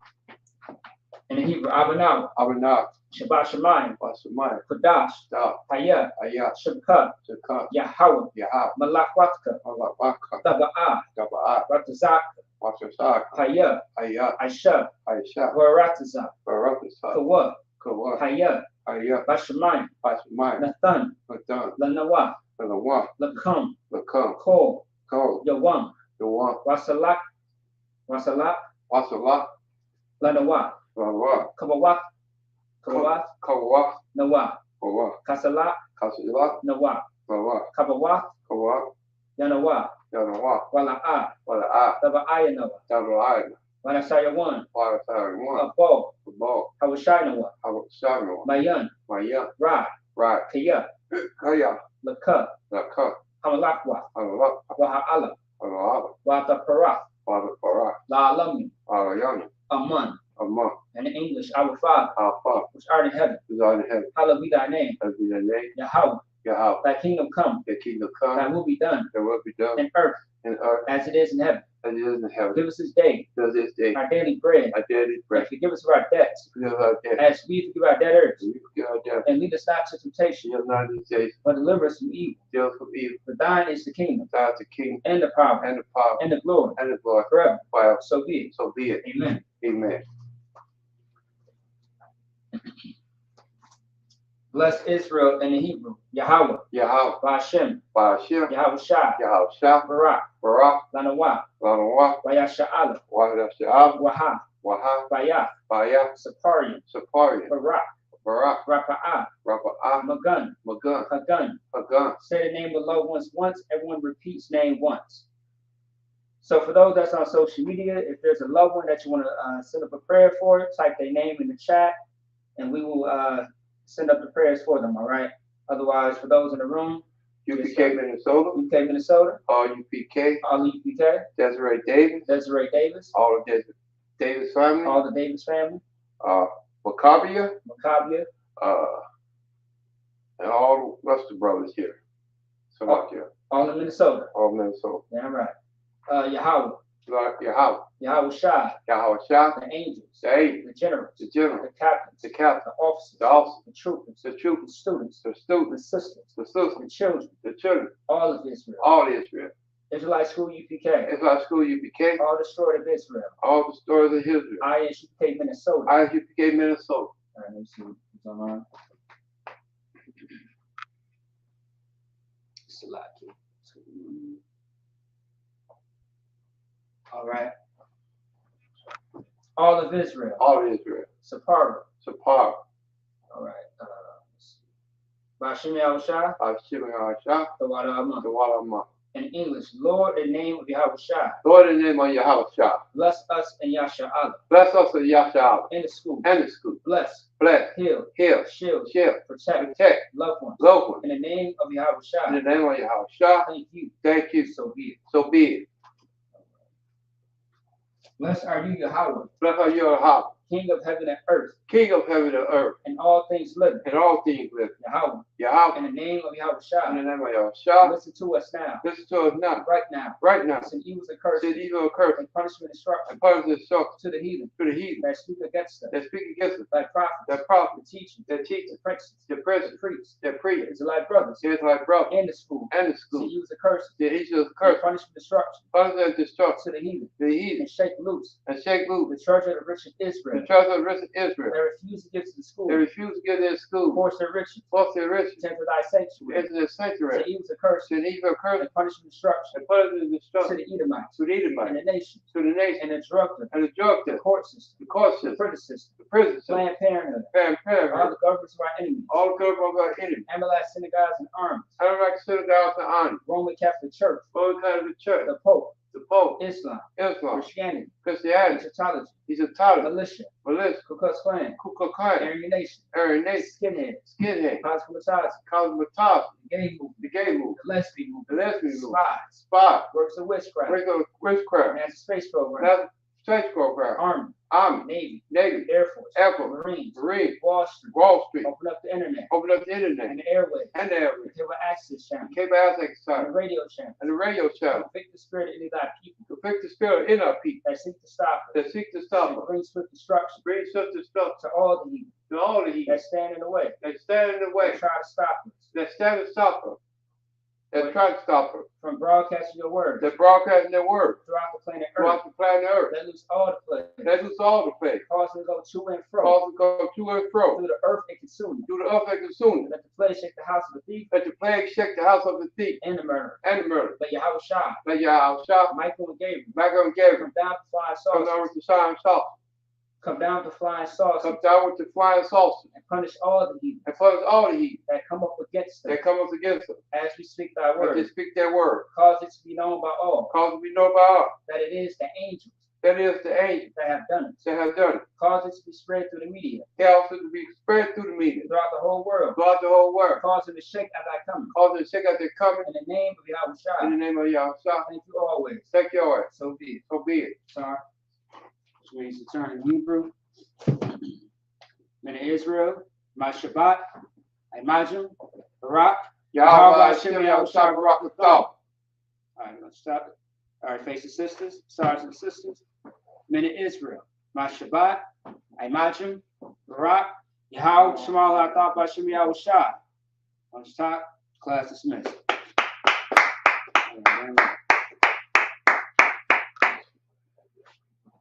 In the Hebrew, Abanaw, Abana, Shabbat Shemayim, Basamai, Kadash, Da, Hayah, Ayat, Shabkat, Zakat, Yahweh, Yahab, Malakwatka, Malabaka, Taba'ah, Gabaat, Ratazak, Wasasak, Hayah, Ayat, Aisha, Aisha, Waratazak, Barakasa, Kawa, Kawa, Hayah, Ayat, Bashamayim, Basamai, Nathan, Matan, Lanawa, Lanawa, Lakam, Lakam, Kol, Ko, Yawam, Yawan, Wasalak, Wasalak, Lanawa, Lanawa, Kabawat, Kabawat, Kawa, Nawa, Kawa, Kasalak, Kasila, Nawa, Kawa, Kabawat, Kawa, Yanawa, Yanawa, Wala'a, Wala, Taba'ayanawa, Tabarai, Wanasayawan, Walasari, Abo, Ball, Hawashinawa, Hawasano, Mayan, Maya, Ra, Right, Kaya, Kaya, Laka, Laka, Hamalakwa, Alak, Waha'ala, Alab, Wata Parah, Father Farah, La'alami, Alayani, Aman, Amma, and in English, our Father, Alpha, which art in heaven, who's on heaven, hallowed be thy name, as be the name, Yahweh, Yahweh, thy kingdom come, the kingdom thy come, will be done, that will be done in earth in earth as it is in heaven. as it is in heaven. Give us this day Does this day our daily bread, our daily bread, and forgive us of our debts, forgive our debt, as we forgive our debtors, and we forgive our debt, and lead us not to temptation, shield not in temptation, but deliver us from evil. shield from evil, For thine is the kingdom, thou art the king, and the power, and the power, and the glory, and the glory, forever. forever. So be it. So be it. Amen. Amen. Bless Israel in the Hebrew, Yahweh, Yahweh, Ba'ashem, Ba'ashem, Yahweh Shah, Yahweh Shah, Barak, Barak, Lanawa, Lanawa, Wayasha'ala, Wahda Sha'ab, Waha, Waha, Bayah, Baya, Saparian, Saparian, Barak, Barak, Rapa'ah, Rapa'ah, Magun, Magun, Hagun. Hagun. Say the name of the loved ones once, everyone repeats name once. So for those that's on social media, if there's a loved one that you want to send up a prayer for, type their name in the chat, and we will send up the prayers for them, all right? Otherwise, for those in the room, UPK Minnesota, UK, Minnesota, all UPK, all UPK, Desiree Davis, Desiree Davis, all of Davis family, all the Davis family, Maccabiah, Maccabia, and all the rest of the brothers here. Slovakia, all in Minnesota. all Minnesota. Damn right. Yahweh, Yahweh, Yahweh Shah, Yahweh Shah, the angels, the angels, the generals, the general, the captains, the captain, the officers, the officers, the troopers, the the troopers, students, the the students, sisters, the the sisters, children, the children, all of Israel, all Israel. Israelite School UPK, Israel School UPK, all the story of Israel, all the stories of Israel. ISUPK Minnesota. ISUPK Minnesota. All right, let me see what's going on. Salaki. All right. All of Israel. All of Israel. Sapara. Sapar. All right. Bashim Yahushua. Bashim Yahushua. Tawada Amma. Tawada Amma. In English, Lord, in the name of Yahweh Shah. Lord, in the name of Yahweh Shah. Bless us in Yasha Allah. Bless us in Yasha Allah. In the school. And the school. Bless. Bless. Heal. Heal. Shield. Shield. Protect. Protect. Loved ones. Loved ones. In the name of Yahweh Shah. In the name of Yahweh Shah. Thank you. Thank you. So be it. So be it. Blessed are you, Yahweh. Blessed are you, Yahweh. King of heaven and earth. King of heaven and earth. And all things living. And all things living. Yahweh. Yahweh. In the name of Yahweh Shah. In the name of Yahweh Shah. Listen to us now. Listen to us now. Right now. Right now. Send evils and curses. Send evil and curse. And punishment and destruction. And punishment and destruction. To the heathen. To the heathen. That speak against us. That speak against us. Thy prophets. That prophet. The teachers. That teachers. The princes. The princes. The priests. The priests. Israelite brothers. Israelite brothers. In the school. And the school. Send evils and curses. The evil and And curse. punishment and destruction. Punishment and destruction. To the heathen. To the heathen. And shake loose. And shake loose. The treasure of the rich of Israel. The treasure of the rich of Israel. They refuse to give to the school. They refuse to give their school. Force their riches. Force their riches. To enter thy sanctuary. Into the sanctuary. To evils and curses. To the evil and curse. And punishment and destruction. And punishment and To destruction. the Edomites. To the And Edomites. the nation. To the nation. And the drug dealer. And the drug The dealer. court system. The court The system. prison system. The prison system. Planned Parenthood. Planned All Parenthood. the governments of our enemies. All the government of our enemies. Amalek synagogues and armies. Iraq synagogues and armies. Roman Catholic Church. Roman Catholic Church. The Pope. The Pope. Islam. Islam. Christianity. Christianity. Egyptology. He's a title. Militia. Militia. Ku Klux Klan. Ku Klux Klan. Aryan Nation. Aryan Nation. Skinheads. Skinhead. Cosmopolitan. Cosmopolitan. The gay movement. The gay movement. The lesbian movement. The lesbian movement. Spies. Spy. Works of witchcraft. Break of witchcraft. NASA space program. NASA Space program. Army, Army, Navy, Air Force, Air Force, Marines, Marine, Wall Street. Wall Street. Open up the internet Open up the internet and the airways. and the airways. Cable access channel. Cable access And the channel radio channel. and the radio channel. Convict the spirit in thy people To fix the spirit in our people that seek to stop us. that seek to stop And us. bring swift destruction Bring such stuff to all the evil to all the that heathen stand in the way. that stand in the way, That try to stop us that stand to stop us, that try to stop us, from broadcasting your word that broadcasting their word throughout the planet Earth. throughout the planet Earth. Let loose all the plagues. That is all the faith. Cause it to go to and fro Cause to go to and fro through the earth and consume it. through the earth and consume. Let the plague shake the house of the thief Let the plague shake the house of the thief and the murderer. and the murderer. Let Yahweh Shah, Let Yahweh Shah, Michael and Gabriel Michael and Gabriel come down to flying come down saucers. with the flying saucer. Come down to flying saucers Come down with the flying saucer and punish all the heathen and punish all the heathen that come up against us that come up against us. as we speak thy As they word. speak their word. Cause it to be known by all Cause it to be known by all. that it is the angels That is the angels that have done it. that have done it. Cause it to be spread through the media Cause it to be spread through the media throughout the whole world. throughout the whole world. Cause it to shake at thy coming. Cause it to shake out their coming In the name of Yahweh in Shah. the name of Yahweh Shah. Thank you always. Thank you, Lord. So be it. So be it. Sorry. Which means to turn in Hebrew. Men of Israel, my Shabbat, Imagine, Barak. Yahweh Hashem Yahweh Shah Barak Atah. All right, let's stop it. All right, face the sisters, stars and sisters. Men of Israel, my Shabbat, Imagine, Barak, Yahweh Shemal Atah Bashem Yahweh Shah. On the top, class dismissed. All right,